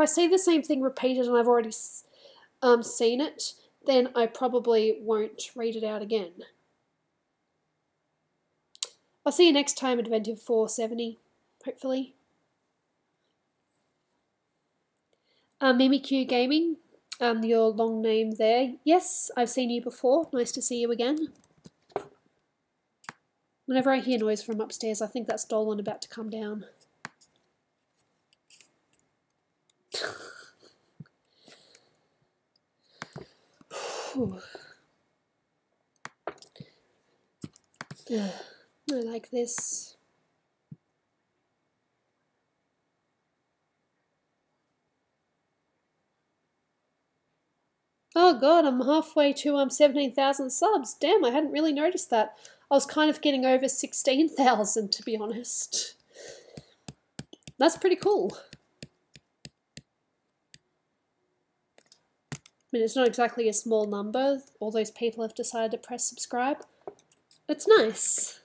see the same thing repeated and I've already seen it, then I probably won't read it out again. I'll see you next time, Adventive 470, hopefully. Mimikyu Gaming, your long name there. Yes, I've seen you before. Nice to see you again. Whenever I hear noise from upstairs, I think that's Dolan about to come down. I like this. Oh god, I'm halfway to 17,000 subs. Damn, I hadn't really noticed that. I was kind of getting over 16,000, to be honest. That's pretty cool. I mean, it's not exactly a small number. All those people have decided to press subscribe. It's nice.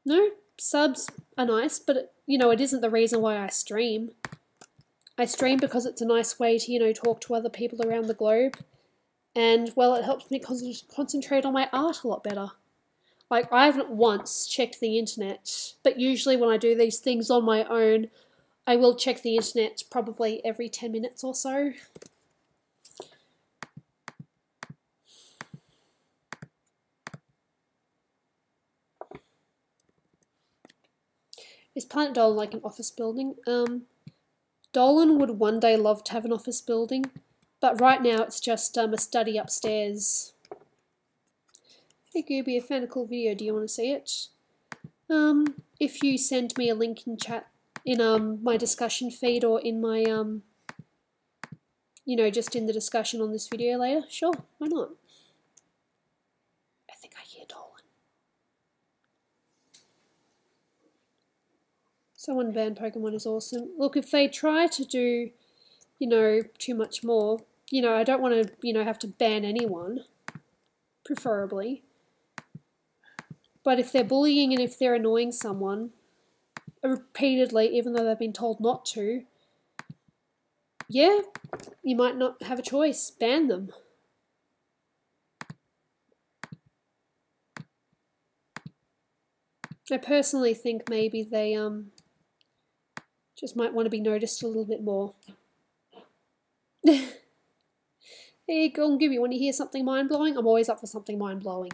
No, subs are nice, but you know, it isn't the reason why I stream. I stream because it's a nice way to, you know, talk to other people around the globe. And, well, it helps me concentrate on my art a lot better. Like, I haven't once checked the internet, but usually when I do these things on my own, I will check the internet probably every 10 minutes or so. Is Planet Dolan like an office building? Dolan would one day love to have an office building, but right now it's just a study upstairs. Hey Gooby, I found a cool video. Do you want to see it? If you send me a link in chat, in my discussion feed or in my you know, just in the discussion on this video later, sure, why not? I think I hear Dolan. Someone banned Pokemon is awesome. Look, if they try to do, you know, too much more, you know, I don't want to, you know, have to ban anyone, preferably. But if they're bullying and if they're annoying someone repeatedly, even though they've been told not to, yeah, you might not have a choice. Ban them. I personally think maybe they just might want to be noticed a little bit more. Hey, go and Gooby, want to hear something mind-blowing? I'm always up for something mind-blowing.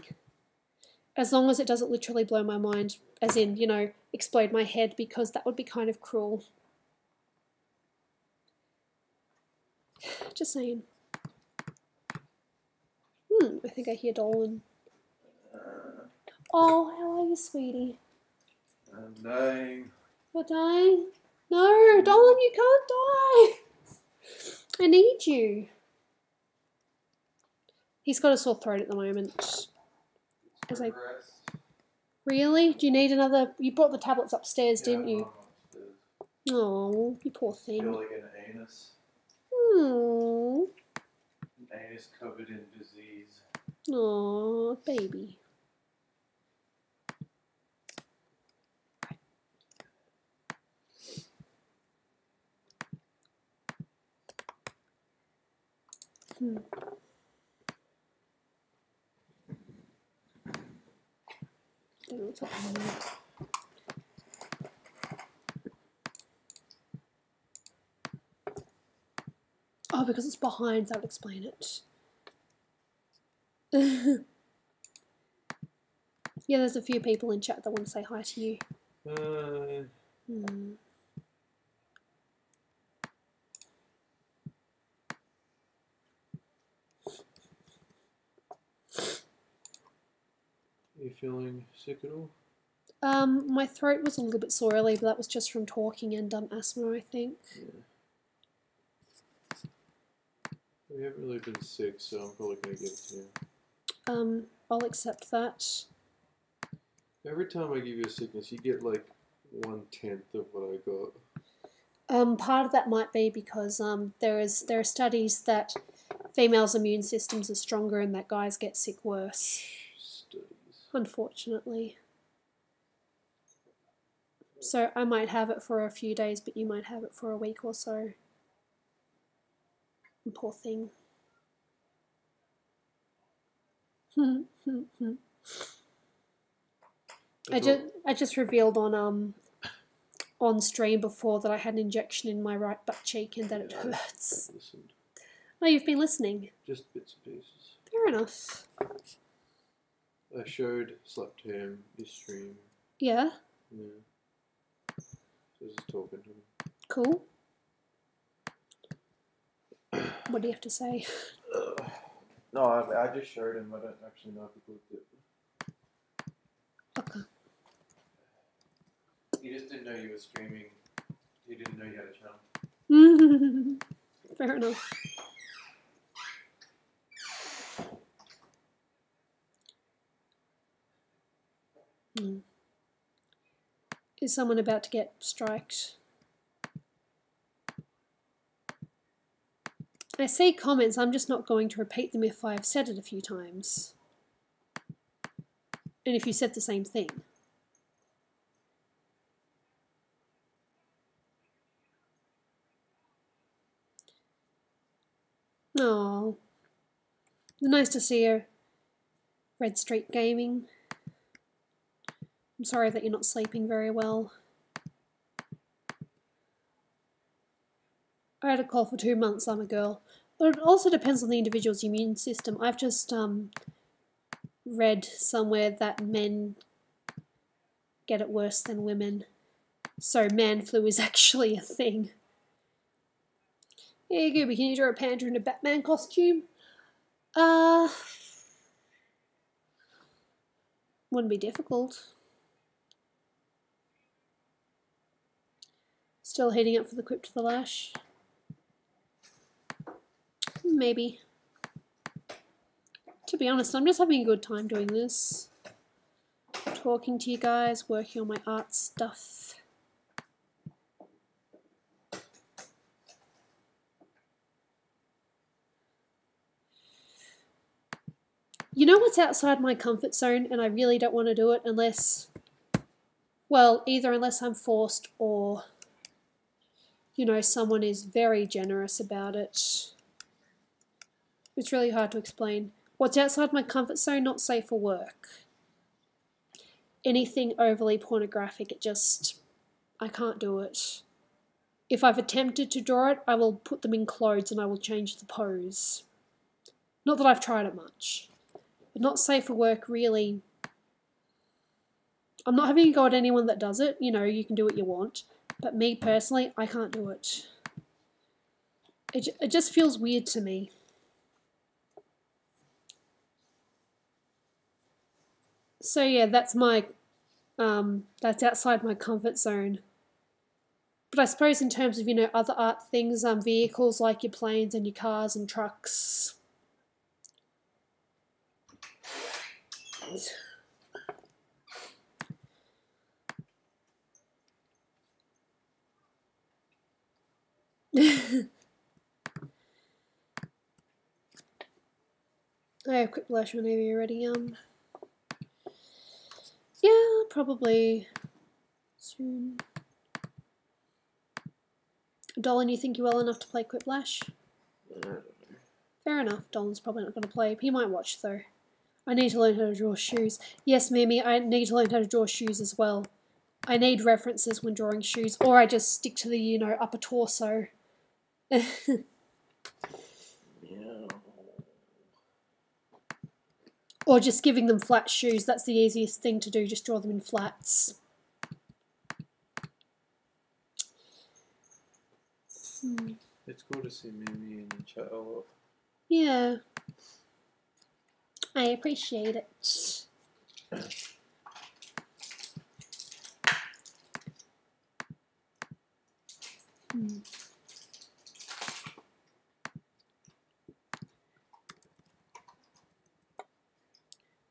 As long as it doesn't literally blow my mind, as in, you know, explode my head, because that would be kind of cruel. Just saying. I think I hear Dolan. Oh, how are you, sweetie? I'm dying. You're dying? No, Dolan, you can't die. I need you. He's got a sore throat at the moment. Really? Do you need another? You brought the tablets upstairs, didn't you? Oh, you poor thing. I feel like an anus. Oh. An anus covered in disease. Oh, baby. Don't know what's happening there. Oh, because it's behind, that would explain it. Yeah, there's a few people in chat that want to say hi to you. Are you feeling sick at all? My throat was a little bit sore earlier, but that was just from talking and asthma, I think. Yeah. We haven't really been sick, so I'm probably going to give it to you. I'll accept that. Every time I give you a sickness, you get like 1/10 of what I got. Part of that might be because there are studies that females' immune systems are stronger and that guys get sick worse. Studies. Unfortunately. So I might have it for a few days, but you might have it for a week or so. Poor thing. I just revealed on stream before that I had an injection in my right butt cheek and that it hurts. Listened. Oh, you've been listening. Just bits and pieces. Fair enough. I showed Slapped Ham your stream. Yeah. Yeah. So just talking to him. Cool. What do you have to say? No, I just showed him. I don't actually know if he clicked it. Okay. He just didn't know you were streaming. He didn't know you had a channel. Fair enough. Is someone about to get striked? I see comments, I'm just not going to repeat them if I've said it a few times. And if you said the same thing. Oh, nice to see you, Red Street Gaming. I'm sorry that you're not sleeping very well. I had a cold for 2 months, I'm a girl. But it also depends on the individual's immune system. I've just read somewhere that men get it worse than women. So man flu is actually a thing. Hey Gooby, can you draw a panda in a Batman costume? Wouldn't be difficult. Still heading up for the Crypt of the Lash? Maybe. To be honest, I'm just having a good time doing this. Talking to you guys, working on my art stuff. You know what's outside my comfort zone and I really don't want to do it unless, well, either unless I'm forced or, you know, someone is very generous about it. It's really hard to explain. What's outside my comfort zone, not safe for work. Anything overly pornographic, I can't do it. If I've attempted to draw it, I will put them in clothes and I will change the pose. Not that I've tried it much. But not safe for work, really. I'm not having a go at anyone that does it. You know, you can do what you want. But me, personally, I can't do it. It just feels weird to me. So yeah, that's outside my comfort zone. But I suppose in terms of, you know, other art things, vehicles like your planes and your cars and trucks. I have quick blush whenever you're ready. Yeah, probably soon. Dolan, you think you're well enough to play Quiplash? Fair enough. Dolan's probably not going to play. He might watch though. I need to learn how to draw shoes. Yes, Mimi, I need to learn how to draw shoes as well. I need references when drawing shoes, or I just stick to the, you know, upper torso. Or just giving them flat shoes. That's the easiest thing to do. Just draw them in flats. It's cool to see Mimi in the chat a lot. Yeah. I appreciate it.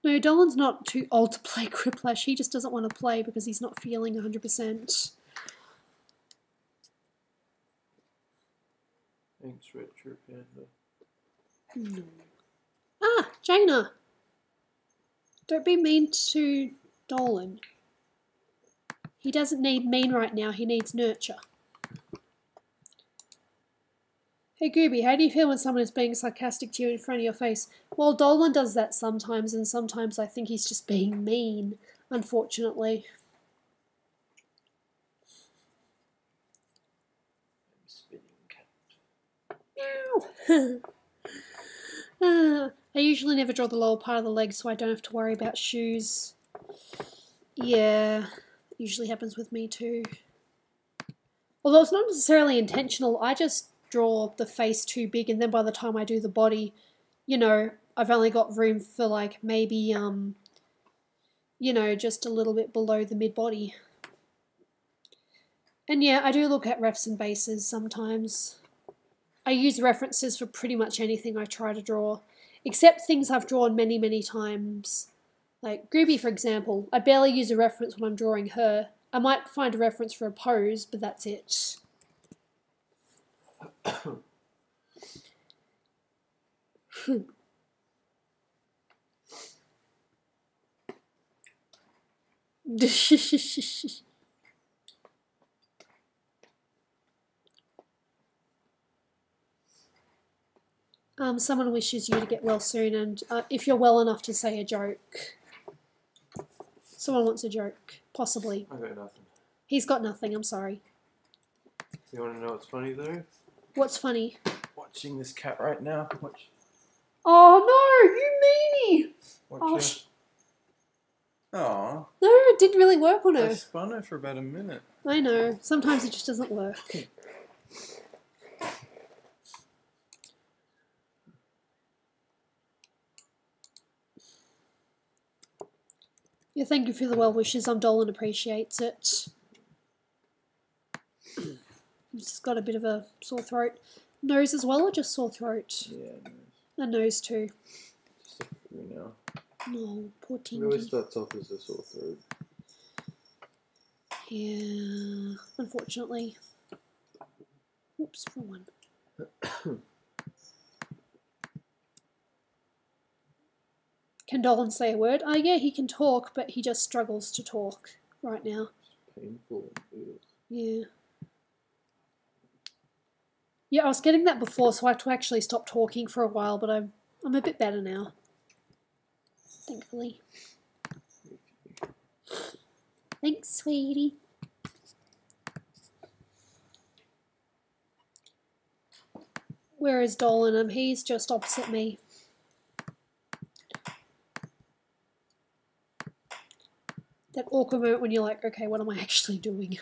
No, Dolan's not too old to play Quiplash. He just doesn't want to play because he's not feeling 100%. Thanks, Retro Panda. No. Ah, Jaina! Don't be mean to Dolan. He doesn't need mean right now, he needs nurture. Hey Gooby, how do you feel when someone is being sarcastic to you in front of your face? Well, Dolan does that sometimes, and sometimes I think he's just being mean, unfortunately. Meow! I usually never draw the lower part of the leg so I don't have to worry about shoes. Yeah, it usually happens with me too. Although it's not necessarily intentional, I just draw the face too big and then by the time I do the body, you know, I've only got room for like maybe, you know, just a little bit below the mid-body. And yeah, I do look at refs and bases sometimes. I use references for pretty much anything I try to draw, except things I've drawn many, many times. Like Gooby, for example, I barely use a reference when I'm drawing her. I might find a reference for a pose, but that's it. Someone wishes you to get well soon, and if you're well enough to say a joke. Someone wants a joke, possibly. I got nothing. He's got nothing, I'm sorry. You want to know what's funny though? What's funny? Watching this cat right now. Watch. Oh no, you meanie! Watch Oh, Aw. no, it didn't really work on her. I spun her for about a minute. I know, sometimes it just doesn't work. Yeah, thank you for the well wishes. Dolan appreciates it. He's just got a bit of a sore throat. Nose as well, or just sore throat? Yeah, nose. A nose too. Just a few now. No, poor It always Tingy. starts off as a sore throat. Yeah, unfortunately. Oops, wrong one. Can Dolan say a word? Yeah, he can talk, but he just struggles to talk right now. It's painful. Yeah. Yeah, I was getting that before, so I had to actually stop talking for a while, but I'm a bit better now. Thankfully. Thanks, sweetie. Where is Dolan? He's just opposite me. That awkward moment when you're like, okay, what am I actually doing?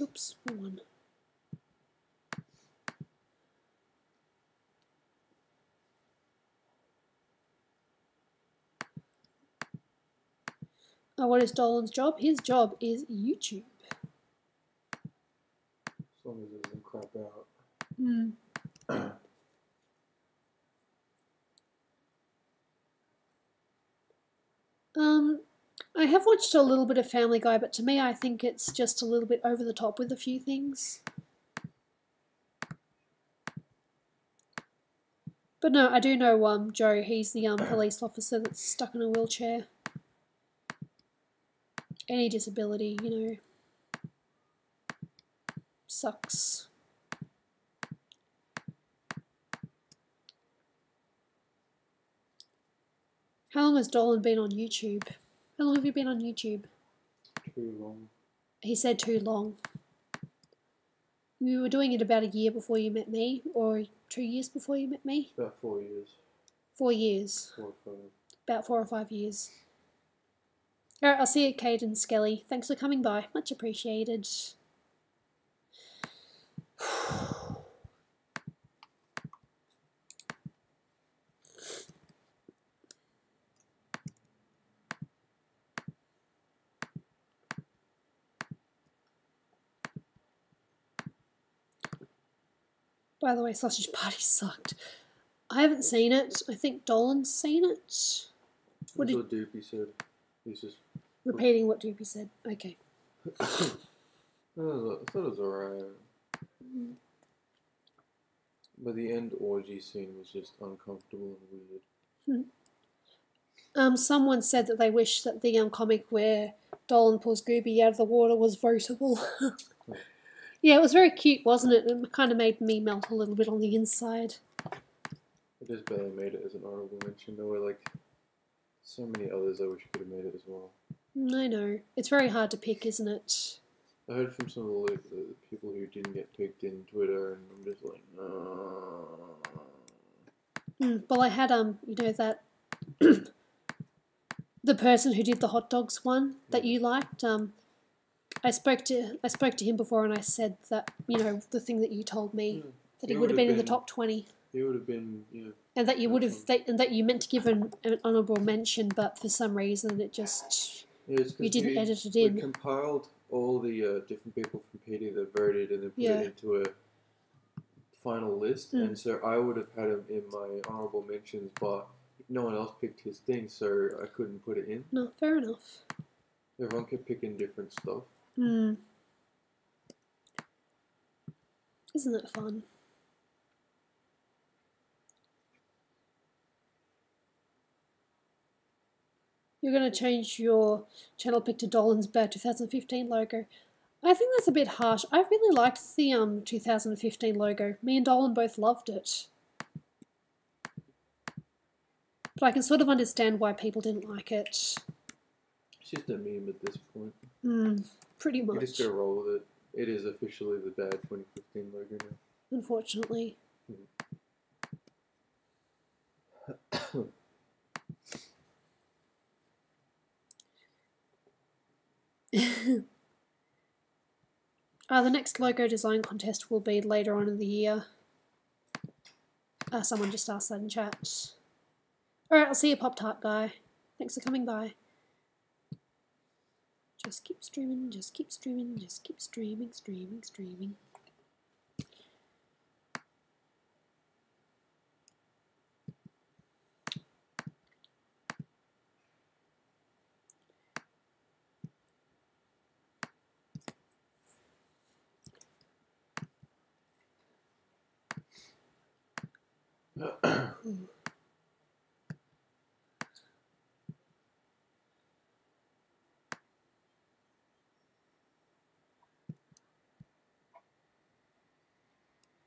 Oops, wrong one. Oh, what is Dolan's job? His job is YouTube. As long as it doesn't crap out. Hmm. I have watched a little bit of Family Guy, but to me I think it's just a little bit over the top with a few things. But no, I do know Joe, he's the police officer that's stuck in a wheelchair. Any disability, you know, sucks. How long has Dolan been on YouTube? How long have you been on YouTube? Too long. He said too long. We were doing it about a year before you met me, or 2 years before you met me? About 4 years. 4 years. 4 or 5. About 4 or 5 years. Alright, I'll see you, Kate and Skelly. Thanks for coming by. Much appreciated. By the way, Sausage Party sucked. I haven't seen it. I think Dolan's seen it. What That's what Doopy said. He's just repeating what Doopy said. Okay. I thought it was alright. But the end orgy scene was just uncomfortable and weird. Someone said that they wish that the comic where Dolan pulls Gooby out of the water was votable. Yeah, it was very cute, wasn't it? It kind of made me melt a little bit on the inside. I just barely made it as an honorable mention. There were like so many others I wish could have made it as well. I know. It's very hard to pick, isn't it? I heard from some of the people who didn't get picked in Twitter, and I'm just like, Well, I had you know that the person who did the hot dogs one that you liked. I spoke to him before, and I said that the thing that you told me that he would have been in the top 20. He would have been, yeah. And that you would have, and that you meant to give an honourable mention, but for some reason it just you didn't edit it in. We compiled all the different people from PD that voted and then put it into a final list, and so I would have had him in my honourable mentions, but no one else picked his thing, so I couldn't put it in. No, fair enough. Everyone kept picking different stuff. Isn't it fun? You're going to change your channel pick to Dolan's Bad 2015 logo. I think that's a bit harsh. I really liked the 2015 logo. Me and Dolan both loved it. But I can sort of understand why people didn't like it. It's just a meme at this point. Pretty much. You just go roll with it. It is officially the Bad 2015 logo now. Unfortunately. The next logo design contest will be later on in the year. Someone just asked that in chat. Alright, I'll see you, Pop-Tart guy. Thanks for coming by. Just keep streaming, just keep streaming, just keep streaming, streaming.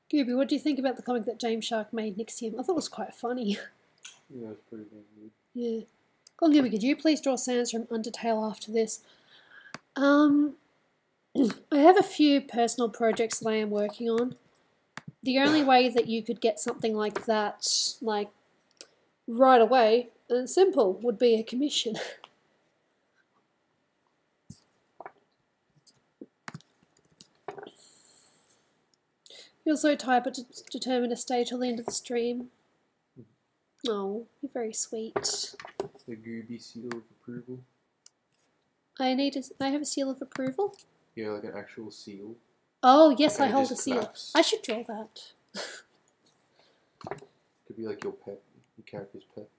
Gooby, what do you think about the comic that James Shark made next to him? I thought it was quite funny. Yeah, it's pretty good. Yeah. Go on, Gooby, could you please draw Sans from Undertale after this? I have a few personal projects that I am working on. The only way that you could get something like that, like, right away, and simple, would be a commission. You're so tired but determined to stay till the end of the stream. Oh, you're very sweet. The Gooby seal of approval. I have a seal of approval? Yeah, like an actual seal. Oh, yes, And I hold a seal. claps. I should draw that. Could be like your pet, your character's pet.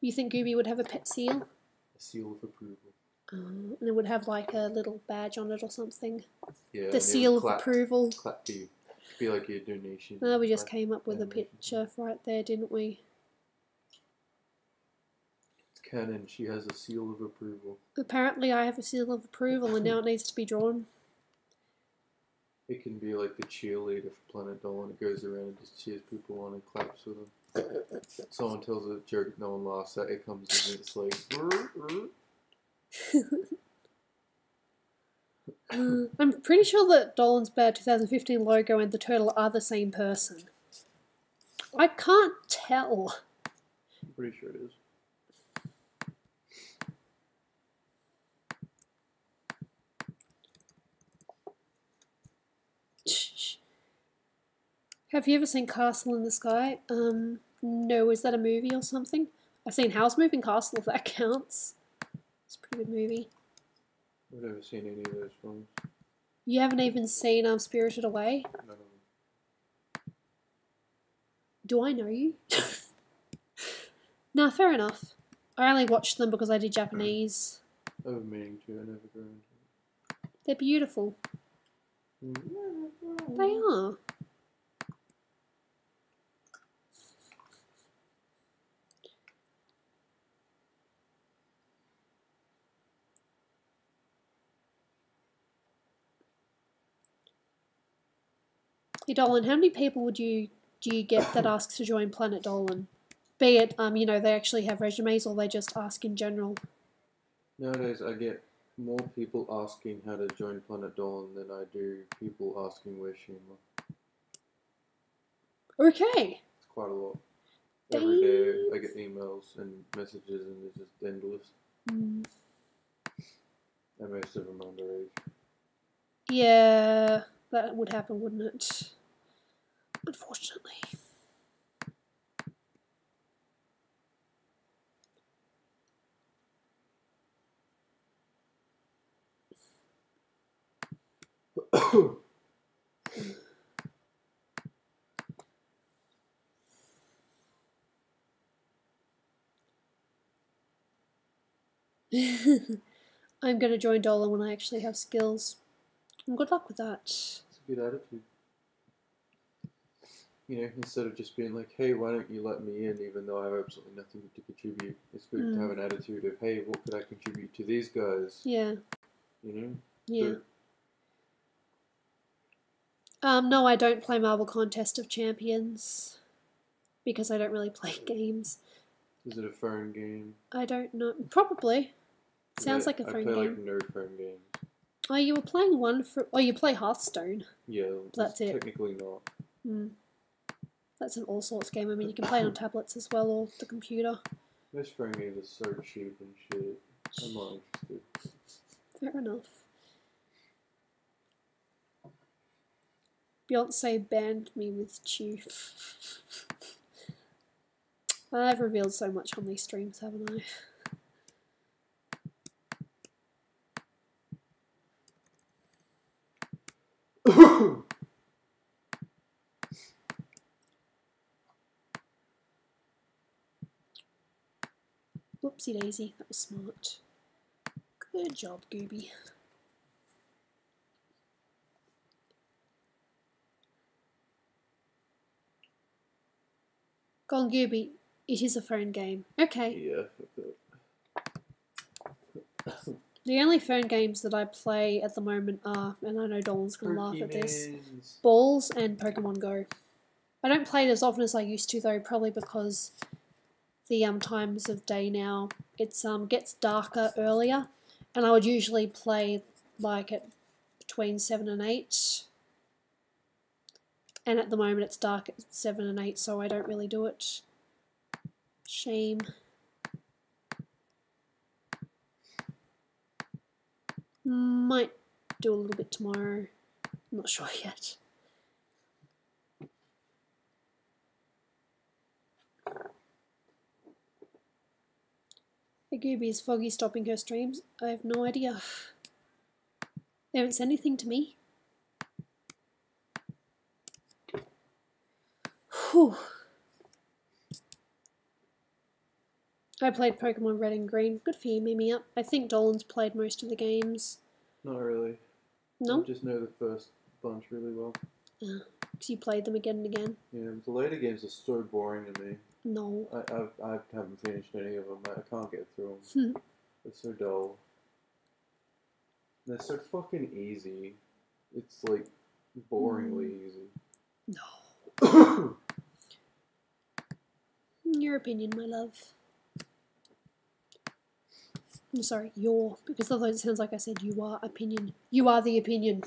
You think Gooby would have a pet seal? A seal of approval. And it would have like a little badge on it or something. Yeah. The seal of approval. Clap for you. Could be like your donation. Oh, we just came up with a picture right there, didn't we? It's canon. She has a seal of approval. Apparently I have a seal of approval and now it needs to be drawn. It can be like the cheerleader for Planet Dolan. It goes around and just cheers people on and claps for them. Someone tells a joke no one laughs at, it comes in and it's like... I'm pretty sure that Dolan's Bad 2015 logo and the turtle are the same person. I can't tell. I'm pretty sure it is. Have you ever seen Castle in the Sky? No, is that a movie or something? I've seen House Moving Castle, if that counts. It's a pretty good movie. I've never seen any of those films. You haven't even seen Spirited Away? None of them. Do I know you? Nah, fair enough. I only watched them because I did Japanese. I have a meaning to, I never go into it. They're beautiful. They are. Hey Dolan, how many people do you get that asks to join Planet Dolan? Be it, you know, they actually have resumes or they just ask in general. Nowadays, I get more people asking how to join Planet Dolan than I do people asking where's Shima. Okay. It's quite a lot. Dang. Every day I get emails and messages and it's just endless. And most of them are underage. Yeah, that would happen, wouldn't it? Unfortunately. I'm going to join Dolan when I actually have skills. And good luck with that. It's a good attitude. You know, instead of just being like, hey, why don't you let me in even though I have absolutely nothing to contribute. It's good to have an attitude of, hey, what could I contribute to these guys? Yeah. You know? Yeah. No, I don't play Marvel Contest of Champions because I don't really play games. Is it a phone game? I don't know. Probably. Sounds like a phone game. I play like no phone games. Oh, you were playing one for... Oh, you play Hearthstone. Yeah, that's it. Technically not. That's an all sorts game. I mean, you can play it on tablets as well or the computer. Most phone games are so cheap and shit. I'm not interested. Fair enough. Beyonce banned me with Chew. I've revealed so much on these streams, haven't I? Whoopsie daisy, that was smart. Good job, Gooby. Go on, Gooby. It is a phone game. Okay. Yeah. The only phone games that I play at the moment are, and I know Dolan's going to laugh at this, Pokemans. Balls and Pokemon Go. I don't play it as often as I used to though, probably because the times of day now, it's gets darker earlier, and I would usually play like at between 7 and 8. And at the moment it's dark at 7 and 8, so I don't really do it. Shame. Might do a little bit tomorrow. I'm not sure yet. Hey Gooby, is Foggy stopping her streams? I have no idea. They haven't said anything to me. Whew. I played Pokemon Red and Green. Good for you, Mimi up. I think Dolan's played most of the games. Not really. No? I just know the first bunch really well. Because you played them again and again. Yeah, the later games are so boring to me. No. I haven't finished any of them. I can't get through them. They're so dull. They're so fucking easy. It's like boringly easy. No. Your opinion, my love. I'm sorry, your, because otherwise it sounds like I said you are opinion. You are the opinion.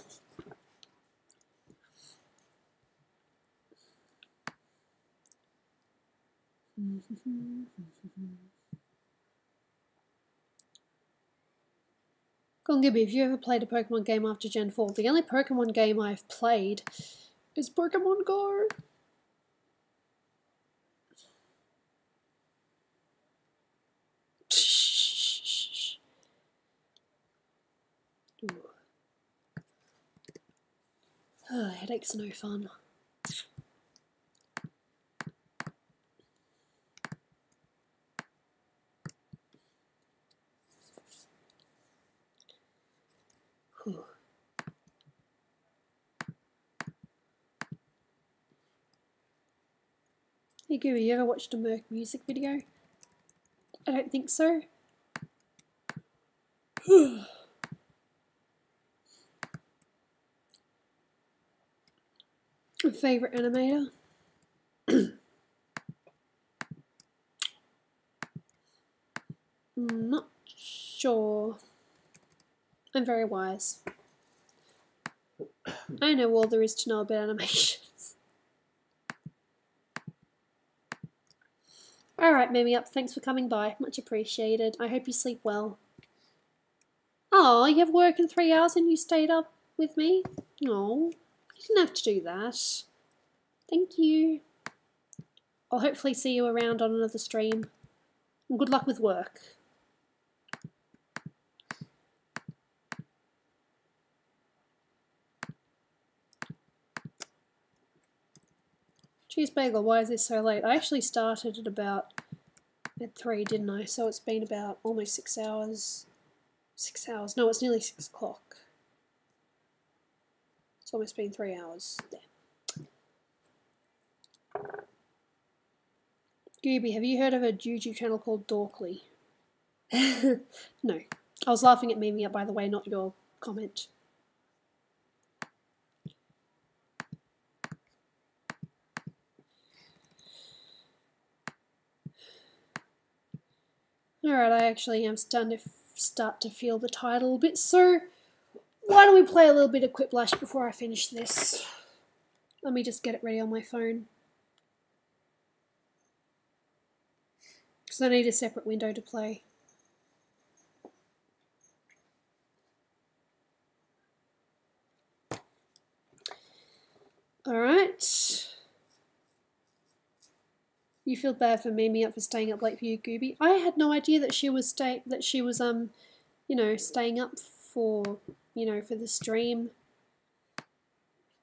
Go on, Gibby, have you ever played a Pokemon game after Gen 4? The only Pokemon game I've played is Pokemon Go. Headaches are no fun. Hey Gooby, you ever watched a Merc music video? I don't think so. A favourite animator? Not sure. I'm very wise. I know all there is to know about animations. Alright, Mimi Up, thanks for coming by. Much appreciated. I hope you sleep well. Oh, you have work in 3 hours and you stayed up with me? No, you didn't have to do that. Thank you. I'll hopefully see you around on another stream. And good luck with work. Cheese bagel, why is this so late? I actually started at 3, didn't I? So it's been about almost 6 hours. 6 hours. No, it's nearly 6 o'clock. It's almost been 3 hours. There. Gooby, have you heard of a YouTube channel called Dorkly? No. I was laughing at Mimi Up, by the way, not your comment. Alright, I actually am starting to start to feel the title a bit, so why don't we play a little bit of Quiplash before I finish this? Let me just get it ready on my phone. Because I need a separate window to play. Alright. You feel bad for Mimi Up for staying up late for you, Gooby. I had no idea that she was you know, staying up for, you know, for the stream.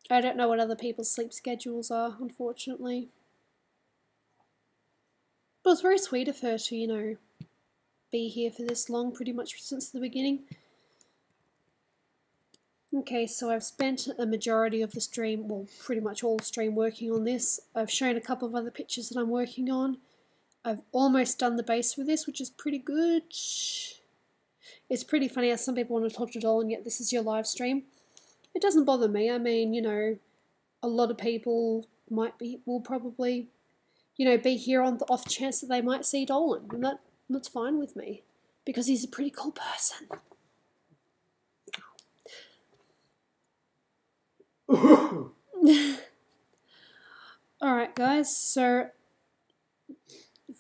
I don't know what other people's sleep schedules are, unfortunately. But it's very sweet of her to, you know, be here for this long, pretty much since the beginning. Okay, so I've spent a majority of the stream, well, pretty much all the stream working on this. I've shown a couple of other pictures that I'm working on. I've almost done the base for this, which is pretty good. It's pretty funny how some people want to talk to Dolan, yet this is your live stream. It doesn't bother me. I mean, you know, a lot of people will probably, you know, be here on the off chance that they might see Dolan, and that's fine with me, because he's a pretty cool person. Alright guys, so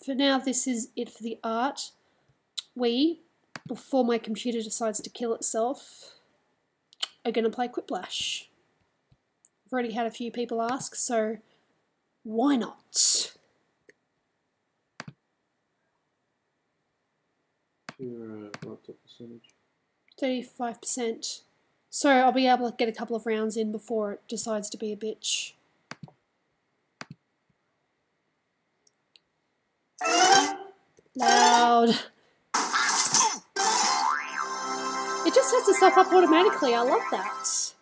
for now this is it for the art. Before my computer decides to kill itself, are going to play Quiplash. I've already had a few people ask, so why not? Your laptop percentage? 35%. So I'll be able to get a couple of rounds in before it decides to be a bitch. Loud. It just sets itself up automatically. I love that.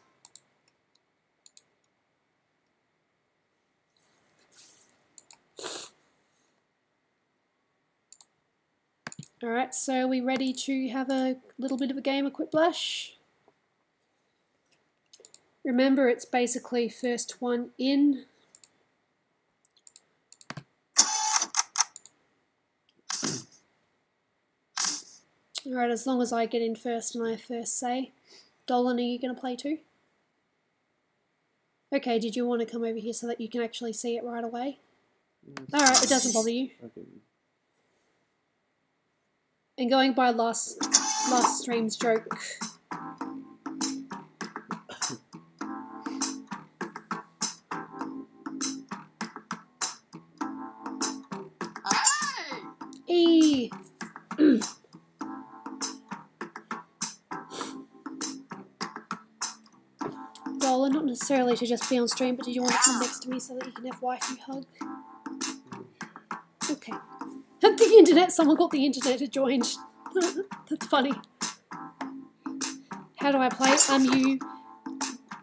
Alright, so are we ready to have a little bit of a game of Quiplash? Remember, it's basically first one in. Alright, as long as I get in first and I first say. Dolan, are you going to play too? Okay, did you want to come over here so that you can actually see it right away? Alright, it doesn't bother you. Okay. And going by last stream's joke. Hey! Dolan, not necessarily to just be on stream, but did you want to come next to me so that you can have wifey hug? Okay. At the internet, someone got the internet to join. That's funny. How do I play?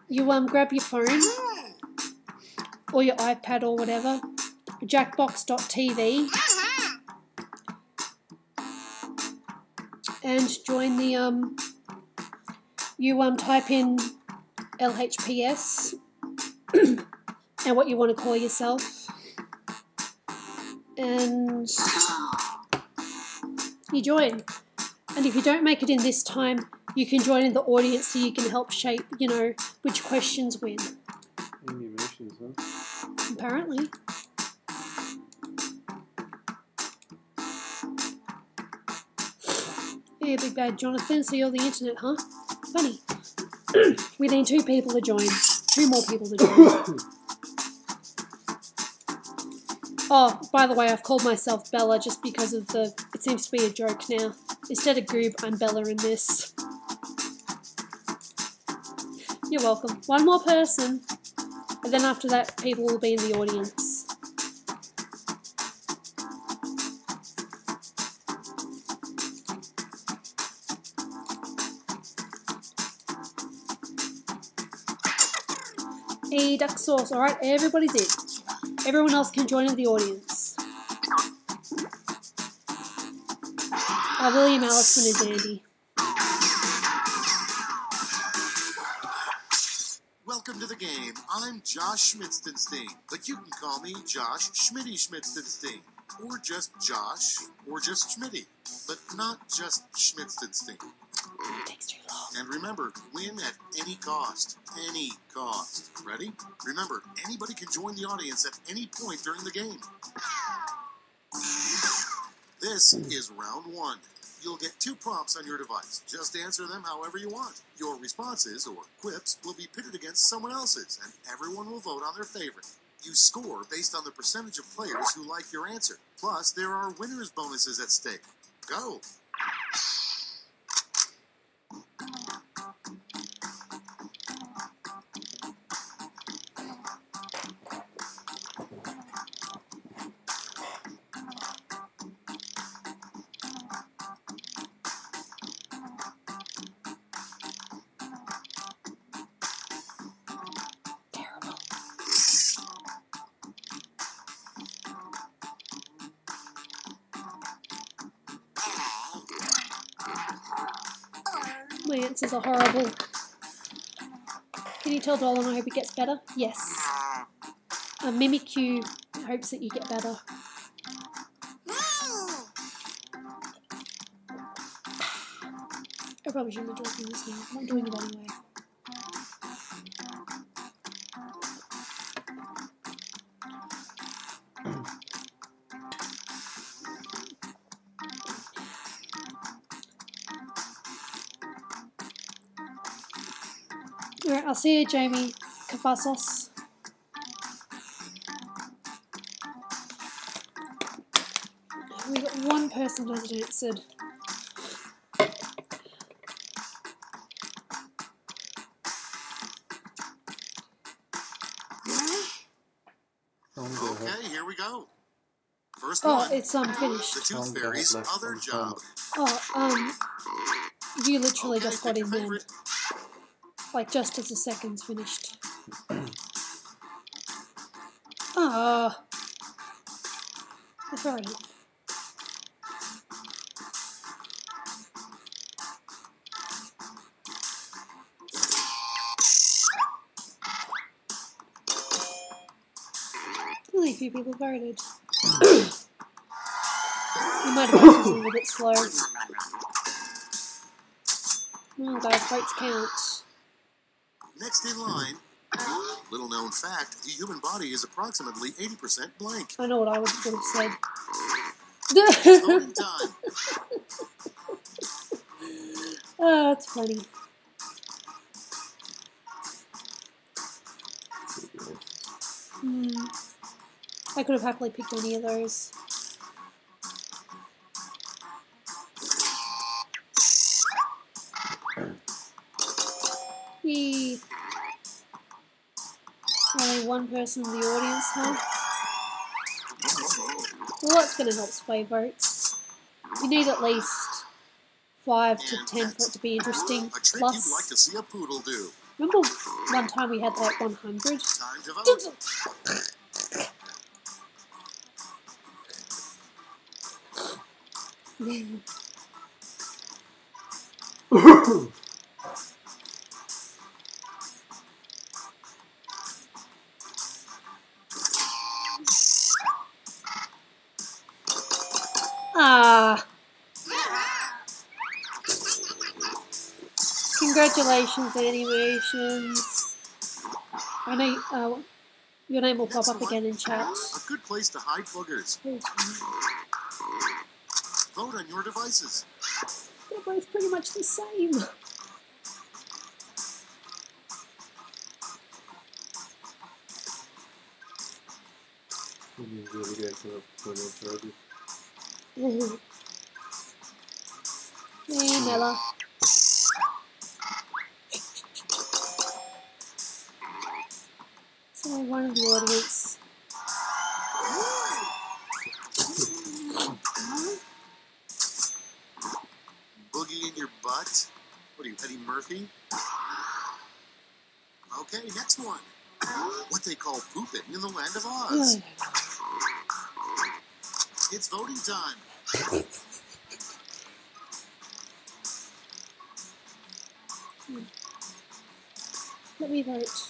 You grab your phone or your iPad or whatever, jackbox.tv and join the you type in LHPS and what you want to call yourself, and you join. And if you don't make it in this time, you can join in the audience so you can help shape, you know, which questions win. Any missions, huh? Apparently. Yeah, big bad Jonathan, so you're the internet, huh? Funny. We need 2 people to join. 2 more people to join. Oh, by the way, I've called myself Bella just because of the... It seems to be a joke now. Instead of Goob, I'm Bella in this. You're welcome. 1 more person. And then after that, people will be in the audience. Hey, duck sauce. Alright, everybody's in. Everyone else can join in the audience. William Allison is Andy. Welcome to the game. I'm Josh Schmitzenstein, but you can call me Josh Schmitty Schmitzenstein, or just Josh, or just Schmitty, but not just Schmitzenstein. Takes too long. And remember, win at any cost. Any cost. Ready? Remember, anybody can join the audience at any point during the game. This is round 1. You'll get 2 prompts on your device. Just answer them however you want. Your responses, or quips, will be pitted against someone else's, and everyone will vote on their favorite. You score based on the percentage of players who like your answer. Plus, there are winners' bonuses at stake. Go! My answers are horrible. Can you tell Dolan I hope it gets better? Yes. Mimikyu hopes that you get better. I probably shouldn't be talking this now. I'm not doing it anyway. Alright, I'll see you, Jamie Cavazos. We got 1 person that hasn't answered. Okay, here we go. First Oh, one. it's finished. The Tooth Fairy's other job. Oh, you literally Okay, just got pick in your then. favorite. Like, just as the second's finished. Ah. That's alright. Only a few people voted. You might have been just a little bit slow. Oh, guys, votes count. Next in line, little known fact, the human body is approximately 80% blank. I know what I would have said. Voting time. Oh, that's funny. I could have happily picked any of those. Yee. Only 1 person in the audience, huh? Well, that's going to help sway votes. You need at least 5 to 10 for it to be interesting. A trick Plus, you'd like to see a poodle do. remember one time we had like 100? Time to vote. Ah. Congratulations, Animations. I know your name will pop up again in chat. A good place to hide boogers. Vote on your devices. They're both pretty much the same. Hey, Nella. So one of the audience. Boogie in your butt? What are you, Eddie Murphy? Okay, next one. What they call pooping in the land of Oz. It's voting time. Let me vote.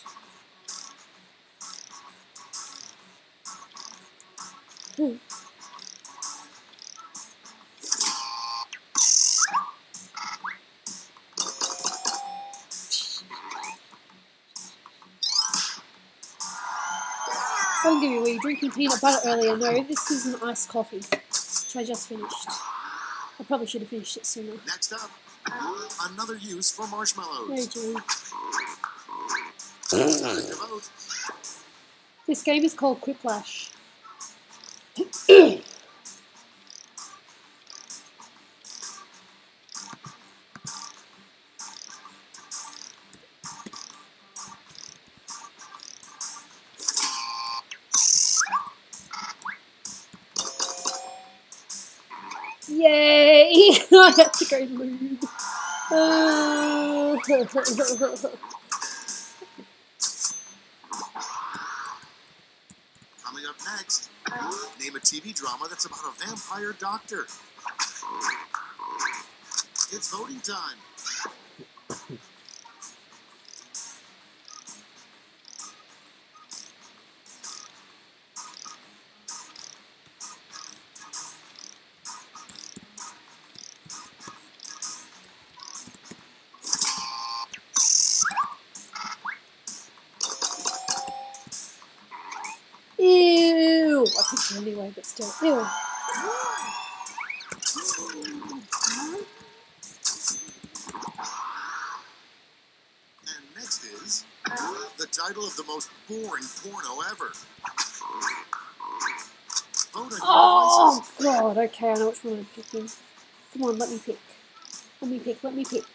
Don't give me were you drinking peanut butter earlier? No, this is an iced coffee, which I just finished. I probably should have finished it sooner. Next up, another use for marshmallows. No, Julie. Time to vote. This game is called Quiplash. Yay! I had to go lube. Coming up next, name a TV drama that's about a vampire doctor. It's voting time. Ew! I picked it anyway, but still. Ew. And next is the title of the most boring porno ever. Vote on Oh, your devices. God. Okay, I know which one I'm picking. Come on, let me pick. Let me pick, let me pick.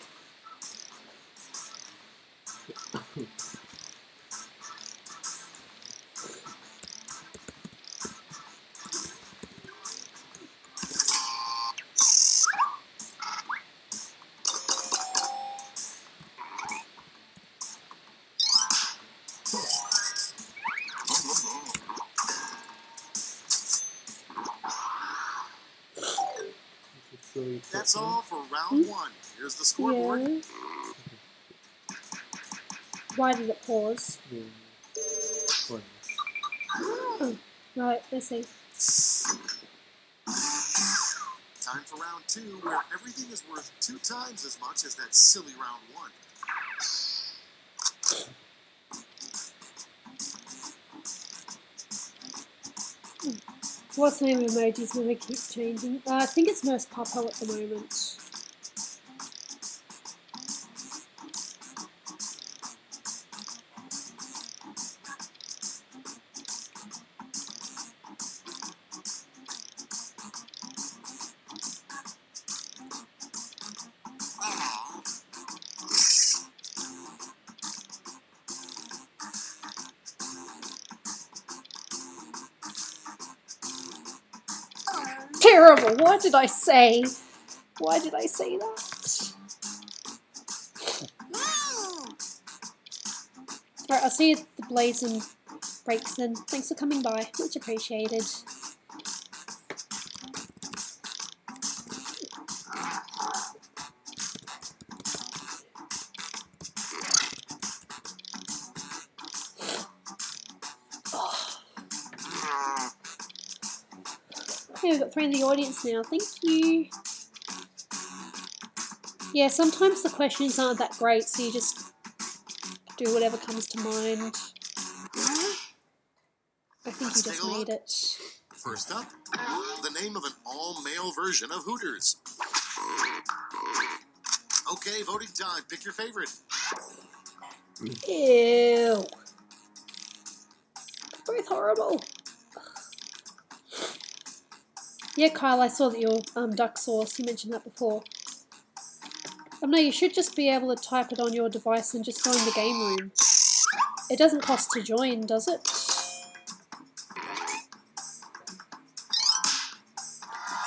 That's all for round one. Here's the scoreboard. Yeah. Why did it pause? Oh, right, let's see. Time for round two, where everything is worth 2 times as much as that silly round one. What's the name of emojis when it keeps changing? I think it's Nurse Papa at the moment. Terrible. What did I say? Why did I say that? Alright, I'll see you at the Blaze and breaks then. Thanks for coming by. Much appreciated. Okay, we've got 3 in the audience now. Thank you. Yeah, sometimes the questions aren't that great, so you just do whatever comes to mind. I think you just made it. First up, the name of an all-male version of Hooters. Okay, voting time. Pick your favorite. Ew. Both horrible. Yeah, Kyle, I saw that your duck sauce. You mentioned that before. No, you should just be able to type it on your device and just join the game room. It doesn't cost to join, does it?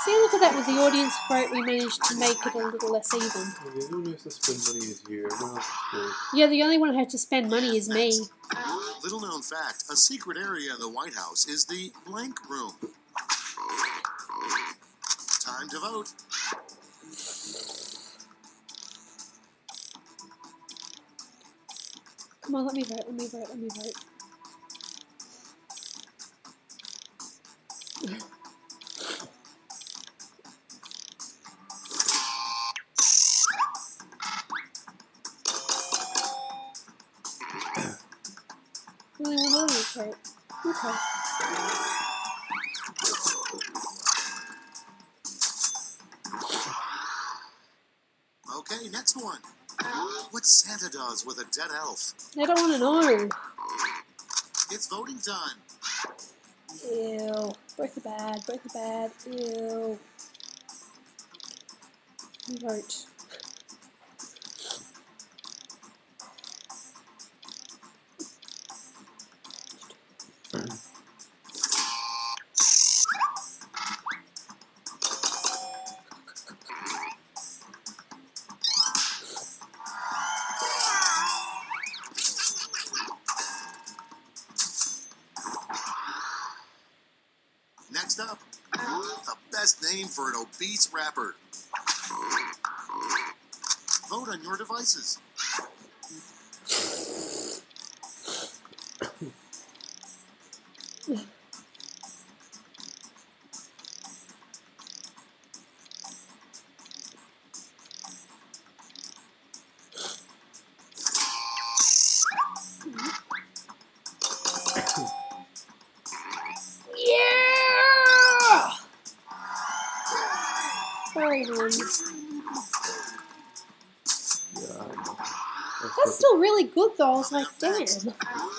See, look at that. With the audience vote, we managed to make it a little less even. Yeah, the only one who has to spend money is you. Everyone else is free. Yeah, the only one who had to spend money is me. Little known fact, a secret area in the White House is the blank room. Time to vote. Come on, let me vote, let me vote, let me vote. Really want audience vote. Okay. Okay, next one. What Santa does with a dead elf. I don't want to know. It's voting time. Ew. Both are bad, both are bad. Ew. Let me vote. Next up, the best name for an obese rapper. Vote on your devices. Yeah! Sorry, hon. Yeah, That's still really good, though. I was like, damn.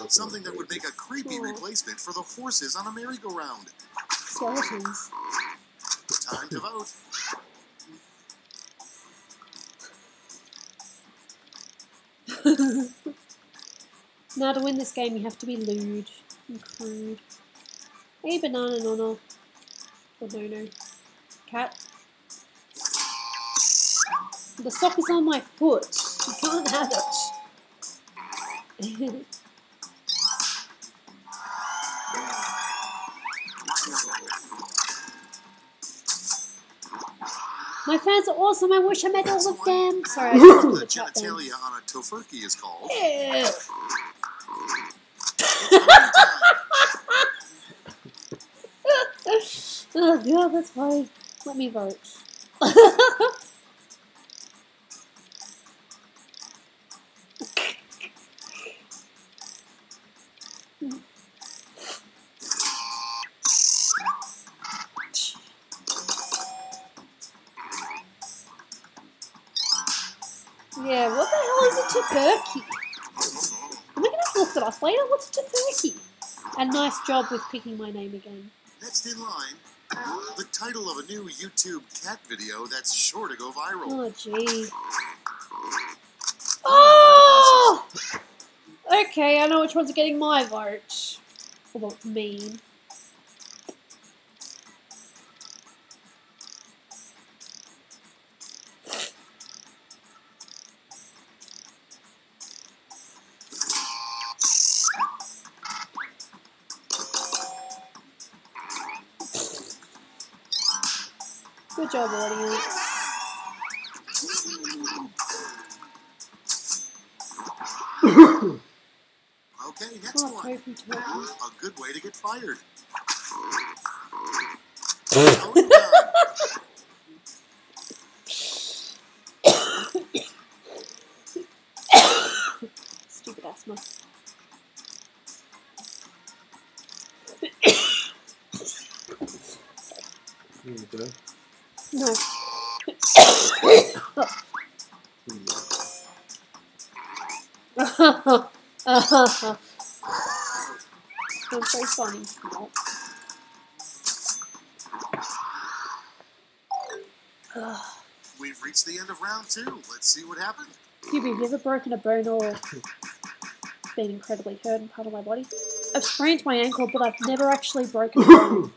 Something that would make a creepy replacement for the horses on a merry-go-round. Skeletons. Time to vote. Now, to win this game, you have to be lewd and crude. Hey, banana nono. Or no. Cat. The sock is on my foot. You can't have it. My fans are awesome. I wish I met all of them. Sorry, I just put The the chat down. genitalia on a tofurkey is called. Ew. Oh god, that's funny. Let me vote. Yeah, what the hell is a tofurkey? Am I gonna have to look that up later? What's a tofurkey? And nice job with picking my name again. Next in line, the title of a new YouTube cat video that's sure to go viral. Oh, gee. Oh! Okay, I know which ones are getting my vote. Although it's mean. Good job, audience. Okay, next Oh, one. tofu turkey. A good way to get fired. Voting time. Stupid asthma. Here you go. No. That's so funny. We've reached the end of round 2. Let's see what happened. Gooby, have you ever broken a bone or been incredibly hurt in part of my body? I've sprained my ankle, but I've never actually broken a bone.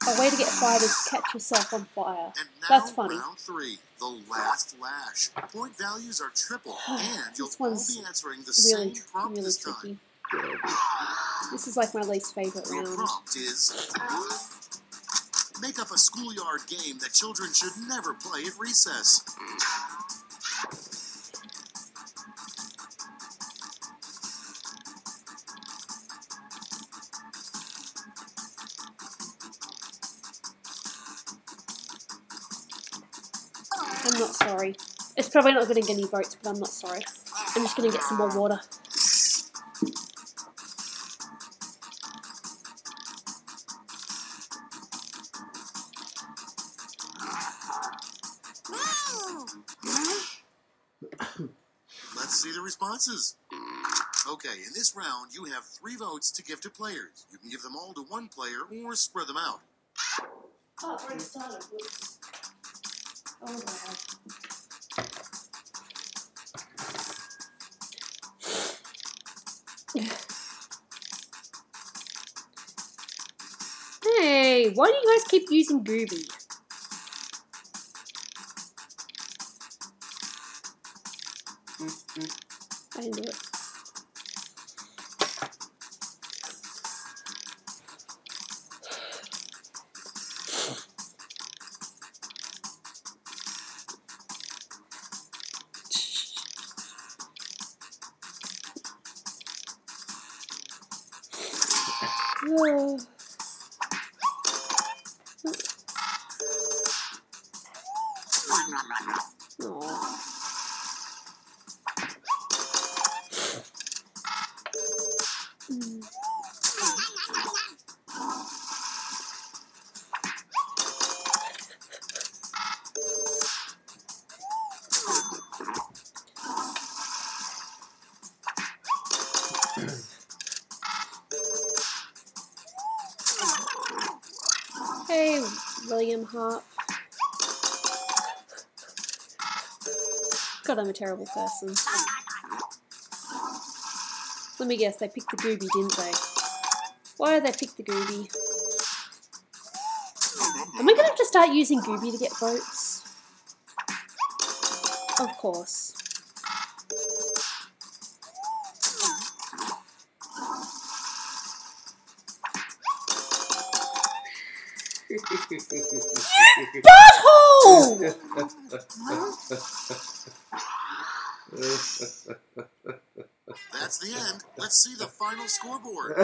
A way to get fired is to catch yourself on fire. And now That's funny. round 3, the last lash. Point values are triple, and you'll This all one's be answering the really, same prompt really this tricky. time. This is like my least favourite Your round. prompt is: make up a schoolyard game that children should never play at recess. I'm not sorry. It's probably not going to get any votes, but I'm not sorry. I'm just going to get some more water. Let's see the responses. Okay, in this round, you have 3 votes to give to players. You can give them all to one player or spread them out. Oh, it's already started. Whoops. Oh my god. Hey, why do you guys keep using Gooby? I didn't do it. Oh. Aw. Hey, William Hart. God, I'm a terrible person. Let me guess, they picked the Gooby, didn't they? Why did they pick the Gooby? Am I gonna have to start using Gooby to get votes? Of course. Butthole! That's the end. Let's see the final scoreboard.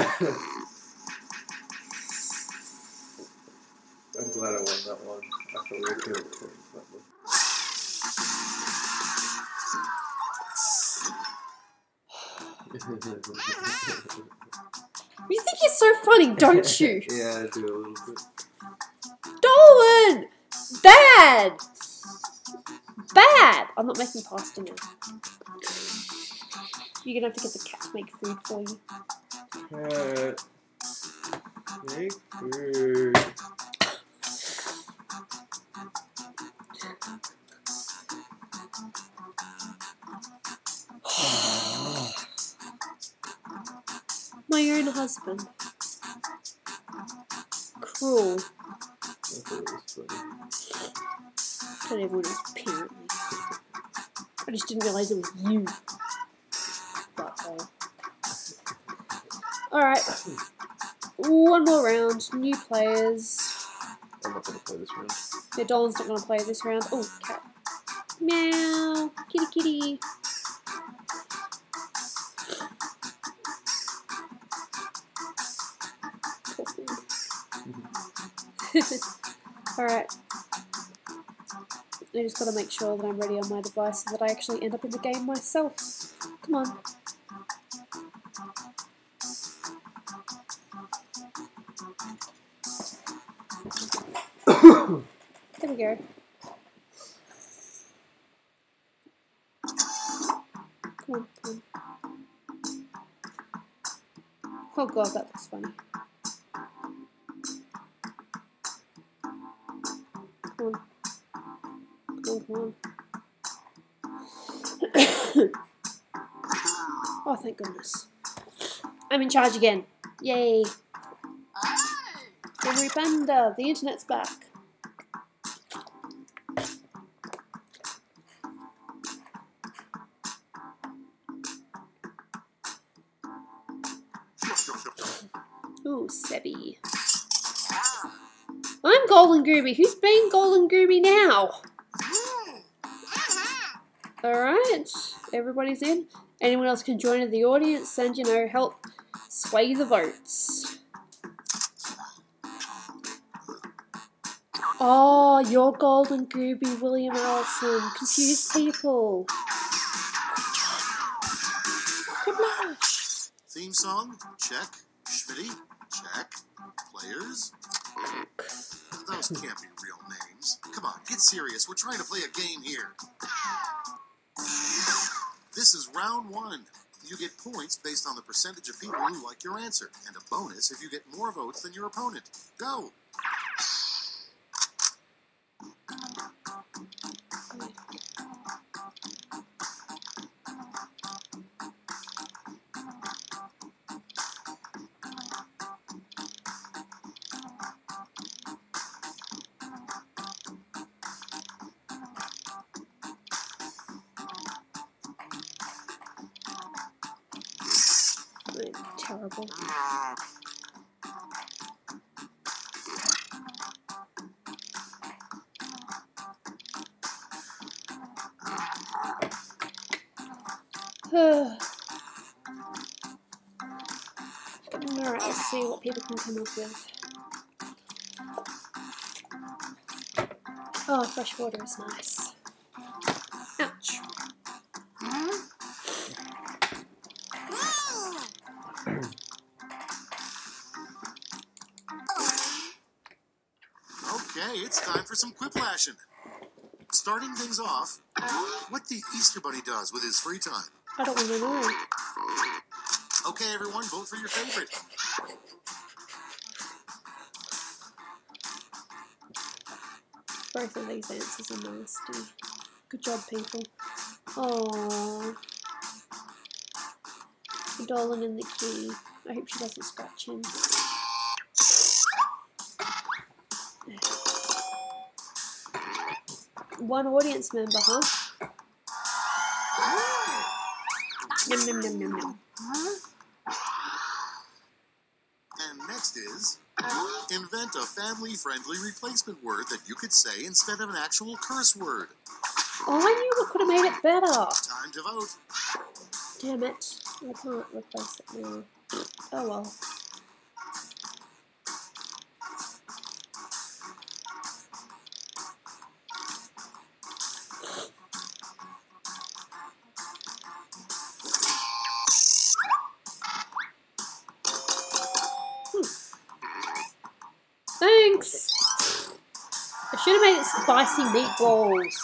I'm glad I won that one. After working that one. You think you're so funny, don't you? Yeah, I do a little bit. Dolan! Bad! Bad! I'm not making pasta now. You're gonna have to get the cat to make food for you. Cat. Make food. My own husband. Cruel. I thought it was funny. Not everyone else, apparently. I just didn't realise it was you. Butthole. Alright. One more round. New players. I'm not going to play this round. Yeah, Dolan's not going to play this round. Oh, cat. Meow. Kitty kitty. Poor thing. Alright. I just gotta make sure that I'm ready on my device so that I actually end up in the game myself. Come on. There we go. Come on, come on. Oh god, that looks funny. Come on. Come on, come on. Oh, thank goodness. I'm in charge again. Yay. Henry Panda, the internet's back. Ooh, Sebby. I'm Golden Gooby. Who's being Golden Gooby now? Alright, everybody's in. Anyone else can join in the audience and, you know, help sway the votes. Oh, you're Golden Gooby, William Allison. Confused people. Theme song? Check. Schmitty? Check. Players? Those can't be real names. Come on, get serious. We're trying to play a game here. This is round 1. You get points based on the percentage of people who like your answer, and a bonus if you get more votes than your opponent. Go! Terrible. Alright, let's see what people can come up with. Oh, fresh water is nice. Ouch. Okay, it's time for some quiplashing. Starting things off, what the Easter Bunny does with his free time. I don't want to know. Okay, everyone, vote for your favorite. Both of these answers are nasty. Good job, people. Aww. Dolan in the key. I hope she doesn't scratch him. One audience member, huh? Nom nom nom nom nom. And next is, invent a family-friendly replacement word that you could say instead of an actual curse word. Oh, I knew we could have made it better. Time to vote. Damn it. I can't replace it now. Oh well. Thanks! I should have made it spicy meatballs.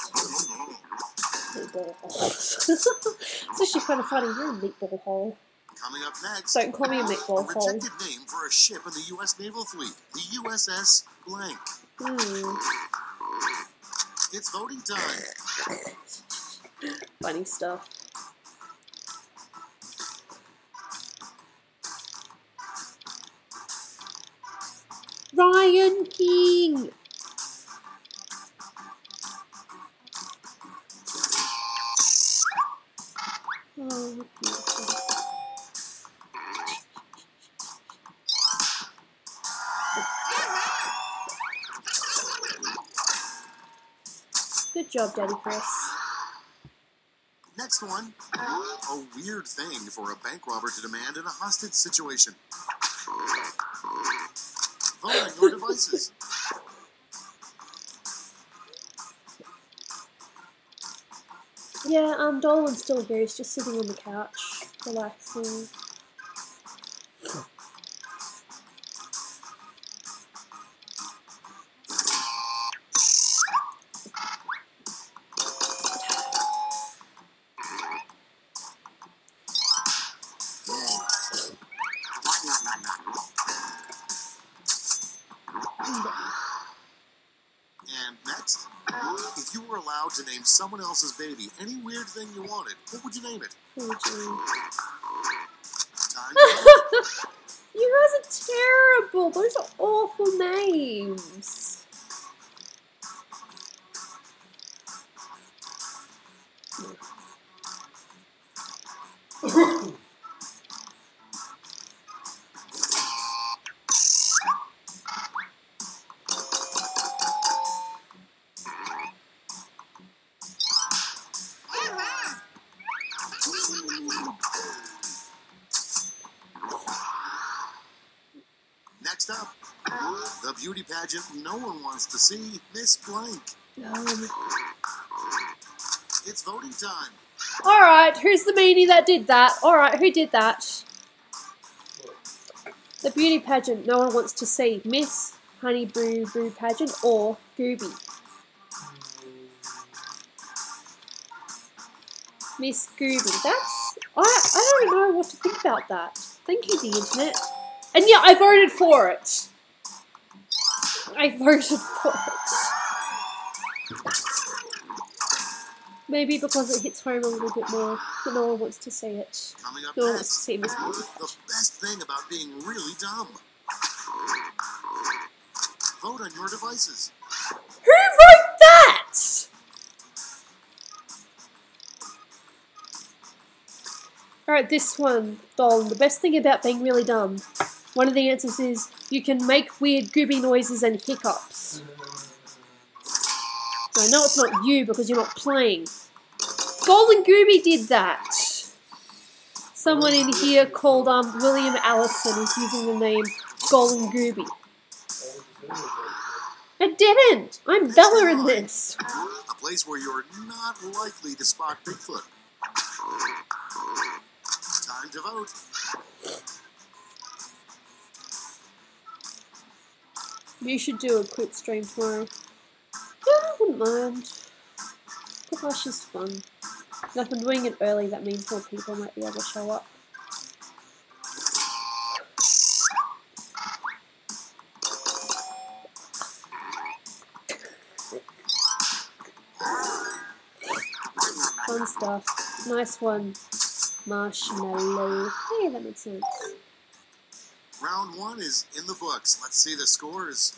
Meatballs. It's actually kind of funny. You're a meatball hole. Coming up next, Don't call me a meatball a hole. rejected name for a ship in the U.S. Naval Fleet, the USS Blank. It's voting time. Funny stuff. Ryan King! Oh, beautiful. Good job, Daddy Chris. Next one, a weird thing for a bank robber to demand in a hostage situation. Vote on your devices. Yeah, Dolan's still here. He's just sitting on the couch, relaxing. And next, if you were allowed to name someone else's baby any weird thing you wanted, what would you name it? Oh, Time to vote. you guys are terrible. Those are awful names. Next up, the beauty pageant no one wants to see, Miss Blank. It's voting time. Alright, who's the meanie that did that? Alright, who did that? The beauty pageant no one wants to see. Miss Honey Boo Boo pageant or Gooby? Miss Gooby. That's... I don't know what to think about that. Thank you, the internet. And yeah, I voted for it. I voted for it. Maybe because it hits home a little bit more, but no one wants to see it. Coming up No one wants to next, see Miss Beauty the Pageant. best thing about being really dumb. Vote on your devices. Who wrote that? Alright, this one, Dolan. The best thing about being really dumb. One of the answers is you can make weird gooby noises and hiccups. I know it's not you because you're not playing. Golden Gooby did that. Someone in here called William Allison is using the name Golden Gooby. I didn't! I'm Bella in this. A place where you're not likely to spot Bigfoot. Time to vote. You should do a quick stream tomorrow. Yeah, I wouldn't mind. Gosh is fun. And if I'm doing it early, that means more people might be able to show up. Fun stuff. Nice one. Marshmallow. Hey, that makes sense. Round one is in the books. Let's see the scores.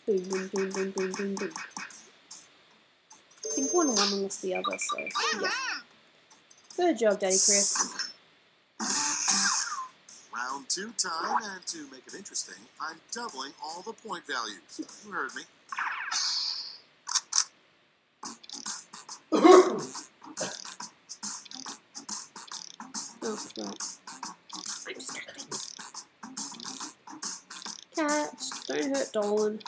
Boom, boom, boom, boom, boom, boom, boom. I think one won and lost the other, so yeah. Good job, Daddy Chris. Round two time, and to make it interesting, I'm doubling all the point values. You heard me. Oh, right. I'm distracted. Catch, don't hurt Dolan.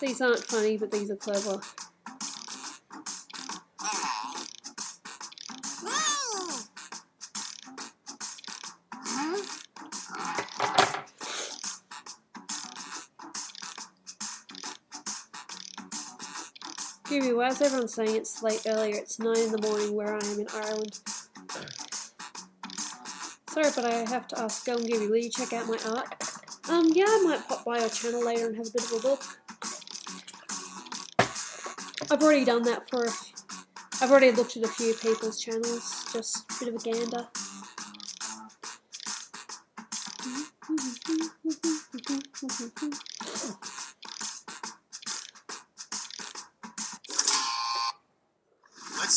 These aren't funny, but these are clever. Gooby, why is everyone saying it's late earlier? It's 9 in the morning where I am in Ireland. Sorry, but I have to ask, go and Gooby, will you check out my art? Yeah, I might pop by your channel later and have a bit of a look. I've already done that I've already looked at a few people's channels, just a bit of a gander. Let's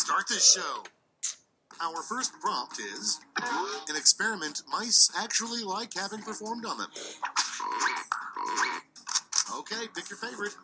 start this show. Our first prompt is an experiment mice actually like having performed on them. Okay, pick your favorite.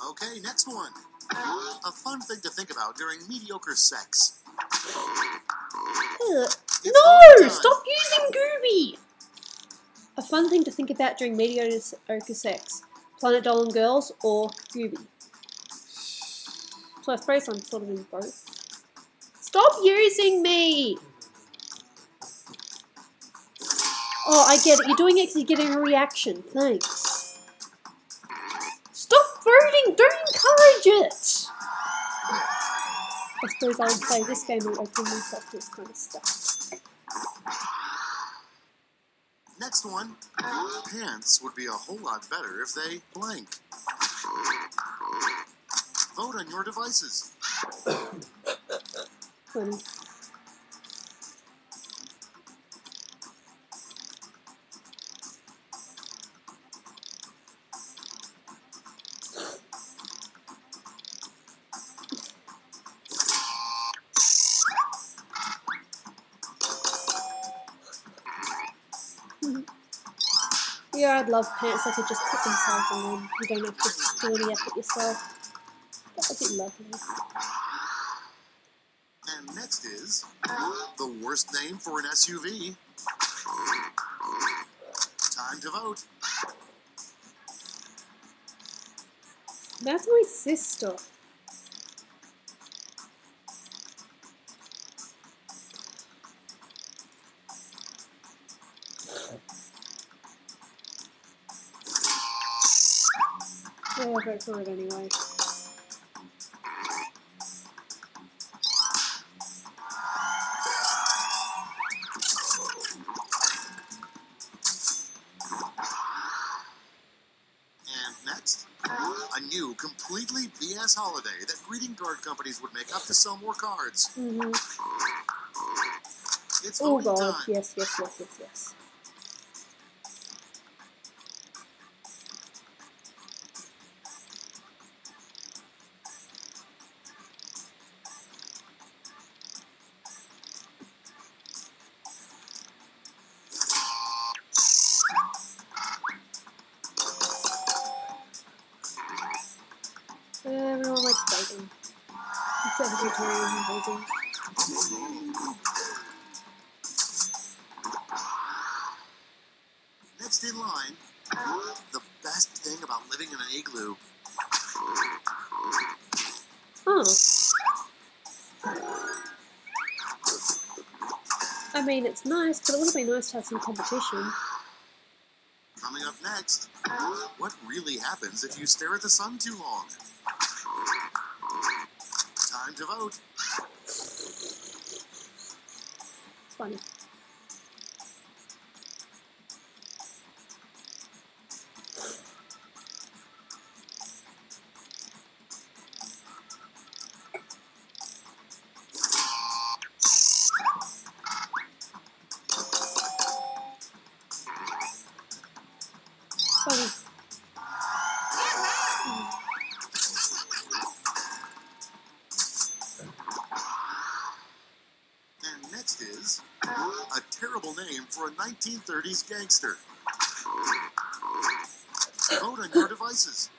Okay, next one. A fun thing to think about during mediocre sex. No! Stop using Gooby! A fun thing to think about during mediocre sex. Planet Dolan girls or Gooby. So I suppose I'm sort of in both. Stop using me! Oh, I get it. You're doing it because you're getting a reaction. Thanks. Stop voting! Don't encourage it! I suppose I would play this game and open myself to this kind of stuff. Next one. Pants would be a whole lot better if they blank. Vote on your devices. Funny. Yeah, I'd love pants that could just put themselves on. You don't have to do any effort yourself. That would be lovely. And next is the worst name for an SUV. Time to vote. That's my sister. Yeah, I'll vote for it anyway. And next, a new, completely BS holiday that greeting card companies would make up to sell more cards. It's Oh voting god, time. yes, yes, yes, yes, yes. Everyone likes bacon. Except vegetarian and vegans. Next in line, the best thing about living in an igloo. Oh. I mean, it's nice, but it would have been nice to have some competition. Coming up next, what really happens if you stare at the sun too long? Time to vote. Funny. Funny. And next is a terrible name for a 1930s gangster. Vote on your devices.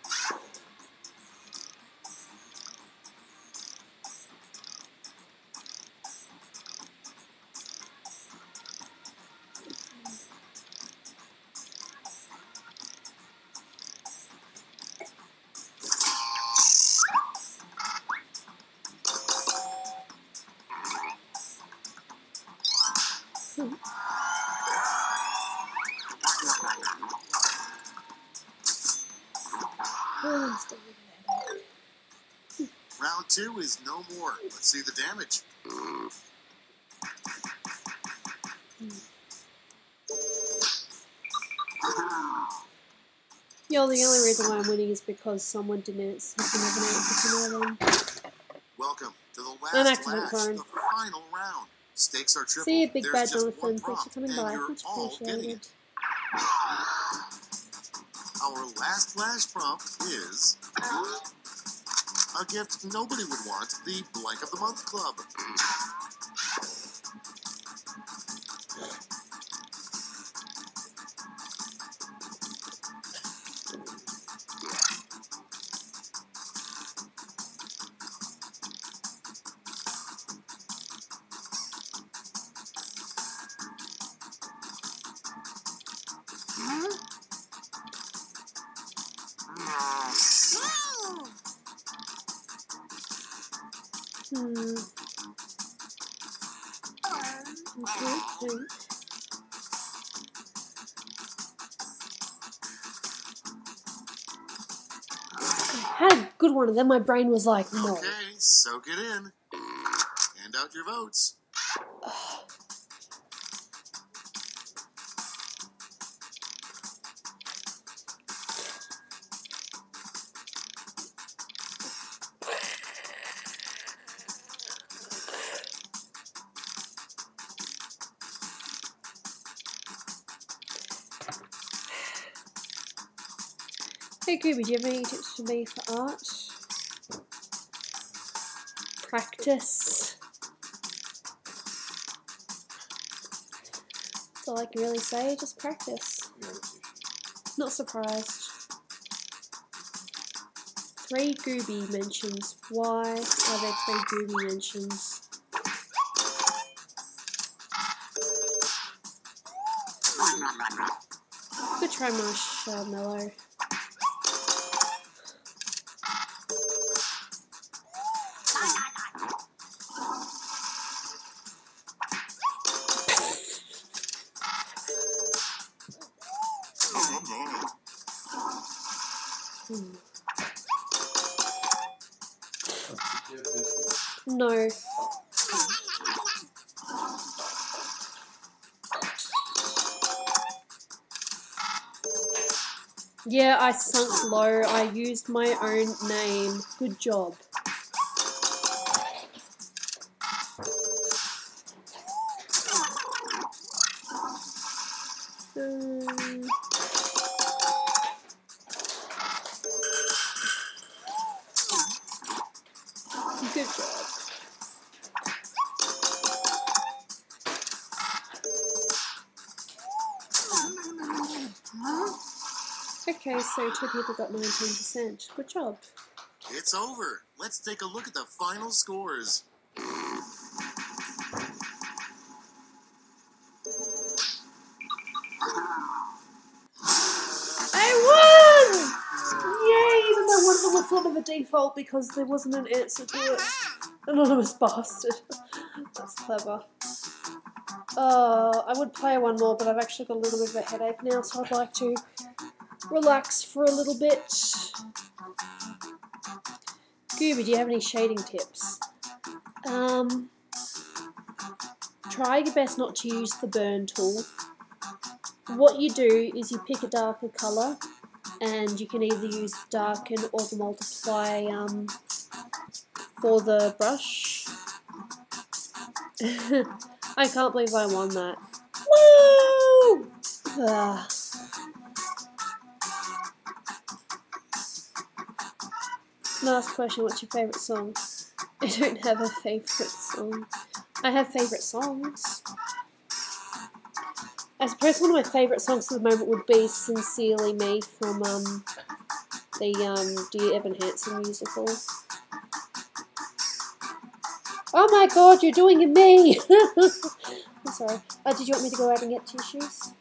Oh, I'm still with a headache. Round 2 is no more. Let's see the damage. Yo, the only reason why I'm winning is because someone didn't have an answer to my one. Welcome to the An last accident lash, prone. the final round. Stakes are triple. See you, Big There's Bad just one Jonathan. Thanks for prompt, coming and by. you're Much all getting appreciated. it. Our last flash prompt is a gift nobody would want, the Blank of the Month Club. Okay. I had a good one, and then my brain was like, no. Okay, soak it in. Hand out your votes. Hey Gooby, do you have any tips for me for art? Practice. That's all I can really say, just practice. Not surprised. 3 Gooby mentions. Why are there 3 Gooby mentions? Good try, Marshmallow. No. Yeah, I sunk low. I used my own name. Good job. Good job. Okay, so 2 people got 19%. Good job. It's over. Let's take a look at the final scores. I won! Yay! Even though one of them was sort of a default because there wasn't an answer to it. Anonymous bastard. That's clever. I would play one more, but I've actually got a little bit of a headache now, so I'd like to relax for a little bit. Gooby, do you have any shading tips? Try your best not to use the burn tool. What you do is you pick a darker colour, and you can either use the darken or the multiply for the brush. I can't believe I won that. Woo! Ugh. Last question, what's your favourite song? I don't have a favourite song. I have favourite songs. I suppose one of my favourite songs at the moment would be Sincerely Me from the Dear Evan Hansen musical. Oh my god, you're doing it me! I'm sorry. Did you want me to go out and get tissues?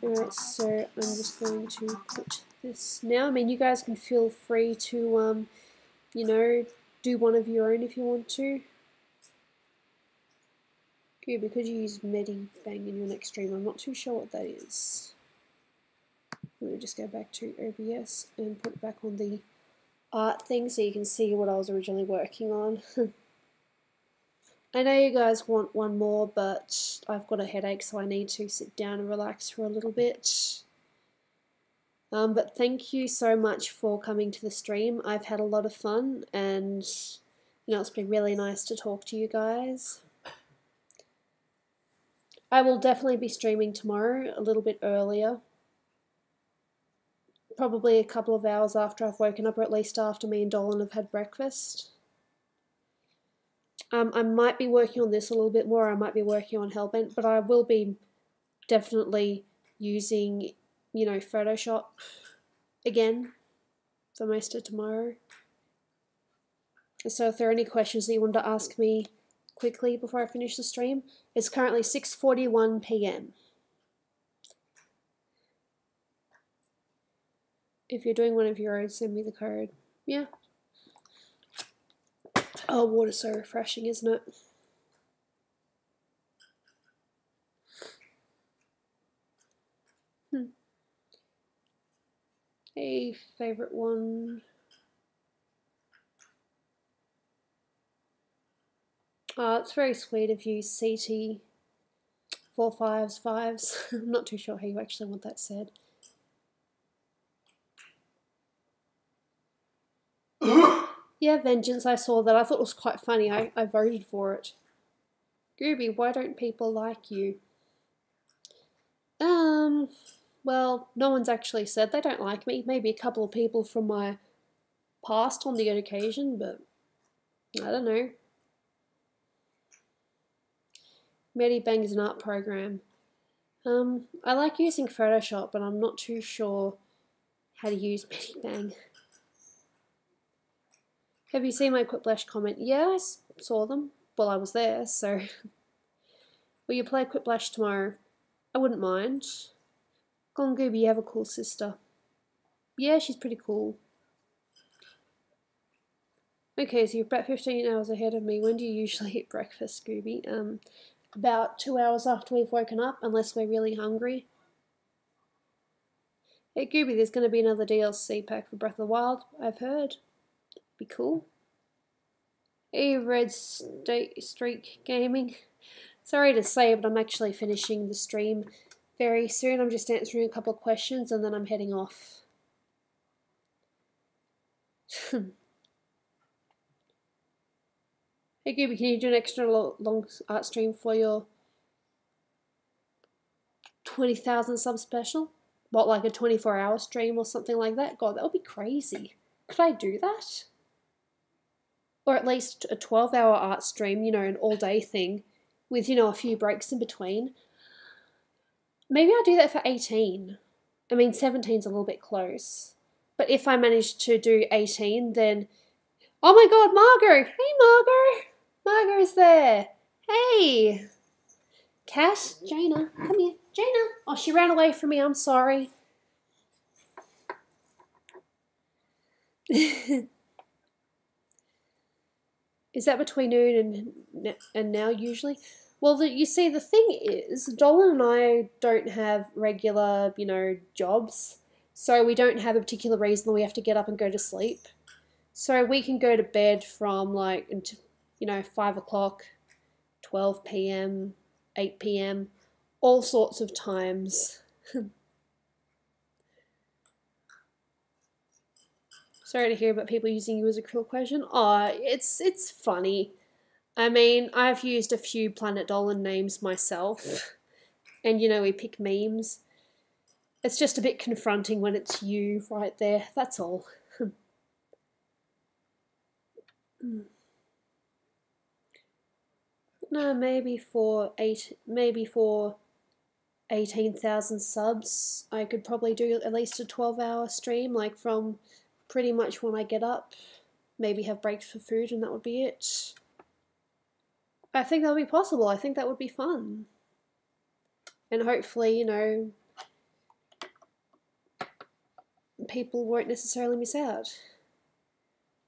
Alright, so I'm just going to put this now. I mean, you guys can feel free to, you know, do one of your own if you want to. Gooby, could you use Medibang in your next stream? I'm not too sure what that is. Let me just go back to OBS and put it back on the art thing so you can see what I was originally working on. I know you guys want one more, but I've got a headache, so I need to sit down and relax for a little bit. But thank you so much for coming to the stream. I've had a lot of fun, and it's been really nice to talk to you guys. I will definitely be streaming tomorrow a little bit earlier. Probably a couple of hours after I've woken up, or at least after me and Dolan have had breakfast. I might be working on this a little bit more. I might be working on Hellbent, but I will be definitely using, Photoshop again for most of tomorrow. So if there are any questions that you want to ask me quickly before I finish the stream, it's currently 6:41 PM. If you're doing one of your own, send me the code. Yeah. Oh, water's so refreshing, isn't it? A favourite one. Oh, it's very sweet of you, CT455s. I'm not too sure how you actually want that said. Yeah, Vengeance, I saw that. I thought it was quite funny. I voted for it. Gooby, why don't people like you? Well, no one's actually said they don't like me. Maybe a couple of people from my past on the occasion, but I don't know. Medibang is an art program. I like using Photoshop, but I'm not too sure how to use Medibang. Have you seen my Quiplash comment? Yeah, I saw them while I was there, so... Will you play Quiplash tomorrow? I wouldn't mind. Go on, Gooby, you have a cool sister. Yeah, she's pretty cool. Okay, so you're about 15 hours ahead of me. When do you usually eat breakfast, Gooby? About 2 hours after we've woken up, unless we're really hungry. Hey, Gooby, there's going to be another DLC pack for Breath of the Wild, I've heard. Be cool. Hey, Red Streak Gaming. Sorry to say, but I'm actually finishing the stream very soon. I'm just answering a couple of questions and then I'm heading off. Hey, Gooby, can you do an extra long art stream for your 20,000 sub special? What, like a 24-hour stream or something like that? God, that would be crazy. Could I do that? Or at least a 12-hour art stream, an all-day thing with, a few breaks in between. Maybe I'll do that for 18. I mean, 17's a little bit close. But if I manage to do 18, then... Oh my god, Margot! Hey, Margot! Margot's there! Hey! Cass, Jaina, come here. Jaina! Oh, she ran away from me, I'm sorry. Is that between noon and now usually? Well, you see, the thing is, Dolan and I don't have regular, jobs. So we don't have a particular reason that we have to get up and go to sleep. So we can go to bed from 5 o'clock, 12 PM, 8 PM, all sorts of times. Sorry to hear about people using you as a cruel question. Oh, it's funny. I mean, I've used a few Planet Dolan names myself. And, we pick memes. It's just a bit confronting when it's you right there. That's all. No, maybe for 18,000 subs, I could probably do at least a 12-hour stream, from pretty much when I get up. Maybe have breaks for food, and that would be it. I think that would be possible. I think that would be fun. And hopefully, people won't necessarily miss out.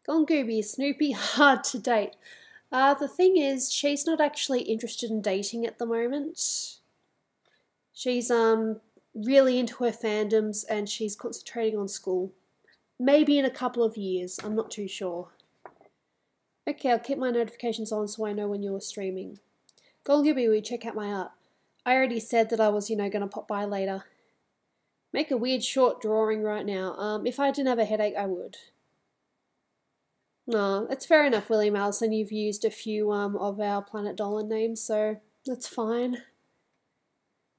Go on, Gooby, Snoopy, hard to date. The thing is, she's not actually interested in dating at the moment. She's really into her fandoms and she's concentrating on school. Maybe in a couple of years, I'm not too sure. Okay, I'll keep my notifications on so I know when you're streaming. Gooby, will you check out my art? I already said that I was, gonna pop by later. Make a weird short drawing right now. If I didn't have a headache, I would. No, that's fair enough, William Allison. You've used a few of our Planet Dolan names, so that's fine.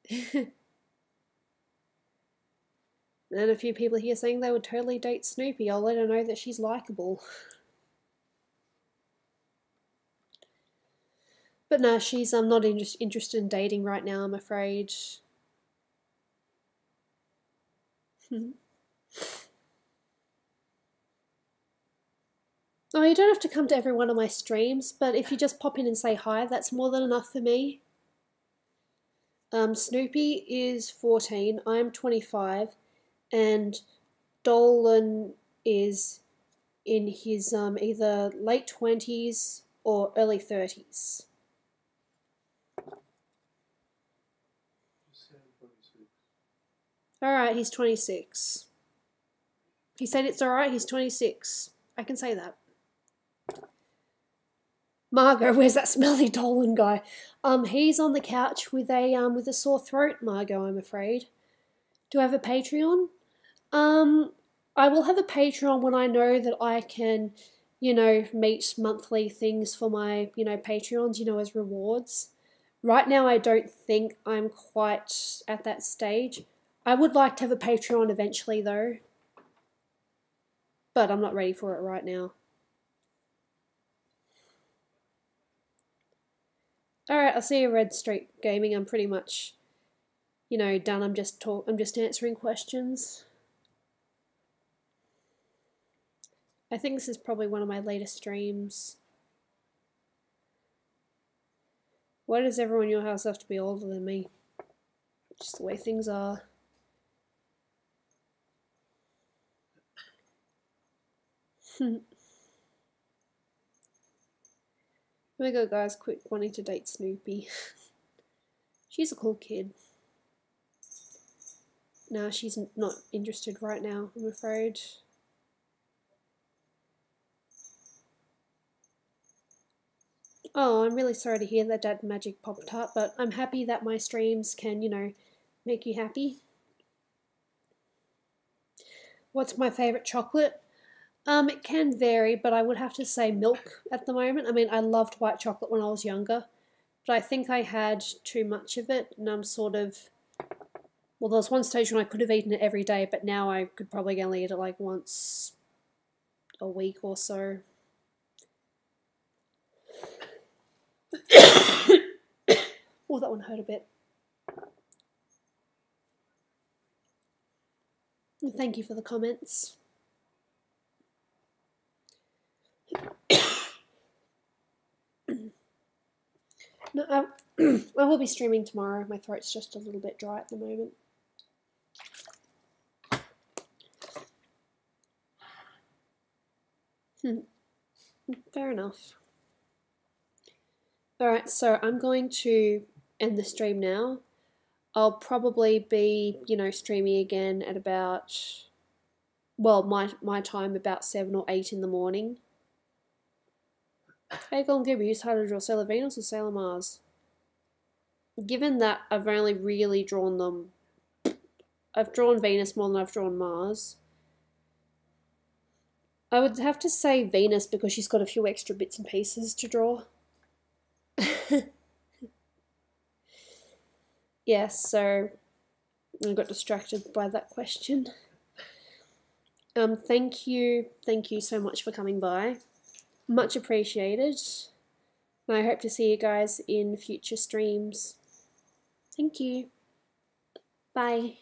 And a few people here saying they would totally date Snoopy. I'll let her know that she's likable. But no, she's not interested in dating right now, I'm afraid. Oh, you don't have to come to every one of my streams, but if you just pop in and say hi, that's more than enough for me. Snoopy is 14, I'm 25, and Dolan is in his either late 20s or early 30s. Alright, he's 26. He said it's alright, he's 26. I can say that. Margot, where's that smelly Dolan guy? He's on the couch with a sore throat, Margot, I'm afraid. Do I have a Patreon? I will have a Patreon when I know that I can, meet monthly things for my, Patreons, as rewards. Right now I don't think I'm quite at that stage. I would like to have a Patreon eventually though, but I'm not ready for it right now. Alright, I'll see you Red Street Gaming. I'm pretty much, done. I'm just answering questions. I think this is probably one of my latest streams. Why does everyone in your house have to be older than me? Just the way things are. Oh my god, guys, quit wanting to date Snoopy. She's a cool kid. No, she's not interested right now, I'm afraid. Oh, I'm really sorry to hear that Dad Magic Pop-Tart, but I'm happy that my streams can, make you happy. What's my favourite chocolate? It can vary, but I would have to say milk at the moment. I mean, I loved white chocolate when I was younger, but I think I had too much of it, and I'm sort of... Well, there was one stage when I could have eaten it every day, but now I could probably only eat it like once a week or so. Oh, that one hurt a bit. Thank you for the comments. No, I will be streaming tomorrow. My throat's just a little bit dry at the moment. Fair enough. Alright, so I'm going to end the stream now. I'll probably be, streaming again at about, well, my time, about 7 or 8 in the morning. Hey, Golden Gooby, who's harder to draw, Sailor Venus or Sailor Mars? Given that I've only really drawn them, I've drawn Venus more than I've drawn Mars. I would have to say Venus because she's got a few extra bits and pieces to draw. Yes, so I got distracted by that question. Thank you so much for coming by. Much appreciated. I hope to see you guys in future streams. Thank you. Bye.